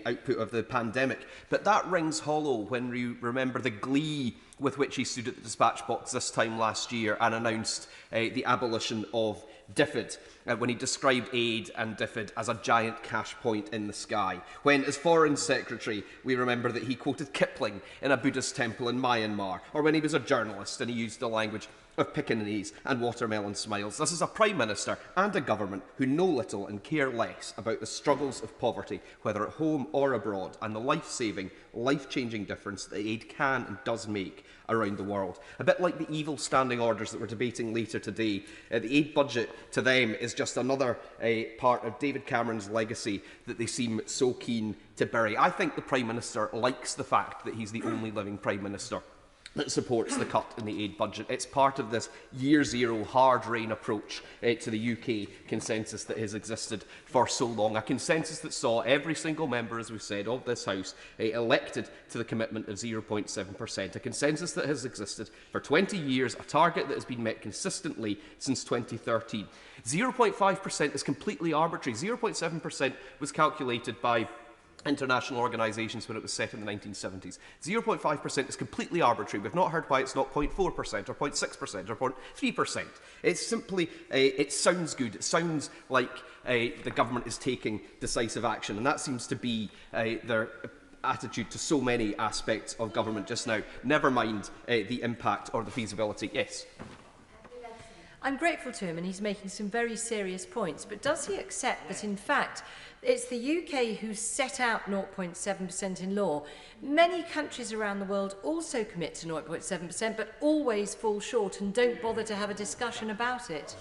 output of the pandemic. But that rings hollow when we remember the glee with which he stood at the dispatch box this time last year and announced the abolition of DFID, when he described aid and DFID as a giant cash point in the sky. When, as Foreign Secretary, we remember that he quoted Kipling in a Buddhist temple in Myanmar, or when he was a journalist and he used the language of Pekingese and watermelon smiles. This is a Prime Minister and a government who know little and care less about the struggles of poverty, whether at home or abroad, and the life-saving, life-changing difference that aid can and does make around the world. A bit like the evil standing orders that we're debating later today, the aid budget to them is just another part of David Cameron's legacy that they seem so keen to bury. I think the Prime Minister likes the fact that he's the only living Prime Minister that supports the cut in the aid budget. It's part of this year zero hard rain approach to the UK consensus that has existed for so long. A consensus that saw every single member, as we've said, of this House elected to the commitment of 0.7%. A consensus that has existed for 20 years, a target that has been met consistently since 2013. 0.5% is completely arbitrary. 0.7% was calculated by international organisations when it was set in the 1970s. 0.5% is completely arbitrary. We've not heard why it's not 0.4% or 0.6% or 0.3%. It's simply, it sounds good. It sounds like the government is taking decisive action, and that seems to be their attitude to so many aspects of government just now. Never mind the impact or the feasibility. Yes. I'm grateful to him, and he's making some very serious points, but does he accept that, in fact, it's the UK who set out 0.7% in law? Many countries around the world also commit to 0.7%, but always fall short and don't bother to have a discussion about it.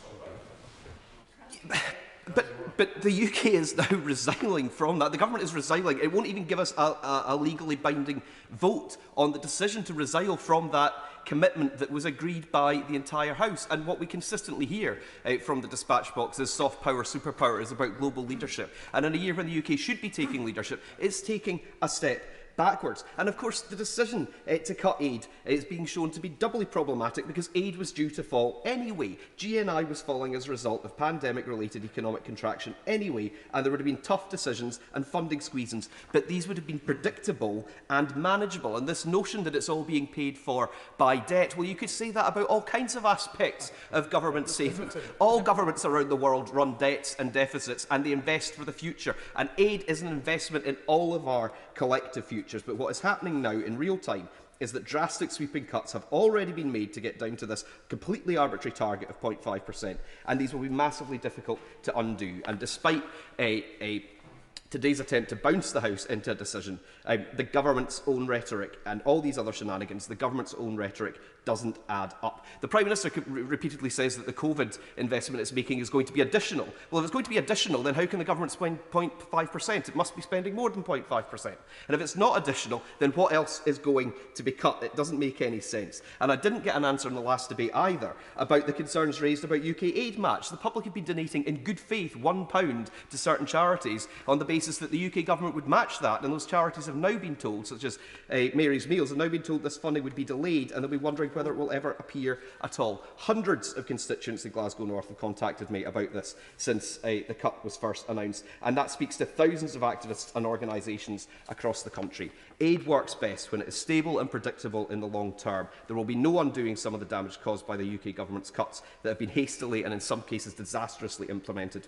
But the UK is now resigning from that. The government is resigning. It won't even give us a legally binding vote on the decision to resign from that commitment that was agreed by the entire House. And what we consistently hear from the dispatch box is soft power, superpower is about global leadership. And in a year when the UK should be taking leadership, it's taking a step backwards. And of course, the decision to cut aid is being shown to be doubly problematic because aid was due to fall anyway. GNI was falling as a result of pandemic-related economic contraction anyway, and there would have been tough decisions and funding squeezes, but these would have been predictable and manageable. And this notion that it's all being paid for by debt, well, you could say that about all kinds of aspects of government savings. All governments around the world run debts and deficits, and they invest for the future. And aid is an investment in all of our collective futures. But what is happening now in real time is that drastic sweeping cuts have already been made to get down to this completely arbitrary target of 0.5%. And these will be massively difficult to undo. And despite today's attempt to bounce the House into a decision, the government's own rhetoric and all these other shenanigans, the government's own rhetoric doesn't add up. The Prime Minister repeatedly says that the COVID investment it's making is going to be additional. Well, if it's going to be additional, then how can the government spend 0.5%? It must be spending more than 0.5%. And if it's not additional, then what else is going to be cut? It doesn't make any sense. And I didn't get an answer in the last debate either about the concerns raised about UK aid match. The public have been donating in good faith £1 to certain charities on the basis that the UK government would match that, and those charities have now been told, such as Mary's Meals, have now been told this funding would be delayed, and they'll be wondering whether it will ever appear at all. Hundreds of constituents in Glasgow North have contacted me about this since the cut was first announced, and that speaks to thousands of activists and organisations across the country. Aid works best when it is stable and predictable in the long term. There will be no undoing some of the damage caused by the UK government's cuts that have been hastily and in some cases disastrously implemented.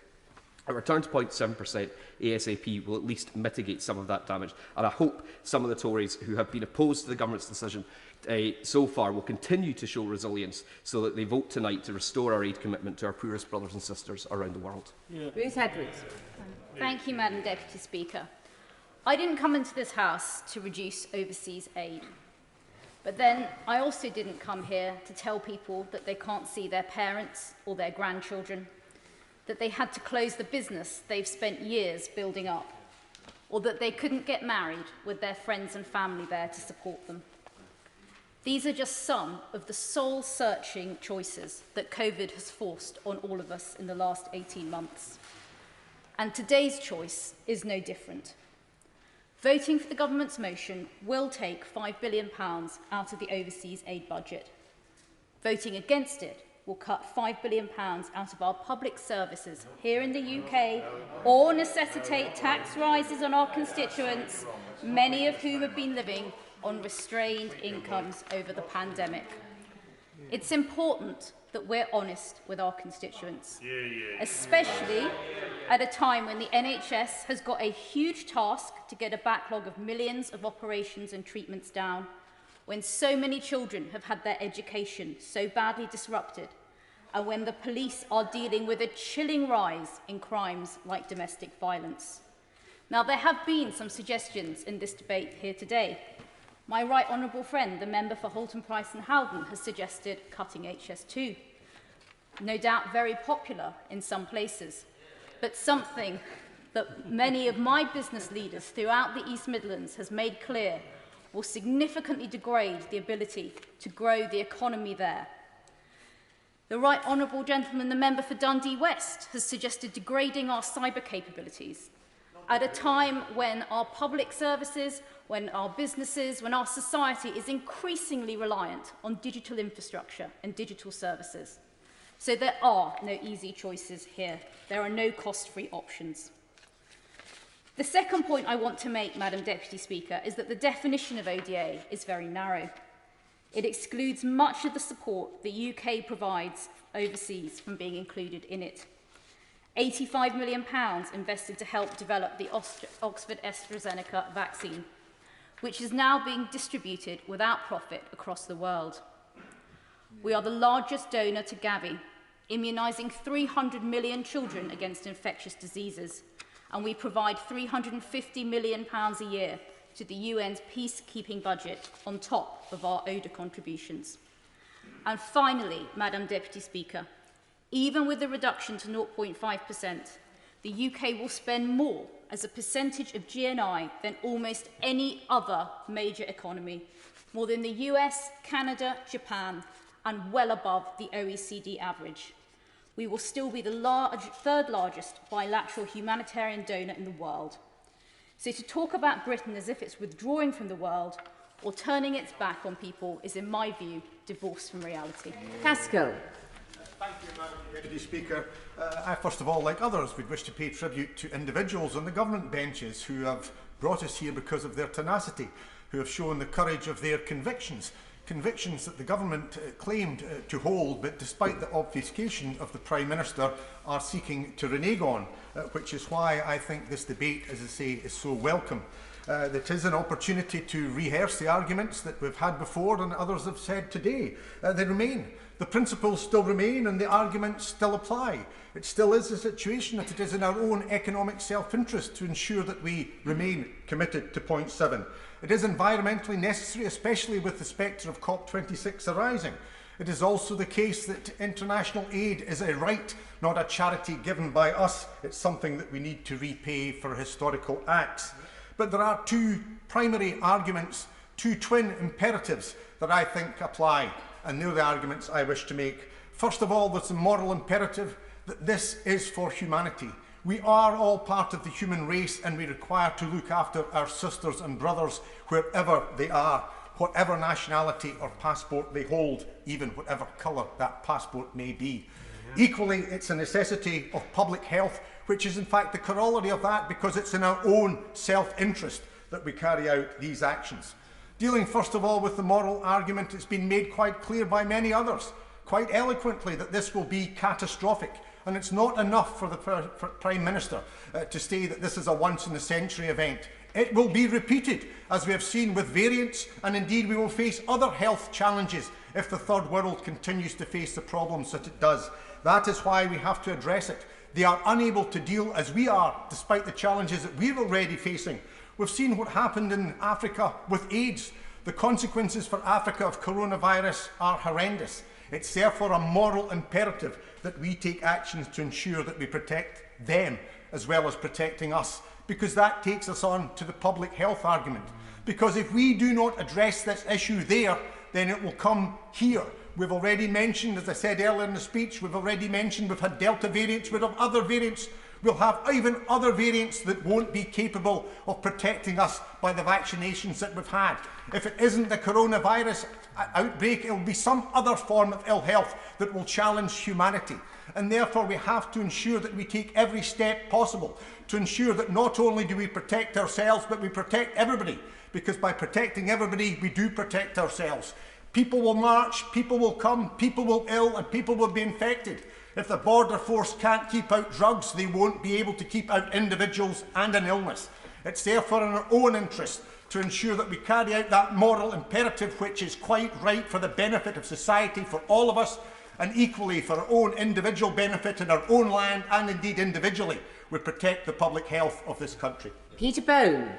A return to 0.7% ASAP will at least mitigate some of that damage, and I hope some of the Tories who have been opposed to the government's decision so far will continue to show resilience so that they vote tonight to restore our aid commitment to our poorest brothers and sisters around the world. Ruth Edwards. Thank you, Madam Deputy Speaker. I didn't come into this House to reduce overseas aid. But then I also didn't come here to tell people that they can't see their parents or their grandchildren, that they had to close the business they've spent years building up, or that they couldn't get married with their friends and family there to support them. These are just some of the soul-searching choices that COVID has forced on all of us in the last 18 months. And today's choice is no different. Voting for the government's motion will take £5 billion out of the overseas aid budget. Voting against it will cut £5 billion out of our public services here in the UK, or necessitate tax rises on our constituents, many of whom have been living on restrained incomes over the pandemic. It's important that we're honest with our constituents, especially at a time when the NHS has got a huge task to get a backlog of millions of operations and treatments down, when so many children have had their education so badly disrupted, and when the police are dealing with a chilling rise in crimes like domestic violence. Now, there have been some suggestions in this debate here today. My right honourable friend, the member for Halton Price and Howden, has suggested cutting HS2. No doubt very popular in some places, but something that many of my business leaders throughout the East Midlands has made clear will significantly degrade the ability to grow the economy there. The right honourable gentleman, the member for Dundee West, has suggested degrading our cyber capabilities at a time when our public services, when our businesses, when our society is increasingly reliant on digital infrastructure and digital services. So there are no easy choices here. There are no cost-free options. The second point I want to make, Madam Deputy Speaker, is that the definition of ODA is very narrow. It excludes much of the support the UK provides overseas from being included in it. £85 million invested to help develop the Oxford AstraZeneca vaccine, which is now being distributed without profit across the world. We are the largest donor to Gavi, immunising 300 million children against infectious diseases, and we provide £350 million a year to the UN's peacekeeping budget on top of our ODA contributions. And finally, Madam Deputy Speaker, even with the reduction to 0.5%, the UK will spend more as a percentage of GNI than almost any other major economy, more than the US, Canada, Japan, and well above the OECD average. We will still be the third largest bilateral humanitarian donor in the world. So to talk about Britain as if it's withdrawing from the world or turning its back on people is, in my view, divorced from reality. Pascal. Thank you, Madam Deputy Speaker. I, first of all, like others, would wish to pay tribute to individuals on the government benches who have brought us here because of their tenacity, who have shown the courage of their convictions. Convictions that the government claimed to hold, but despite the obfuscation of the Prime Minister, are seeking to renege on, which is why I think this debate, as I say, is so welcome. It is an opportunity to rehearse the arguments that we've had before and others have said today. They remain. The principles still remain and the arguments still apply. It still is a situation that it is in our own economic self-interest to ensure that we remain committed to point 7. It is environmentally necessary, especially with the spectre of COP26 arising. It is also the case that international aid is a right, not a charity given by us. It's something that we need to repay for historical acts. But there are two primary arguments, two twin imperatives that I think apply, and they're the arguments I wish to make. First of all, there's a moral imperative that this is for humanity. We are all part of the human race and we require to look after our sisters and brothers wherever they are, whatever nationality or passport they hold, even whatever colour that passport may be. Equally, it's a necessity of public health, which is in fact the corollary of that, because it's in our own self-interest that we carry out these actions. Dealing first of all with the moral argument, it's been made quite clear by many others, quite eloquently, that this will be catastrophic. And it's not enough for the Prime Minister to say that this is a once-in-a-century event. It will be repeated, as we have seen with variants, and indeed we will face other health challenges if the Third World continues to face the problems that it does. That is why we have to address it. They are unable to deal as we are, despite the challenges that we're already facing. We've seen what happened in Africa with AIDS. The consequences for Africa of coronavirus are horrendous. It's therefore a moral imperative that we take actions to ensure that we protect them as well as protecting us, because that takes us on to the public health argument. Because if we do not address this issue there, then it will come here. We've already mentioned, as I said earlier in the speech, we've had Delta variants, we'll have other variants. We'll have even other variants that won't be capable of protecting us by the vaccinations that we've had. If it isn't the coronavirus outbreak, it will be some other form of ill health that will challenge humanity. And therefore we have to ensure that we take every step possible to ensure that not only do we protect ourselves, but we protect everybody. Because by protecting everybody, we do protect ourselves. People will march, people will come, people will ill, and people will be infected. If the border force can't keep out drugs, they won't be able to keep out individuals and an illness. It's therefore in our own interest to ensure that we carry out that moral imperative, which is quite right for the benefit of society, for all of us, and equally for our own individual benefit in our own land, and indeed individually, we protect the public health of this country. Peter Bone.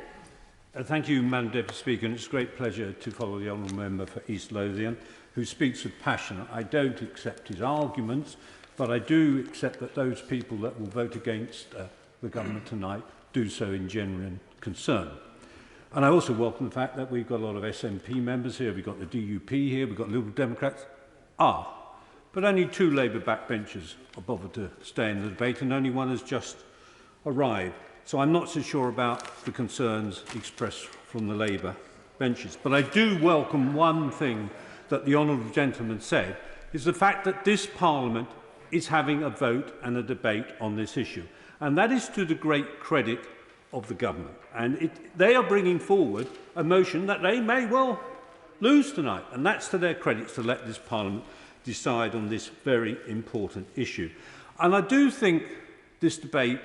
Thank you, Madam Deputy Speaker, and it's a great pleasure to follow the Honourable Member for East Lothian, who speaks with passion. I don't accept his arguments, but I do accept that those people that will vote against the government tonight do so in genuine concern. And I also welcome the fact that we've got a lot of SNP members here, we've got the DUP here, we've got Liberal Democrats. But only 2 Labour backbenchers are bothered to stay in the debate, and only one has just arrived. So I'm not so sure about the concerns expressed from the Labour benches. But I do welcome one thing that the honourable gentleman said, is the fact that this Parliament is having a vote and a debate on this issue. And that is to the great credit of the government. And they are bringing forward a motion that they may well lose tonight. And that's to their credit, to let this Parliament decide on this very important issue. And I do think this debate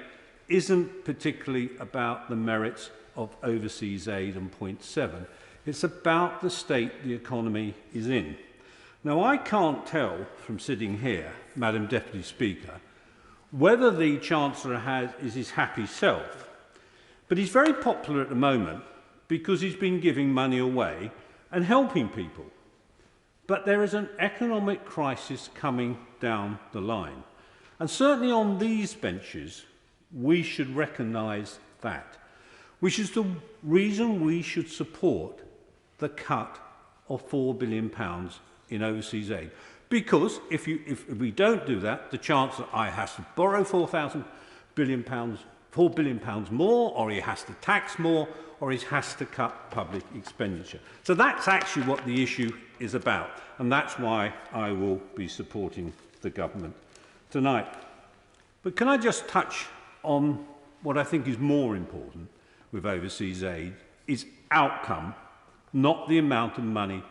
isn't particularly about the merits of overseas aid and point 7. It's about the state the economy is in. Now, I can't tell from sitting here, Madam Deputy Speaker, whether the Chancellor is his happy self, but he's very popular at the moment because he's been giving money away and helping people. But there is an economic crisis coming down the line. And certainly on these benches, we should recognise that, which is the reason we should support the cut of £4 billion in overseas aid. Because if we don't do that, the Chancellor has to borrow £4,000 billion £4 billion more, or he has to tax more, or he has to cut public expenditure. So that's actually what the issue is about, and that's why I will be supporting the government tonight. But can I just touch on what I think is more important with overseas aid is outcome, not the amount of money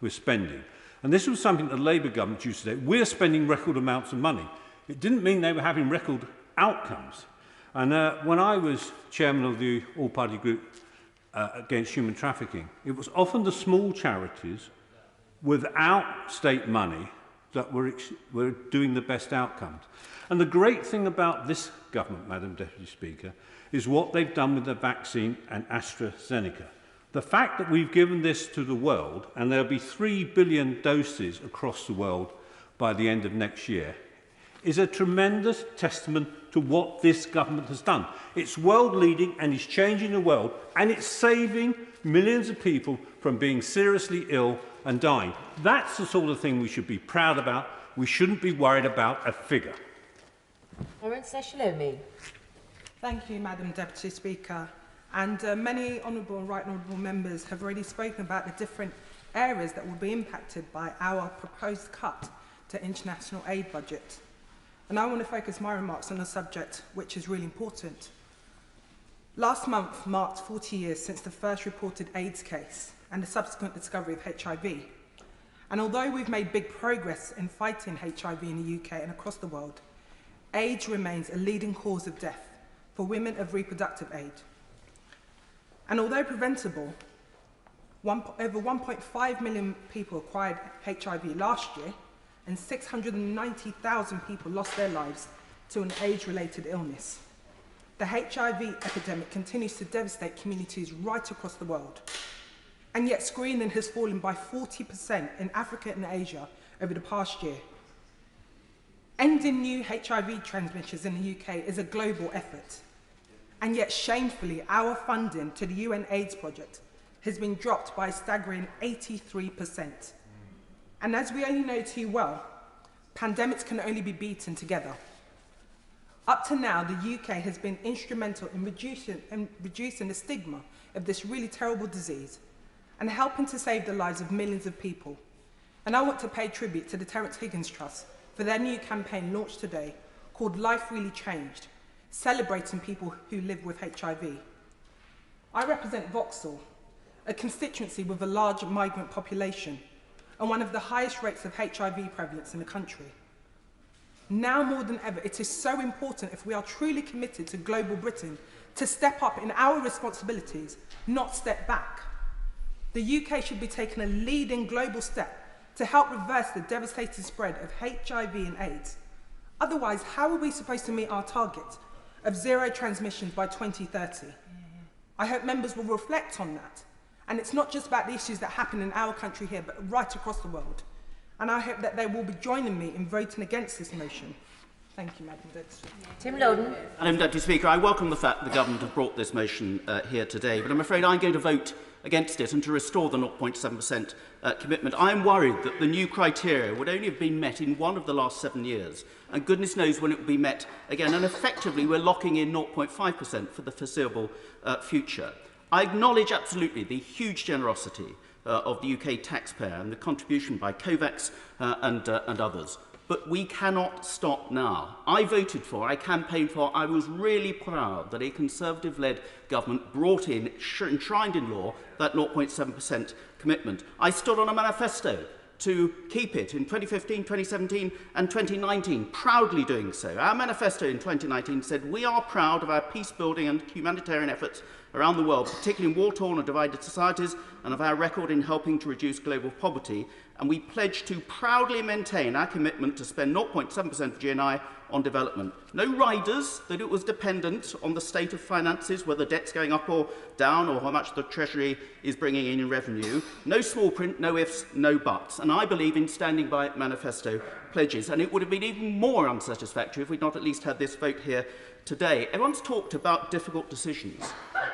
we're spending. And this was something the Labour government used to say, we're spending record amounts of money. It didn't mean they were having record outcomes. And when I was chairman of the all-party group against human trafficking, it was often the small charities without state money that were doing the best outcomes. And the great thing about this government, Madam Deputy Speaker, is what they've done with the vaccine and AstraZeneca. The fact that we've given this to the world, and there'll be 3 billion doses across the world by the end of next year, is a tremendous testament to what this government has done. It's world-leading and it's changing the world, and it's saving millions of people from being seriously ill and dying. That's the sort of thing we should be proud about. We shouldn't be worried about a figure. Lawrence Eshalomi. Thank you, Madam Deputy Speaker. And many honourable and right honourable members have already spoken about the different areas that will be impacted by our proposed cut to international aid budget. And I want to focus my remarks on a subject which is really important. Last month marked 40 years since the first reported AIDS case and the subsequent discovery of HIV. And although we've made big progress in fighting HIV in the UK and across the world, AIDS remains a leading cause of death for women of reproductive age. And although preventable, over 1.5 million people acquired HIV last year, and 690,000 people lost their lives to an AIDS-related illness. The HIV epidemic continues to devastate communities right across the world. And yet screening has fallen by 40% in Africa and Asia over the past year. Ending new HIV transmissions in the UK is a global effort. And yet shamefully, our funding to the UN AIDS project has been dropped by a staggering 83%. And as we only know too well, pandemics can only be beaten together. Up to now, the UK has been instrumental in reducing the stigma of this really terrible disease and helping to save the lives of millions of people. And I want to pay tribute to the Terence Higgins Trust for their new campaign launched today called Life Really Changed, celebrating people who live with HIV. I represent Vauxhall, a constituency with a large migrant population and one of the highest rates of HIV prevalence in the country. Now more than ever, it is so important, if we are truly committed to global Britain, to step up in our responsibilities, not step back. The UK should be taking a leading global step to help reverse the devastating spread of HIV and AIDS. Otherwise, how are we supposed to meet our target of 0 transmissions by 2030? I hope members will reflect on that. And it's not just about the issues that happen in our country here, but right across the world. And I hope that they will be joining me in voting against this motion. Thank you, Madam Deputy. Tim Loden. Madam Deputy Speaker, I welcome the fact the Government have brought this motion here today, but I'm afraid I'm going to vote against it and to restore the 0.7% commitment. I am worried that the new criteria would only have been met in one of the last 7 years, and goodness knows when it will be met again, and effectively we're locking in 0.5% for the foreseeable future. I acknowledge absolutely the huge generosity of the UK taxpayer and the contribution by COVAX and others. But we cannot stop now. I voted for, I campaigned for, I was really proud that a Conservative-led government brought in, enshrined in law, that 0.7% commitment. I stood on a manifesto to keep it in 2015, 2017 and 2019, proudly doing so. Our manifesto in 2019 said, we are proud of our peace-building and humanitarian efforts around the world, particularly in war-torn and divided societies, and of our record in helping to reduce global poverty. And we pledge to proudly maintain our commitment to spend 0.7% of GNI on development. No riders that it was dependent on the state of finances, whether debt's going up or down, or how much the Treasury is bringing in revenue. No small print, no ifs, no buts. And I believe in standing by manifesto pledges. And it would have been even more unsatisfactory if we'd not at least had this vote here today. Everyone's talked about difficult decisions.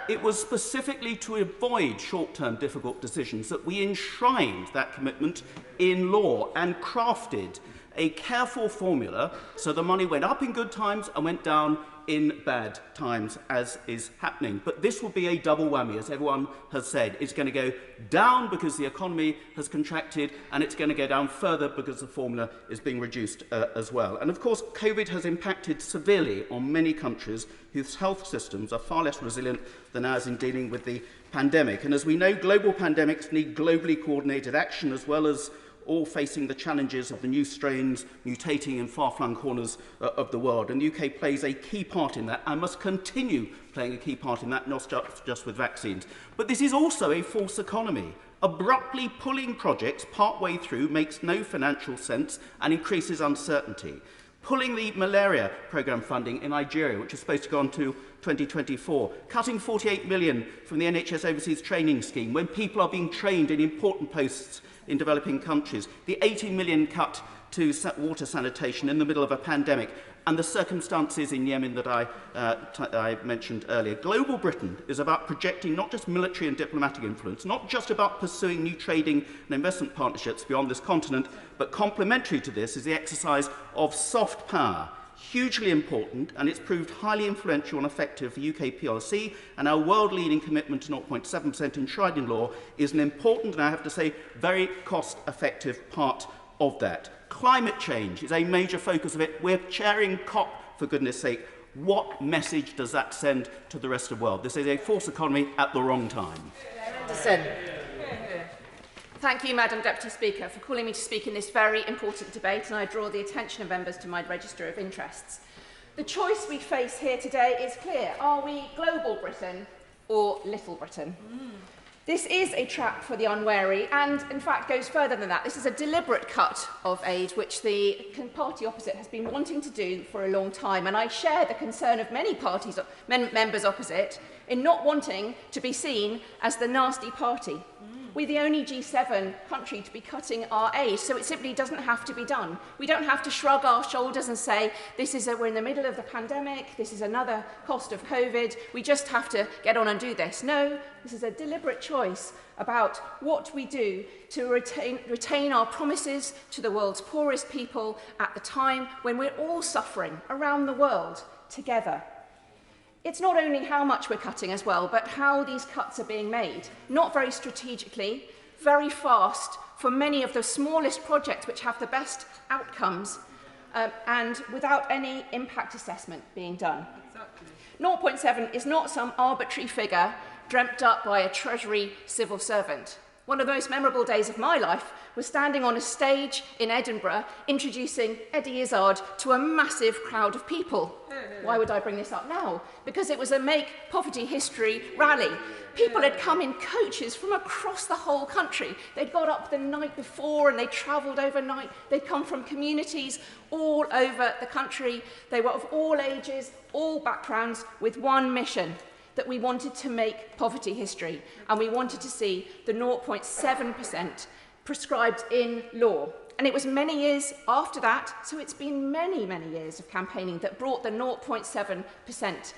It was specifically to avoid short-term difficult decisions that we enshrined that commitment in law and crafted a careful formula so the money went up in good times and went down in bad times, as is happening. But this will be a double whammy, as everyone has said. It's going to go down because the economy has contracted, and it's going to go down further because the formula is being reduced as well. And of course, COVID has impacted severely on many countries whose health systems are far less resilient than ours in dealing with the pandemic. And as we know, global pandemics need globally coordinated action, as well as all facing the challenges of the new strains mutating in far-flung corners of the world. And the UK plays a key part in that and must continue playing a key part in that, not just with vaccines. But this is also a false economy. Abruptly pulling projects partway through makes no financial sense and increases uncertainty. Pulling the malaria programme funding in Nigeria, which is supposed to go on to 2024, cutting 48 million from the NHS Overseas Training Scheme when people are being trained in important posts in developing countries, the 80 million cut to water sanitation in the middle of a pandemic, and the circumstances in Yemen that I mentioned earlier. Global Britain is about projecting not just military and diplomatic influence, not just about pursuing new trading and investment partnerships beyond this continent, but complementary to this is the exercise of soft power. Hugely important, and it's proved highly influential and effective for UK PLC, and our world-leading commitment to 0.7% enshrined in law is an important, and I have to say, very cost-effective part of that. Climate change is a major focus of it. We're chairing COP, for goodness sake. What message does that send to the rest of the world? This is a false economy at the wrong time. Anderson. Thank you, Madam Deputy Speaker, for calling me to speak in this very important debate, and I draw the attention of members to my register of interests. The choice we face here today is clear. Are we global Britain or little Britain? This is a trap for the unwary and, in fact, goes further than that. This is a deliberate cut of aid, which the party opposite has been wanting to do for a long time, and I share the concern of many parties, members opposite, in not wanting to be seen as the nasty party. We're the only G7 country to be cutting our aid, so it simply doesn't have to be done. We don't have to shrug our shoulders and say, we're in the middle of the pandemic, this is another cost of COVID, we just have to get on and do this. No, this is a deliberate choice about what we do to retain our promises to the world's poorest people at the time when we're all suffering around the world together. It's not only how much we're cutting as well, but how these cuts are being made. Not very strategically, very fast for many of the smallest projects which have the best outcomes, and without any impact assessment being done. 0.7 is not some arbitrary figure dreamt up by a Treasury civil servant. One of the most memorable days of my life was standing on a stage in Edinburgh introducing Eddie Izzard to a massive crowd of people. Why would I bring this up now? Because it was a Make Poverty History rally. People had come in coaches from across the whole country. They'd got up the night before and they travelled overnight. They'd come from communities all over the country. They were of all ages, all backgrounds, with one mission: that we wanted to make poverty history, and we wanted to see the 0.7% prescribed in law. And it was many years after that, so it's been many, many years of campaigning that brought the 0.7%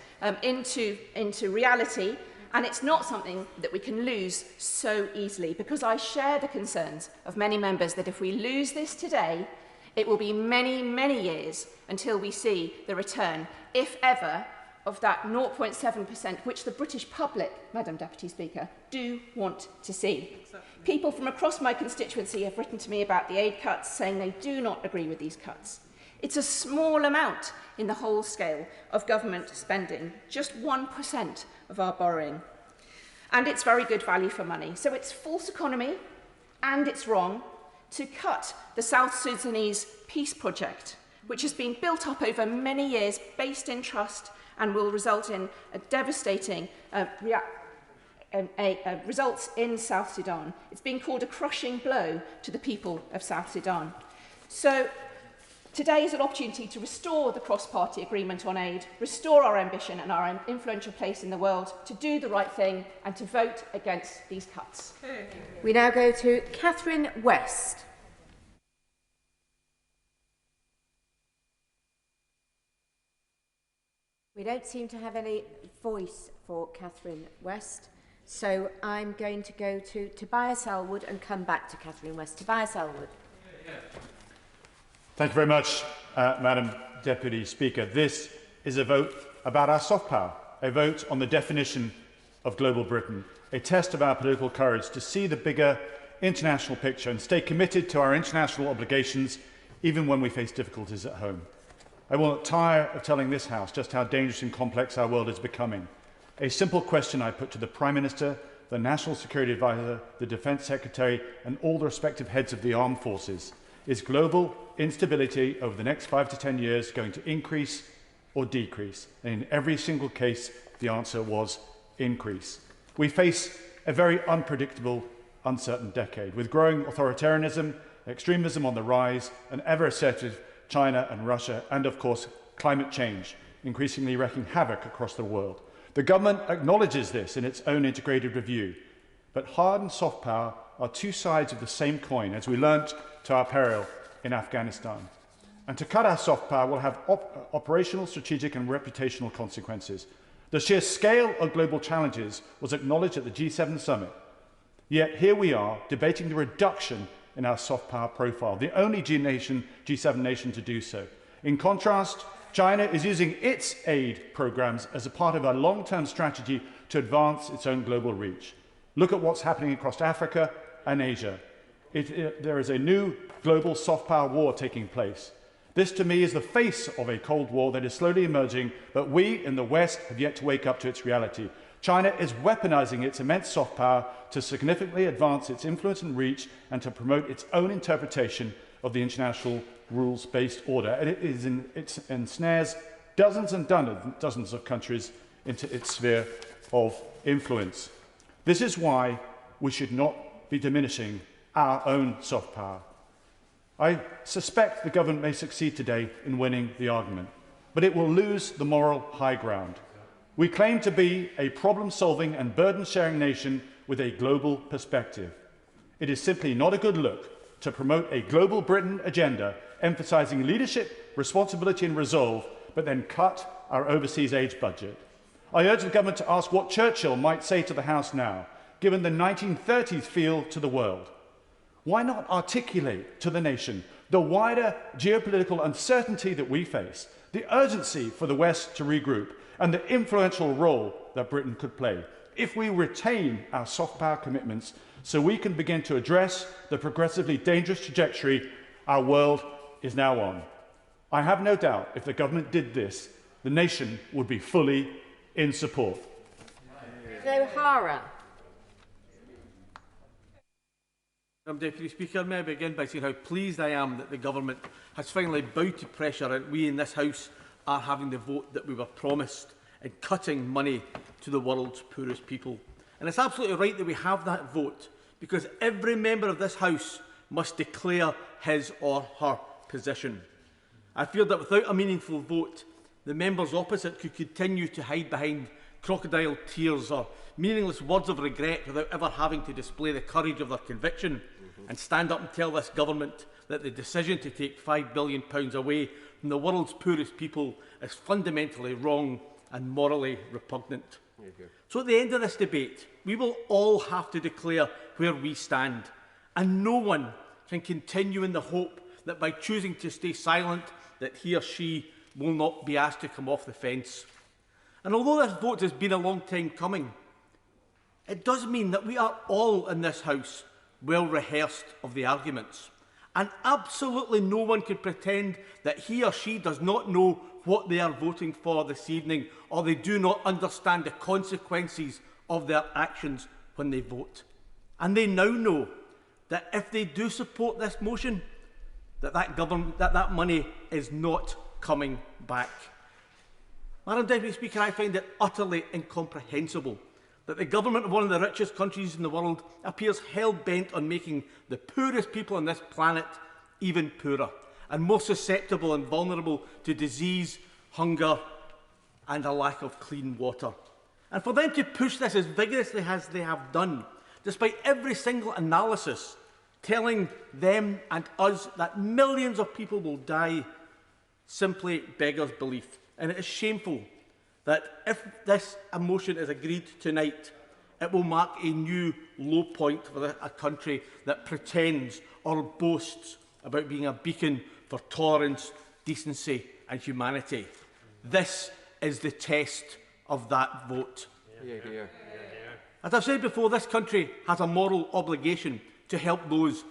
into reality, and it's not something that we can lose so easily, because I share the concerns of many members that if we lose this today, it will be many, many years until we see the return, if ever, of that 0.7%, which the British public, Madam Deputy Speaker, do want to see. People from across my constituency have written to me about the aid cuts, saying they do not agree with these cuts. It's a small amount in the whole scale of government spending, just 1% of our borrowing. And it's very good value for money. So it's false economy, and it's wrong to cut the South Sudanese peace project, which has been built up over many years, based in trust, and will result in a devastating results in South Sudan. It's been called a crushing blow to the people of South Sudan. So today is an opportunity to restore the cross-party agreement on aid, restore our ambition and our influential place in the world, to do the right thing and to vote against these cuts. We now go to Catherine West. We don't seem to have any voice for Catherine West, so I'm going to go to Tobias Elwood and come back to Catherine West. Tobias Elwood. Thank you very much, Madam Deputy Speaker. This is a vote about our soft power, a vote on the definition of global Britain, a test of our political courage to see the bigger international picture and stay committed to our international obligations even when we face difficulties at home. I will not tire of telling this House just how dangerous and complex our world is becoming. A simple question I put to the Prime Minister, the National Security Advisor, the Defence Secretary and all the respective heads of the armed forces: is global instability over the next 5 to 10 years going to increase or decrease? And in every single case, the answer was increase. We face a very unpredictable, uncertain decade, with growing authoritarianism, extremism on the rise, an ever-assertive China and Russia, and of course, climate change, increasingly wreaking havoc across the world. The government acknowledges this in its own integrated review, but hard and soft power are two sides of the same coin, as we learnt to our peril in Afghanistan. And to cut our soft power will have operational, strategic and reputational consequences. The sheer scale of global challenges was acknowledged at the G7 summit. Yet here we are debating the reduction in our soft power profile, the only G7 nation to do so. In contrast, China is using its aid programs as a part of a long-term strategy to advance its own global reach. Look at what's happening across Africa and Asia. There is a new global soft power war taking place. This, to me, is the face of a Cold War that is slowly emerging, but we in the West have yet to wake up to its reality. China is weaponizing its immense soft power to significantly advance its influence and reach and to promote its own interpretation of the international rules-based order. And it ensnares dozens and dozens of countries into its sphere of influence. This is why we should not be diminishing our own soft power. I suspect the government may succeed today in winning the argument, but it will lose the moral high ground. We claim to be a problem-solving and burden-sharing nation with a global perspective. It is simply not a good look to promote a global Britain agenda emphasising leadership, responsibility and resolve, but then cut our overseas aid budget. I urge the government to ask what Churchill might say to the House now, given the 1930s feel to the world. Why not articulate to the nation the wider geopolitical uncertainty that we face, the urgency for the West to regroup, and the influential role that Britain could play if we retain our soft power commitments so we can begin to address the progressively dangerous trajectory our world is now on. I have no doubt if the government did this, the nation would be fully in support. O'Hara. Deputy Speaker, may I begin by saying how pleased I am that the Government has finally bowed to pressure and we in this House are having the vote that we were promised in cutting money to the world's poorest people. And it's absolutely right that we have that vote, because every member of this House must declare his or her position. I fear that without a meaningful vote, the members opposite could continue to hide behind crocodile tears or meaningless words of regret without ever having to display the courage of their conviction and stand up and tell this government that the decision to take £5 billion away from the world's poorest people is fundamentally wrong and morally repugnant. So at the end of this debate, we will all have to declare where we stand, and no one can continue in the hope that by choosing to stay silent, that he or she will not be asked to come off the fence. And although this vote has been a long time coming, it does mean that we are all in this House well rehearsed of the arguments. And absolutely no one can pretend that he or she does not know what they are voting for this evening, or they do not understand the consequences of their actions when they vote. And they now know that if they do support this motion, that money is not coming back. Madam Deputy Speaker, I find it utterly incomprehensible that the government of one of the richest countries in the world appears hell-bent on making the poorest people on this planet even poorer and more susceptible and vulnerable to disease, hunger and a lack of clean water. And for them to push this as vigorously as they have done, despite every single analysis telling them and us that millions of people will die, simply beggars belief. And it is shameful that if this motion is agreed tonight, it will mark a new low point for a country that pretends or boasts about being a beacon for tolerance, decency and humanity. This is the test of that vote. As I've said before, this country has a moral obligation to help those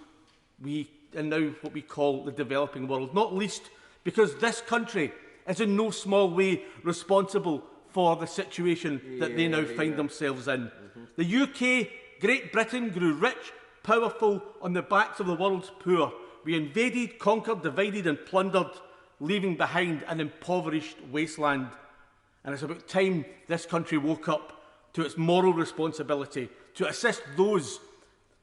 and now what we call the developing world, not least because this country is in no small way responsible for the situation that they now find themselves in. The UK, Great Britain, grew rich, powerful on the backs of the world's poor. We invaded, conquered, divided and plundered, leaving behind an impoverished wasteland. And it's about time this country woke up to its moral responsibility to assist those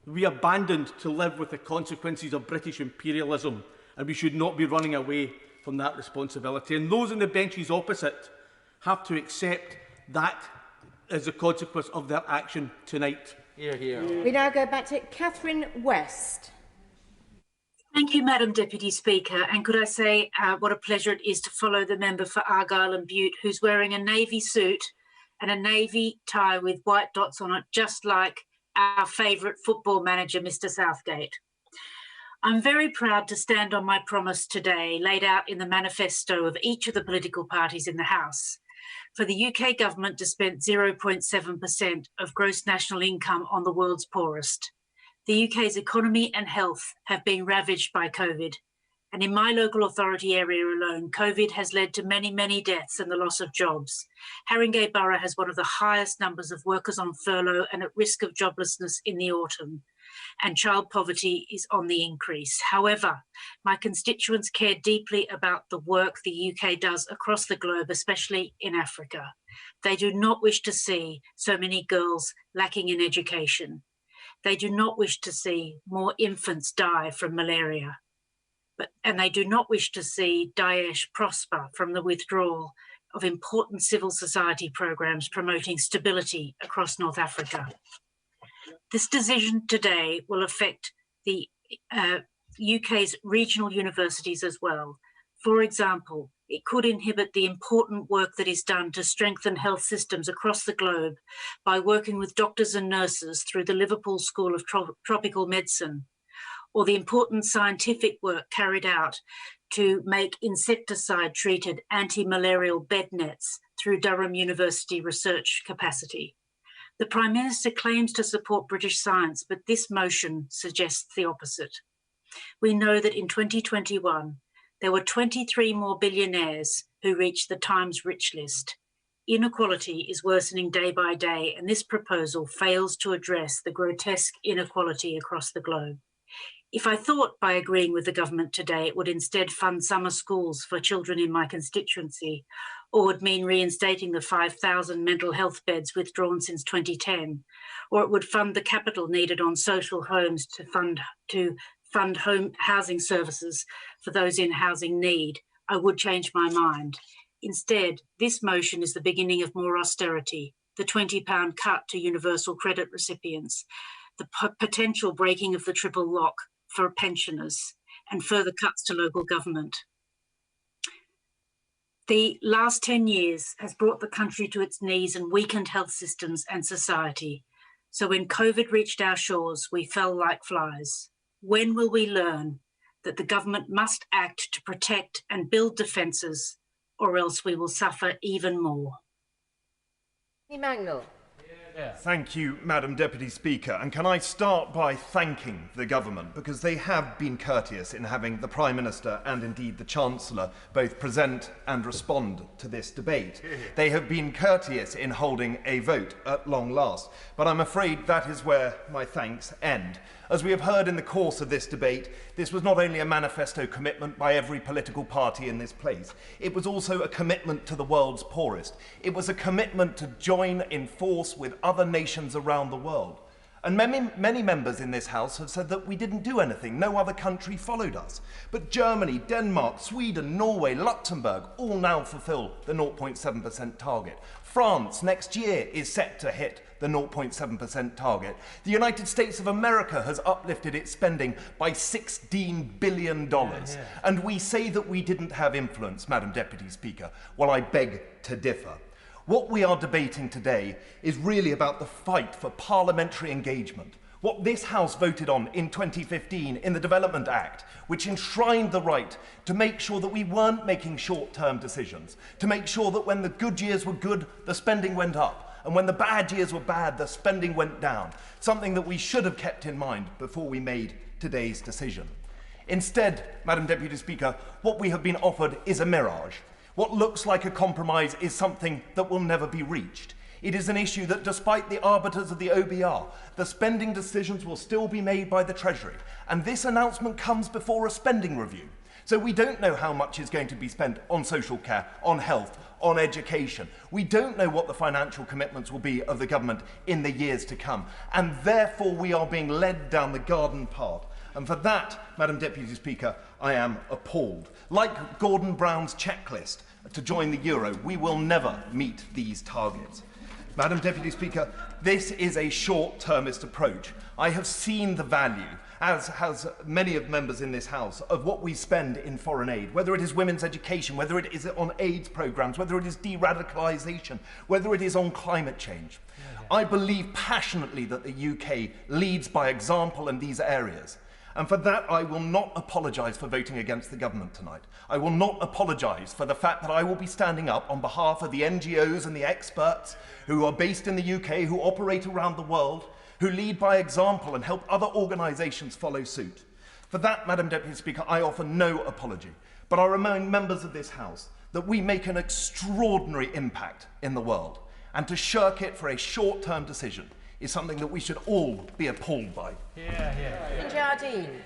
we abandoned to live with the consequences of British imperialism, and we should not be running away from that responsibility. And those on the benches opposite have to accept that as a consequence of their action tonight. We now go back to Catherine West. Thank you, Madam Deputy Speaker. And could I say what a pleasure it is to follow the member for Argyll and Bute, who's wearing a navy suit and a navy tie with white dots on it, just like our favourite football manager, Mr. Southgate. I'm very proud to stand on my promise today, laid out in the manifesto of each of the political parties in the House, for the UK government to spend 0.7% of gross national income on the world's poorest. The UK's economy and health have been ravaged by COVID, and in my local authority area alone, COVID has led to many, many deaths and the loss of jobs. Haringey Borough has one of the highest numbers of workers on furlough and at risk of joblessness in the autumn, and child poverty is on the increase. However, my constituents care deeply about the work the UK does across the globe, especially in Africa. They do not wish to see so many girls lacking in education. They do not wish to see more infants die from malaria. And they do not wish to see Daesh prosper from the withdrawal of important civil society programs promoting stability across North Africa. This decision today will affect the UK's regional universities as well. For example, it could inhibit the important work that is done to strengthen health systems across the globe by working with doctors and nurses through the Liverpool School of Tropical Medicine, or the important scientific work carried out to make insecticide-treated anti-malarial bed nets through Durham University research capacity. The Prime Minister claims to support British science, but this motion suggests the opposite. We know that in 2021, there were 23 more billionaires who reached the Times Rich list. Inequality is worsening day by day, and this proposal fails to address the grotesque inequality across the globe. If I thought by agreeing with the government today it would instead fund summer schools for children in my constituency, or would mean reinstating the 5,000 mental health beds withdrawn since 2010, or it would fund the capital needed on social homes to fund home housing services for those in housing need, I would change my mind. Instead, this motion is the beginning of more austerity, the £20 cut to universal credit recipients, the potential breaking of the triple lock for pensioners, and further cuts to local government. The last 10 years has brought the country to its knees and weakened health systems and society. So when COVID reached our shores, we fell like flies. When will we learn that the government must act to protect and build defences, or else we will suffer even more? Mangnall. Thank you, Madam Deputy Speaker. And can I start by thanking the government, because they have been courteous in having the Prime Minister and indeed the Chancellor both present and respond to this debate. They have been courteous in holding a vote at long last. But I'm afraid that is where my thanks end. As we have heard in the course of this debate, this was not only a manifesto commitment by every political party in this place, it was also a commitment to the world's poorest. It was a commitment to join in force with other nations around the world. And many members in this House have said that we didn't do anything, no other country followed us. But Germany, Denmark, Sweden, Norway, Luxembourg all now fulfil the 0.7% target. France next year is set to hit the 0.7% target. The United States of America has uplifted its spending by $16 billion. And we say that we didn't have influence, Madam Deputy Speaker. Well, I beg to differ. What we are debating today is really about the fight for parliamentary engagement What this House voted on in 2015 in the Development Act, which enshrined the right to make sure that we weren't making short-term decisions, to make sure that when the good years were good, the spending went up, and when the bad years were bad, the spending went down, something that we should have kept in mind before we made today's decision. Instead, Madam Deputy Speaker, what we have been offered is a mirage. What looks like a compromise is something that will never be reached. It is an issue that, despite the arbiters of the OBR, the spending decisions will still be made by the Treasury, and this announcement comes before a spending review. So we don't know how much is going to be spent on social care, on health, on education. We don't know what the financial commitments will be of the government in the years to come, and therefore we are being led down the garden path. And for that, Madam Deputy Speaker, I am appalled. Like Gordon Brown's checklist to join the euro, we will never meet these targets. Madam Deputy Speaker, this is a short-termist approach. I have seen the value, as has many of members in this House, of what we spend in foreign aid, whether it is women's education, whether it is on AIDS programmes, whether it is de-radicalisation, whether it is on climate change. I believe passionately that the UK leads by example in these areas. And for that, I will not apologise for voting against the government tonight. I will not apologise for the fact that I will be standing up on behalf of the NGOs and the experts who are based in the UK, who operate around the world, who lead by example and help other organisations follow suit. For that, Madam Deputy Speaker, I offer no apology. But I remind members of this House that we make an extraordinary impact in the world, and to shirk it for a short-term decision is something that we should all be appalled by. Jardine.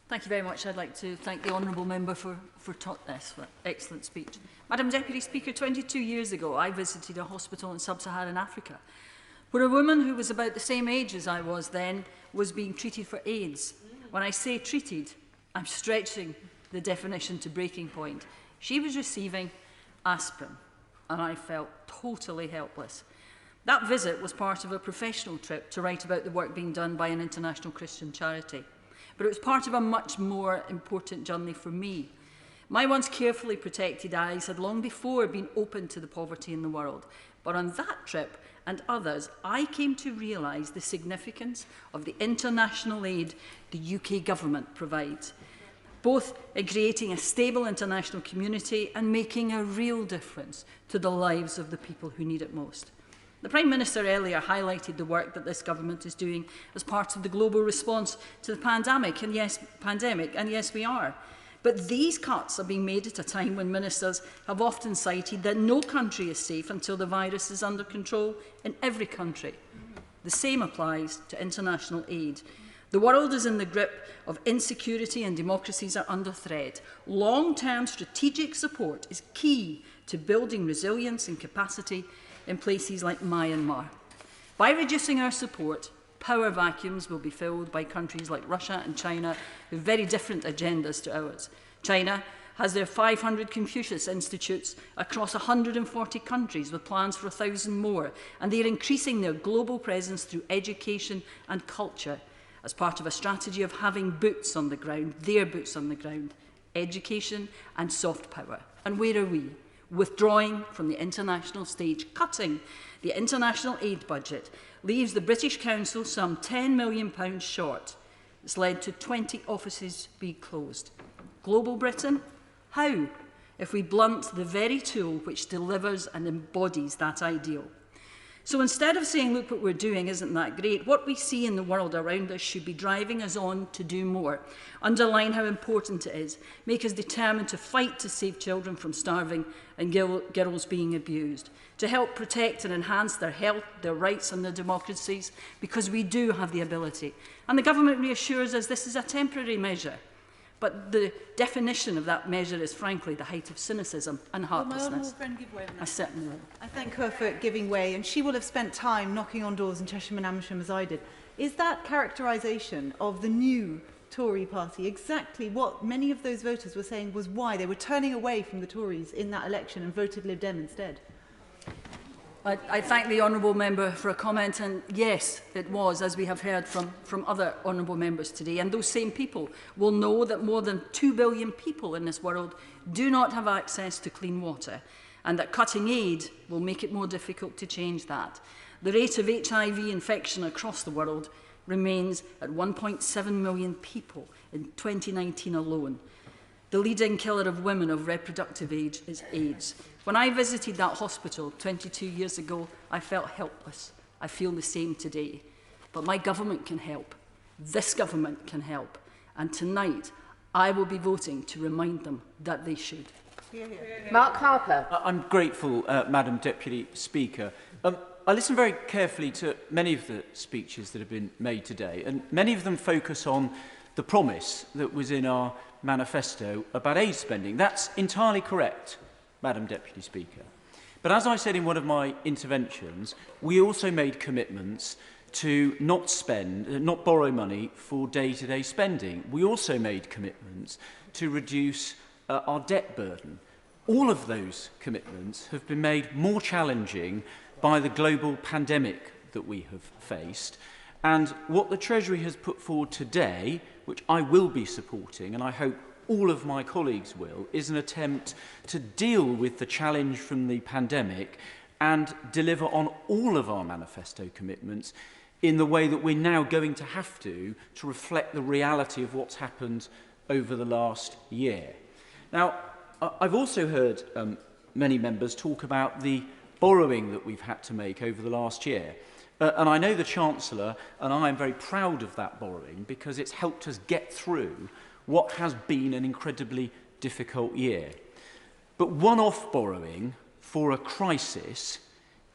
Thank you very much. I'd like to thank the honourable member for that excellent speech. Madam Deputy Speaker, 22 years ago I visited a hospital in sub-Saharan Africa where a woman who was about the same age as I was then was being treated for AIDS. When I say treated, I'm stretching the definition to breaking point. She was receiving aspirin and I felt totally helpless. That visit was part of a professional trip to write about the work being done by an international Christian charity. But it was part of a much more important journey for me. My once carefully protected eyes had long before been open to the poverty in the world. But on that trip and others, I came to realise the significance of the international aid the UK government provides, both in creating a stable international community and making a real difference to the lives of the people who need it most. The Prime Minister earlier highlighted the work that this government is doing as part of the global response to the pandemic, and yes, we are. But these cuts are being made at a time when ministers have often cited that no country is safe until the virus is under control in every country. The same applies to international aid. The world is in the grip of insecurity and democracies are under threat. Long-term strategic support is key to building resilience and capacity in places like Myanmar. By reducing our support, power vacuums will be filled by countries like Russia and China with very different agendas to ours. China has their 500 Confucius Institutes across 140 countries with plans for 1,000 more, and they are increasing their global presence through education and culture as part of a strategy of having boots on the ground, their boots on the ground, education and soft power. And where are we? Withdrawing from the international stage, cutting the international aid budget, leaves the British Council some £10 million short. It's led to 20 offices being closed. Global Britain? How? If we blunt the very tool which delivers and embodies that ideal. So instead of saying, look what we're doing isn't that great, what we see in the world around us should be driving us on to do more, underline how important it is, make us determined to fight to save children from starving and girls being abused, to help protect and enhance their health, their rights and their democracies, because we do have the ability. And the government reassures us this is a temporary measure. But the definition of that measure is, frankly, the height of cynicism and heartlessness. I certainly will. I thank her for giving way, and she will have spent time knocking on doors in Cheshire and Amersham as I did. Is that characterisation of the new Tory party exactly what many of those voters were saying was why they were turning away from the Tories in that election and voted Lib Dem instead? I thank the honourable member for a comment, and yes, it was, as we have heard from other honourable members today, and those same people will know that more than 2 billion people in this world do not have access to clean water, and that cutting aid will make it more difficult to change that. The rate of HIV infection across the world remains at 1.7 million people in 2019 alone. The leading killer of women of reproductive age is AIDS. When I visited that hospital 22 years ago, I felt helpless. I feel the same today. But my government can help. This government can help. And tonight, I will be voting to remind them that they should. Mark Harper. I'm grateful, Madam Deputy Speaker. I listened very carefully to many of the speeches that have been made today, and many of them focus on the promise that was in our manifesto about aid spending. That's entirely correct, Madam Deputy Speaker. But as I said in one of my interventions, we also made commitments to not borrow money for day-to-day spending. We also made commitments to reduce our debt burden. All of those commitments have been made more challenging by the global pandemic that we have faced. And what the Treasury has put forward today, which I will be supporting, and I hope all of my colleagues will, is an attempt to deal with the challenge from the pandemic and deliver on all of our manifesto commitments in the way that we're now going to have to reflect the reality of what's happened over the last year. Now, I've also heard many members talk about the borrowing that we've had to make over the last year. And I know the Chancellor and I am very proud of that borrowing because it's helped us get through what has been an incredibly difficult year. But one-off borrowing for a crisis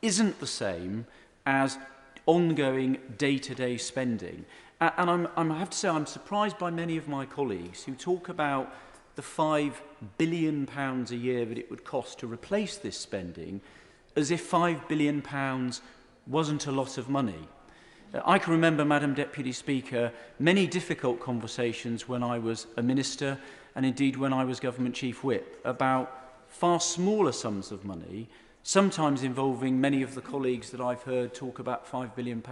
isn't the same as ongoing day-to-day spending. And I have to say I'm surprised by many of my colleagues who talk about the £5 billion a year that it would cost to replace this spending as if £5 billion wasn't a lot of money. I can remember, Madam Deputy Speaker, many difficult conversations when I was a minister and indeed when I was Government Chief Whip about far smaller sums of money, sometimes involving many of the colleagues that I've heard talk about £5 billion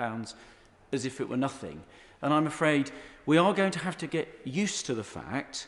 as if it were nothing. And I'm afraid we are going to have to get used to the fact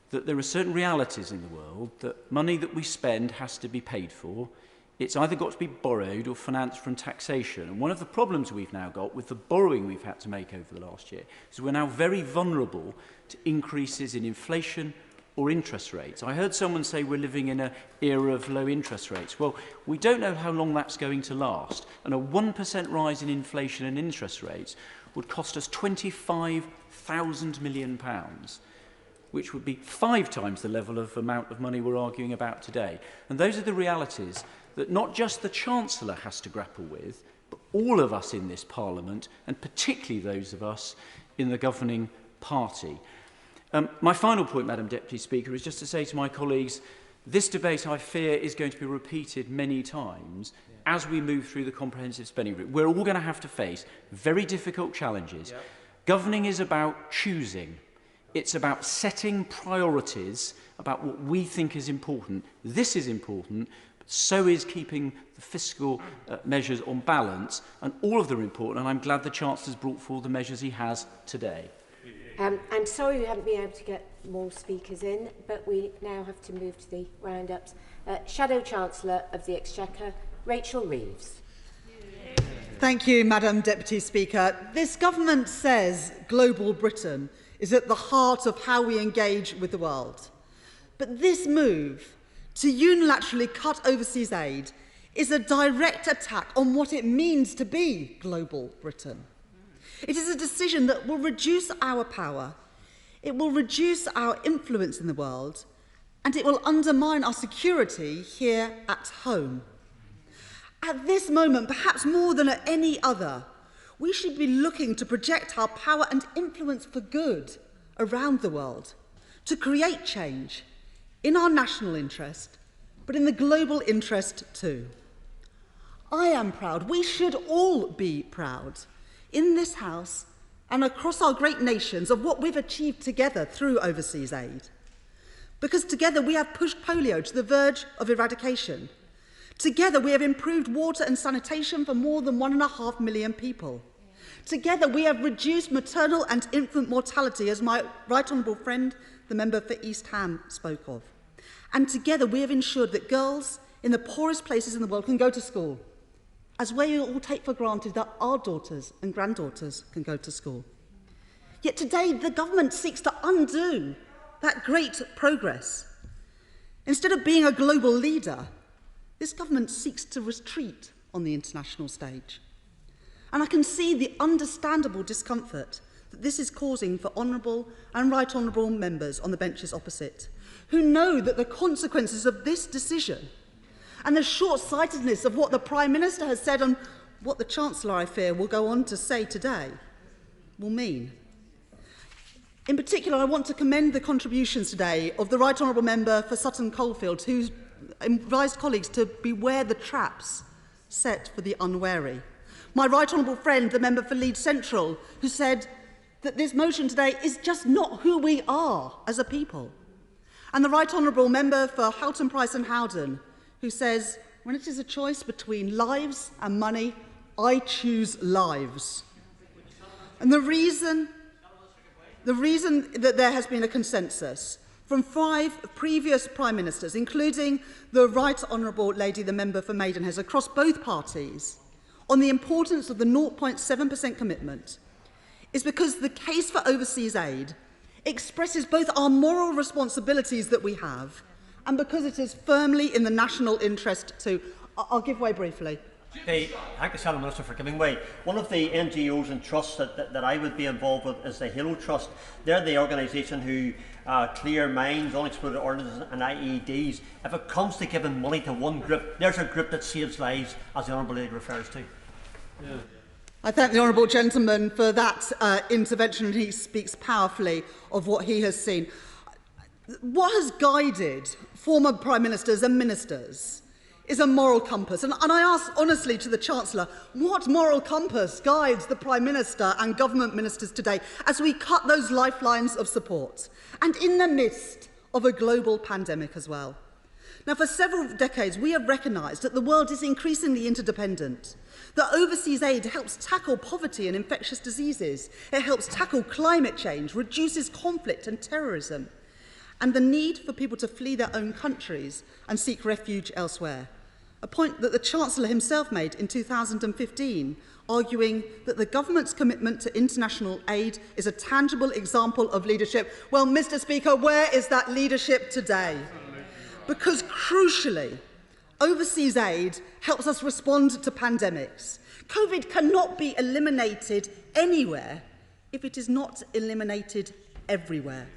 that there are certain realities in the world that money that we spend has to be paid for. It's either got to be borrowed or financed from taxation. And one of the problems we've now got with the borrowing we've had to make over the last year is we're now very vulnerable to increases in inflation or interest rates. I heard someone say we're living in an era of low interest rates. Well, we don't know how long that's going to last. And a 1% rise in inflation and interest rates would cost us £25,000 million, which would be 5 times the level of amount of money we're arguing about today. And those are the realities that not just the Chancellor has to grapple with, but all of us in this Parliament, and particularly those of us in the governing party. My final point, Madam Deputy Speaker, is just to say to my colleagues, this debate, I fear, is going to be repeated many times as we move through the comprehensive spending route. We're all going to have to face very difficult challenges. Yep. Governing is about choosing. It's about setting priorities about what we think is important. This is important. So is keeping the fiscal measures on balance, and all of them are important, and I'm glad the Chancellor's brought forward the measures he has today. I'm sorry we haven't been able to get more speakers in, but we now have to move to the round-ups. Shadow Chancellor of the Exchequer, Rachel Reeves. Thank you, Madam Deputy Speaker. This government says global Britain is at the heart of how we engage with the world. But this move to unilaterally cut overseas aid is a direct attack on what it means to be global Britain. It is a decision that will reduce our power, it will reduce our influence in the world, and it will undermine our security here at home. At this moment, perhaps more than at any other, we should be looking to project our power and influence for good around the world, to create change, in our national interest, but in the global interest too. I am proud, we should all be proud, in this House and across our great nations, of what we've achieved together through overseas aid. Because together we have pushed polio to the verge of eradication. Together we have improved water and sanitation for more than 1.5 million people. Together we have reduced maternal and infant mortality, as my right honourable friend, the member for East Ham, spoke of. And together we have ensured that girls in the poorest places in the world can go to school. as we all take for granted that our daughters and granddaughters can go to school. Yet today, the government seeks to undo that great progress. Instead of being a global leader, this government seeks to retreat on the international stage. And I can see the understandable discomfort that this is causing for honourable and right honourable members on the benches opposite, who know that the consequences of this decision and the short-sightedness of what the Prime Minister has said and what the Chancellor, I fear, will go on to say today will mean. In particular, I want to commend the contributions today of the Right Honourable Member for Sutton Coldfield, who advised colleagues to beware the traps set for the unwary. My right honourable friend, the member for Leeds Central, who said that this motion today is just not who we are as a people. And the right honourable member for Houghton, Price and Howden, who says, when it is a choice between lives and money, I choose lives. And the reason that there has been a consensus from 5 previous Prime Ministers, including the Right Honourable Lady, the member for Maidenhead, across both parties, on the importance of the 0.7% commitment, is because the case for overseas aid expresses both our moral responsibilities that we have and because it is firmly in the national interest too. I'll give way briefly. Thank the Shadow Minister for giving way. One of the NGOs and trusts that I would be involved with is the Halo Trust. They're the organisation who clear mines, unexploded ordnance and IEDs. If it comes to giving money to one group, there's a group that saves lives, as the Honourable Lady refers to. Yeah. I thank the Honourable Gentleman for that intervention, and he speaks powerfully of what he has seen. What has guided former Prime Ministers and Ministers is a moral compass. And I ask honestly to the Chancellor, what moral compass guides the Prime Minister and government ministers today as we cut those lifelines of support, and in the midst of a global pandemic as well? Now, for several decades, we have recognised that the world is increasingly interdependent, that overseas aid helps tackle poverty and infectious diseases, it helps tackle climate change, reduces conflict and terrorism, and the need for people to flee their own countries and seek refuge elsewhere. A point that the Chancellor himself made in 2015, arguing that the government's commitment to international aid is a tangible example of leadership. Well, Mr. Speaker, where is that leadership today? Because crucially, overseas aid helps us respond to pandemics. COVID cannot be eliminated anywhere if it is not eliminated everywhere.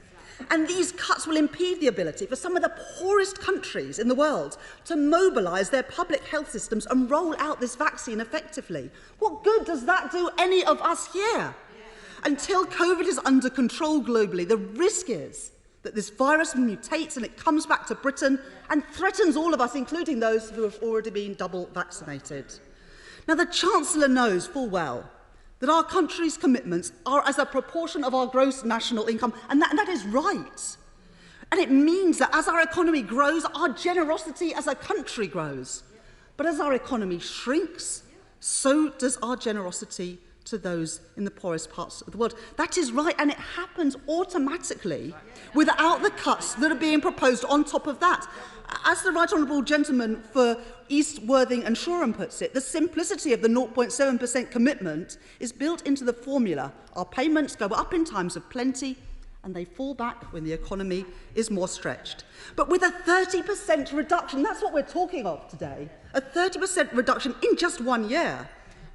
And these cuts will impede the ability for some of the poorest countries in the world to mobilise their public health systems and roll out this vaccine effectively. What good does that do any of us here? Until COVID is under control globally, the risk is that this virus mutates and it comes back to Britain and threatens all of us, including those who have already been double vaccinated. Now, the Chancellor knows full well that our country's commitments are as a proportion of our gross national income, and that is right. And it means that as our economy grows, our generosity as a country grows. But as our economy shrinks, so does our generosity to those in the poorest parts of the world. That is right, and it happens automatically without the cuts that are being proposed on top of that. As the Right Honourable Gentleman for East Worthing and Shoreham puts it, the simplicity of the 0.7% commitment is built into the formula. Our payments go up in times of plenty and they fall back when the economy is more stretched. But with a 30% reduction, that's what we're talking of today, a 30% reduction in just 1 year.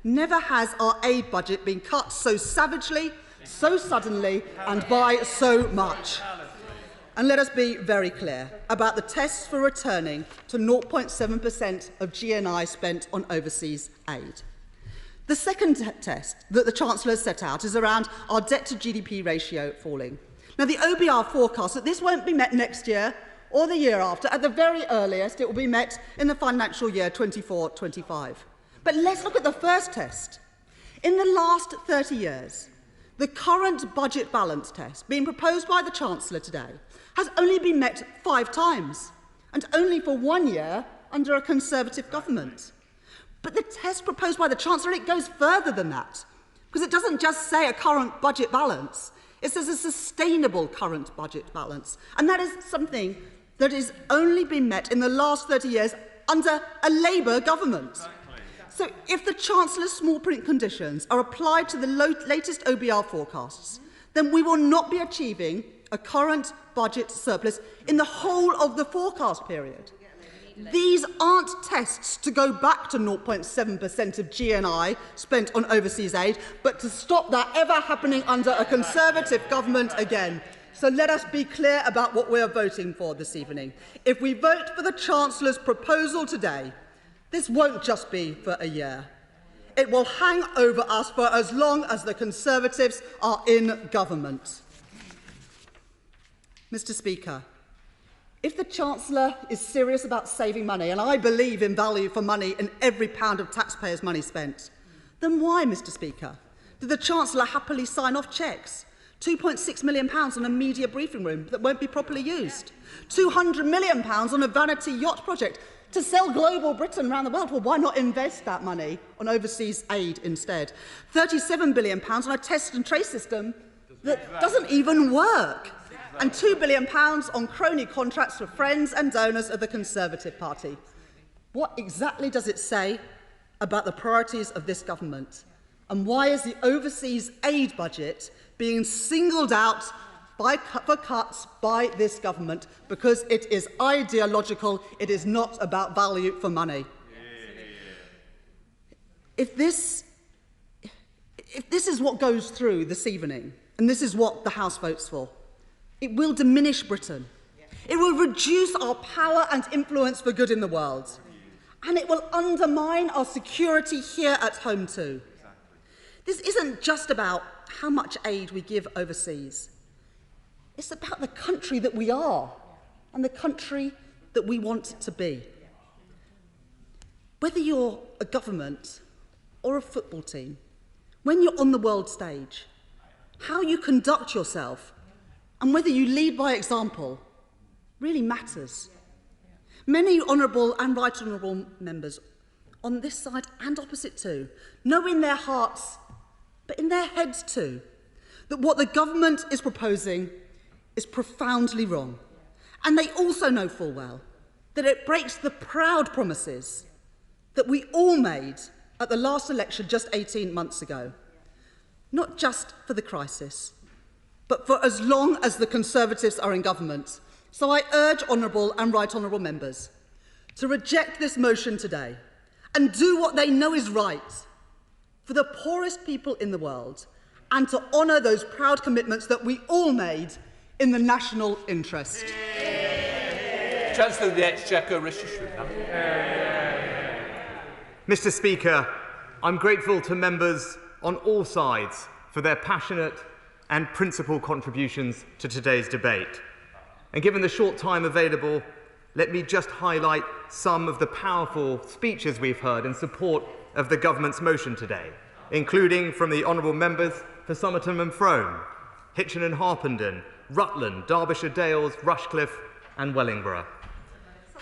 Never has our aid budget been cut so savagely, so suddenly, and by so much. And let us be very clear about the tests for returning to 0.7% of GNI spent on overseas aid. The second test that the Chancellor has set out is around our debt to GDP ratio falling. Now, the OBR forecasts that this won't be met next year or the year after. At the very earliest, it will be met in the financial year 24-25. But let's look at the first test. In the last 30 years, the current budget balance test being proposed by the Chancellor today has only been met 5 times, and only for 1 year under a Conservative government. But the test proposed by the Chancellor, it goes further than that, because it doesn't just say a current budget balance, it says a sustainable current budget balance. And that is something that has only been met in the last 30 years under a Labour government. So if the Chancellor's small print conditions are applied to the latest OBR forecasts, then we will not be achieving a current budget surplus in the whole of the forecast period. These aren't tests to go back to 0.7% of GNI spent on overseas aid, but to stop that ever happening under a Conservative government again. So let us be clear about what we are voting for this evening. If we vote for the Chancellor's proposal today, this won't just be for a year. It will hang over us for as long as the Conservatives are in government. Mr. Speaker, if the Chancellor is serious about saving money, and I believe in value for money in every pound of taxpayers' money spent, then why, Mr. Speaker, did the Chancellor happily sign off cheques? £2.6 million on a media briefing room that won't be properly used. £200 million on a vanity yacht project to sell global Britain around the world. Well, why not invest that money on overseas aid instead? £37 billion on a test and trace system that doesn't even work. And £2 billion on crony contracts for friends and donors of the Conservative Party. What exactly does it say about the priorities of this government? And why is the overseas aid budget being singled out for cuts by this government? Because it is ideological, it is not about value for money. If this is what goes through this evening, and this is what the House votes for, it will diminish Britain. It will reduce our power and influence for good in the world. And it will undermine our security here at home too. This isn't just about how much aid we give overseas. It's about the country that we are and the country that we want to be. Whether you're a government or a football team, when you're on the world stage, how you conduct yourself and whether you lead by example really matters. Many honourable and right honourable members on this side and opposite too know in their hearts, but in their heads too, that what the government is proposing is profoundly wrong. And they also know full well that it breaks the proud promises that we all made at the last election just 18 months ago, not just for the crisis, but for as long as the Conservatives are in government. So I urge honourable and right honourable members to reject this motion today and do what they know is right for the poorest people in the world and to honour those proud commitments that we all made in the national interest. Chancellor of the Exchequer, Rishi Sunak. Mr. Speaker, I'm grateful to members on all sides for their passionate and principled contributions to today's debate. And given the short time available, let me just highlight some of the powerful speeches we've heard in support of the government's motion today, including from the honourable members for Somerton and Frome, Hitchin and Harpenden, Rutland, Derbyshire Dales, Rushcliffe and Wellingborough.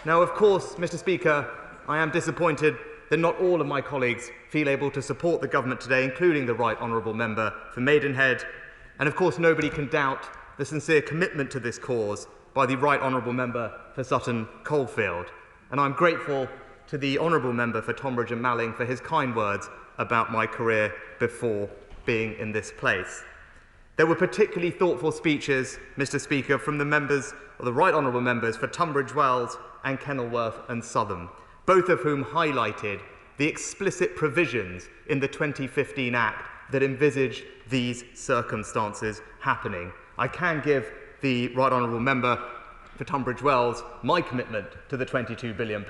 Now, of course, Mr. Speaker, I am disappointed that not all of my colleagues feel able to support the government today, including the right honourable member for Maidenhead. And of course, nobody can doubt the sincere commitment to this cause by the right honourable member for Sutton Coldfield. And I'm grateful to the honourable member for Tonbridge and Malling for his kind words about my career before being in this place. There were particularly thoughtful speeches, Mr. Speaker, from the members, or the right honourable members for Tunbridge Wells and Kenilworth and Southam, both of whom highlighted the explicit provisions in the 2015 Act that envisaged these circumstances happening. I can give the right honourable member for Tunbridge Wells my commitment to the £22 billion,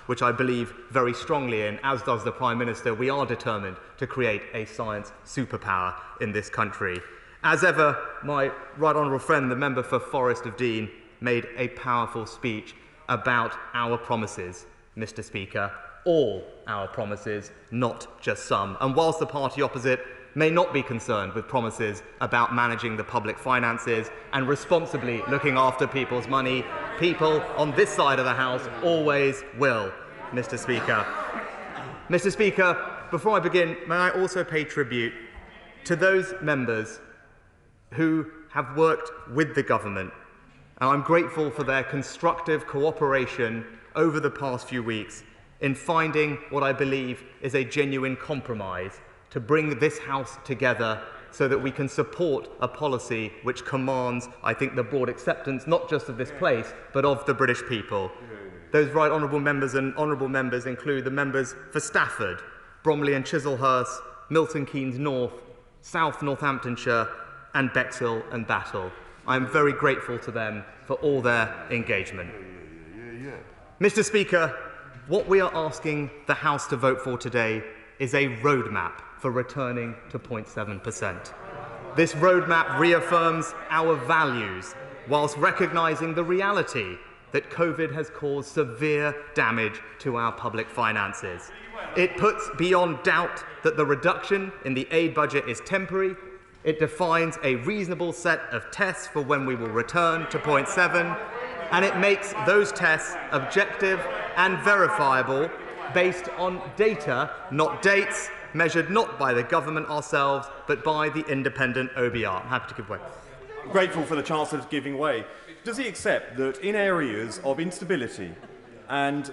which I believe very strongly in, as does the Prime Minister. We are determined to create a science superpower in this country. As ever, my right honourable friend, the member for Forest of Dean, made a powerful speech about our promises, Mr. Speaker, all our promises, not just some. And whilst the party opposite may not be concerned with promises about managing the public finances and responsibly looking after people's money, people on this side of the House always will, Mr. Speaker. Mr. Speaker, before I begin, may I also pay tribute to those members who have worked with the government, and I'm grateful for their constructive cooperation over the past few weeks in finding what I believe is a genuine compromise to bring this House together so that we can support a policy which commands, I think, the broad acceptance not just of this place, but of the British people. Those right honourable members and honourable members include the members for Stafford, Bromley and Chislehurst, Milton Keynes North, South Northamptonshire, and Bexhill and Battle. I am very grateful to them for all their engagement. Mr. Speaker, what we are asking the House to vote for today is a roadmap for returning to 0.7%. This roadmap reaffirms our values whilst recognising the reality that COVID has caused severe damage to our public finances. It puts beyond doubt that the reduction in the aid budget is temporary. It defines a reasonable set of tests for when we will return to 0.7, and it makes those tests objective and verifiable based on data, not dates, measured not by the government ourselves, but by the independent OBR. I'm happy to give way. Grateful for the Chancellor giving way. Does he accept that in areas of instability and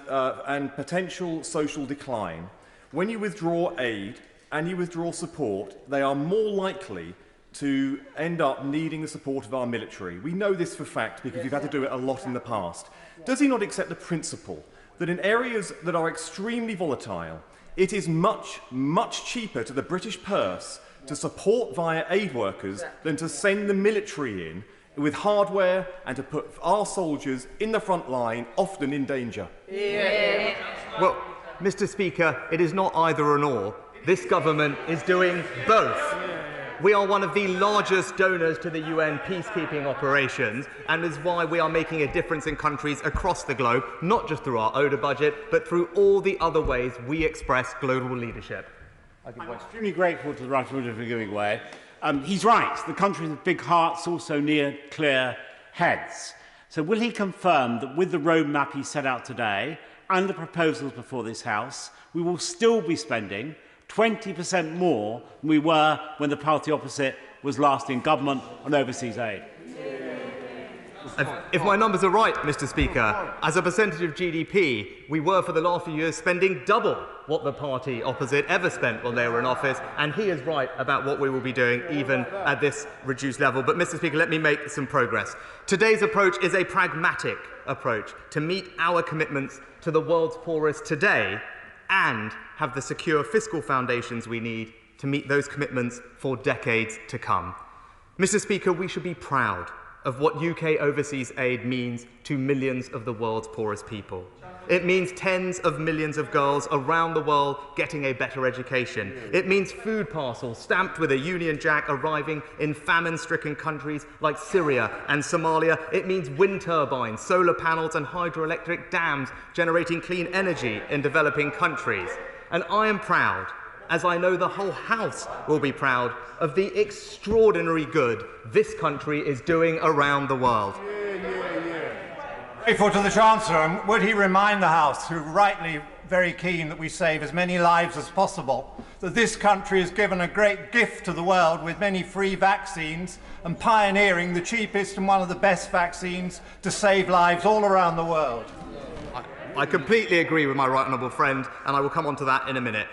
potential social decline, when you withdraw aid and you withdraw support, they are more likely to end up needing the support of our military? We know this for fact because we've had to do it a lot in the past. Does he not accept the principle that in areas that are extremely volatile, it is much, much cheaper to the British purse to support via aid workers than to send the military in with hardware and to put our soldiers in the front line, often in danger? Yeah. Well, Mr. Speaker, it is not either or. This government is doing both. We are one of the largest donors to the UN peacekeeping operations, and is why we are making a difference in countries across the globe, not just through our ODA budget, but through all the other ways we express global leadership. I'm extremely grateful to the right honourable for giving way. He's right. The countries with big hearts also need clear heads. So will he confirm that with the roadmap he set out today and the proposals before this House, we will still be spending 20% more than we were when the party opposite was last in government on overseas aid? If my numbers are right, Mr. Speaker, as a percentage of GDP, we were for the last few years spending double what the party opposite ever spent when they were in office, and he is right about what we will be doing even at this reduced level. But, Mr. Speaker, let me make some progress. Today's approach is a pragmatic approach to meet our commitments to the world's poorest today and have the secure fiscal foundations we need to meet those commitments for decades to come. Mr. Speaker, we should be proud of what UK overseas aid means to millions of the world's poorest people. It means tens of millions of girls around the world getting a better education. It means food parcels stamped with a Union Jack arriving in famine-stricken countries like Syria and Somalia. It means wind turbines, solar panels and hydroelectric dams generating clean energy in developing countries. And I am proud, as I know the whole House will be proud, of the extraordinary good this country is doing around the world. Grateful to the Chancellor, and would he remind the House, who are rightly very keen that we save as many lives as possible, that this country has given a great gift to the world with many free vaccines and pioneering the cheapest and one of the best vaccines to save lives all around the world. I completely agree with my right honourable friend, and I will come on to that in a minute.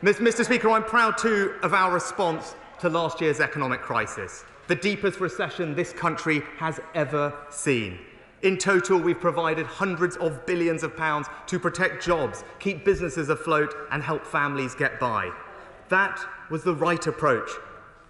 Mr. Speaker, I'm proud too of our response to last year's economic crisis, the deepest recession this country has ever seen. In total, we've provided hundreds of billions of pounds to protect jobs, keep businesses afloat and help families get by. That was the right approach,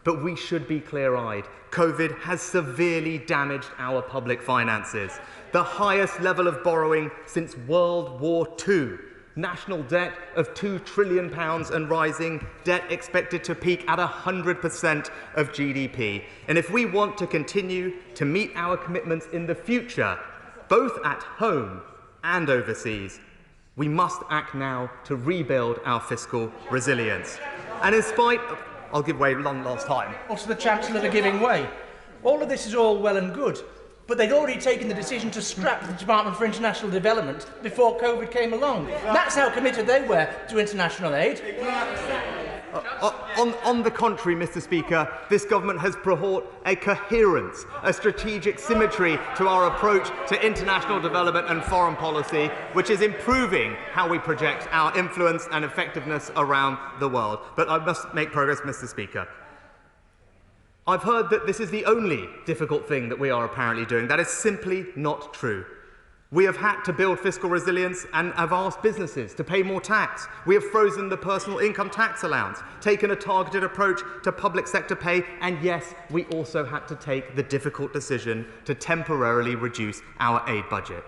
but we should be clear-eyed. COVID has severely damaged our public finances. The highest level of borrowing since World War II. National debt of £2 trillion and rising, debt expected to peak at 100% of GDP. And if we want to continue to meet our commitments in the future, both at home and overseas, we must act now to rebuild our fiscal resilience. And in spite of... I'll give way one last time. Also, the Chancellor for giving way. All of this is all well and good, but they'd already taken the decision to scrap the Department for International Development before COVID came along. That's how committed they were to international aid. On the contrary, Mr. Speaker, this government has brought a coherence, a strategic symmetry to our approach to international development and foreign policy, which is improving how we project our influence and effectiveness around the world. But I must make progress, Mr. Speaker. I've heard that this is the only difficult thing that we are apparently doing. That is simply not true. We have had to build fiscal resilience and have asked businesses to pay more tax. We have frozen the personal income tax allowance, taken a targeted approach to public sector pay, and yes, we also had to take the difficult decision to temporarily reduce our aid budget.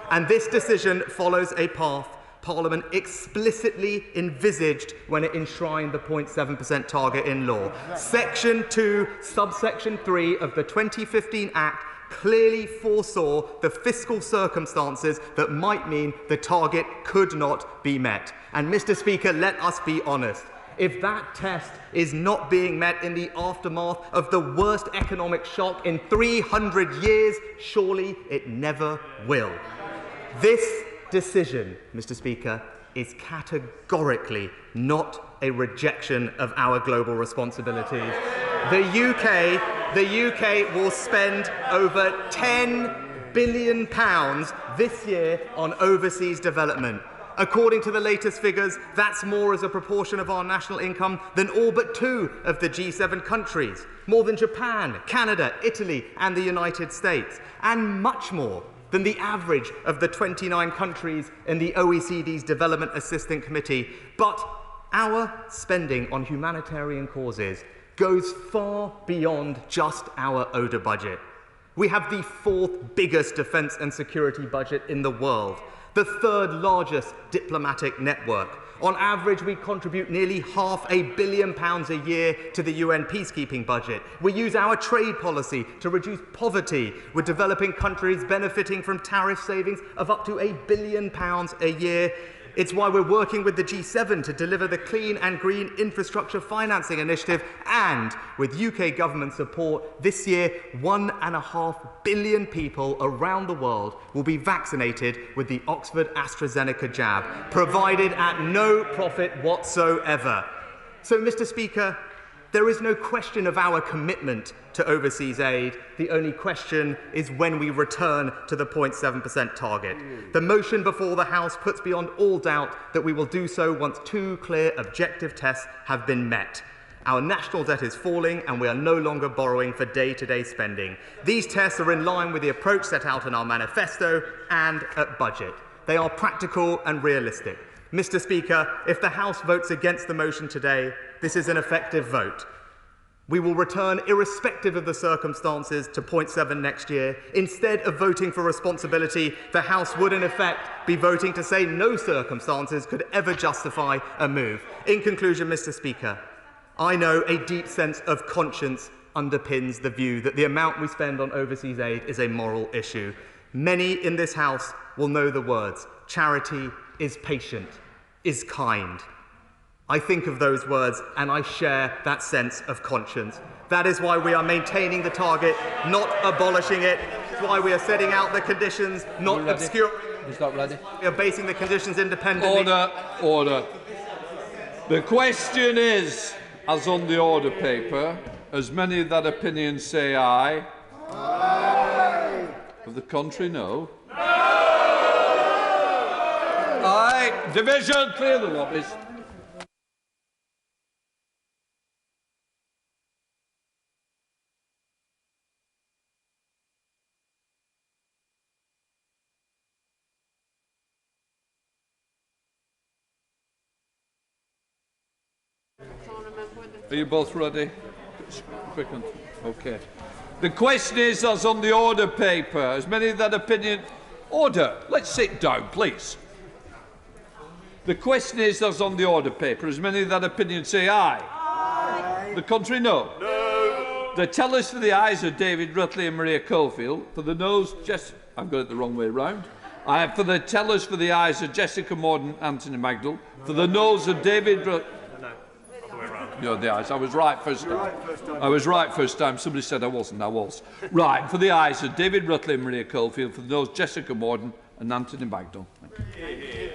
And this decision follows a path Parliament explicitly envisaged when it enshrined the 0.7% target in law. Section 2, subsection 3 of the 2015 Act clearly foresaw the fiscal circumstances that might mean the target could not be met. And, Mr. Speaker, let us be honest. If that test is not being met in the aftermath of the worst economic shock in 300 years, surely it never will. This decision, Mr. Speaker, is categorically not a rejection of our global responsibilities. The UK will spend over £10 billion this year on overseas development. According to the latest figures, that's more as a proportion of our national income than all but 2 of the G7 countries, more than Japan, Canada, Italy and the United States, and much more than the average of the 29 countries in the OECD's Development Assistance Committee. But our spending on humanitarian causes goes far beyond just our ODA budget. We have the 4th biggest defence and security budget in the world, the 3rd largest diplomatic network. On average, we contribute nearly £500 million a year to the UN peacekeeping budget. We use our trade policy to reduce poverty, with developing countries benefiting from tariff savings of up to £1 billion a year. It's why we're working with the G7 to deliver the Clean and Green Infrastructure Financing Initiative, and with UK government support, this year 1.5 billion people around the world will be vaccinated with the Oxford AstraZeneca jab, provided at no profit whatsoever. So, Mr. Speaker, there is no question of our commitment to overseas aid. The only question is when we return to the 0.7% target. The motion before the House puts beyond all doubt that we will do so once 2 clear objective tests have been met. Our national debt is falling and we are no longer borrowing for day-to-day spending. These tests are in line with the approach set out in our manifesto and at budget. They are practical and realistic. Mr. Speaker, if the House votes against the motion today, this is an effective vote. We will return, irrespective of the circumstances, to 0.7 next year. Instead of voting for responsibility, the House would in effect be voting to say no circumstances could ever justify a move. In conclusion, Mr. Speaker, I know a deep sense of conscience underpins the view that the amount we spend on overseas aid is a moral issue. Many in this House will know the words, charity is patient, is kind. I think of those words and I share that sense of conscience. That is why we are maintaining the target, not abolishing it. It's why we are setting out the conditions, not obscuring. Is that ready? We are basing the conditions independently. Order, order. The question is, as on the order paper, as many that opinion say aye. Aye. Of the contrary, no. No! Aye. Division, clear the lobbies. Are you both ready? Quick one. Okay. The question is, as on the order paper, as many that opinion... Order. Let's sit down, please. The question is, as on the order paper, as many that opinion say aye. Aye. The contrary, no. No. The tellers for the ayes are David Rutley and Maria Coalfield. For the noes, I've got it the wrong way round. For the tellers for the ayes are Jessica Morden, Anthony Magdal. For the noes are David Rutley. You're the ayes. I was right first time. I was right first time. Somebody said I wasn't. I was. Right. For the ayes are David Rutley and Maria Coalfield. For the noes, Jessica Morden and Anthony Magdal. Thank you.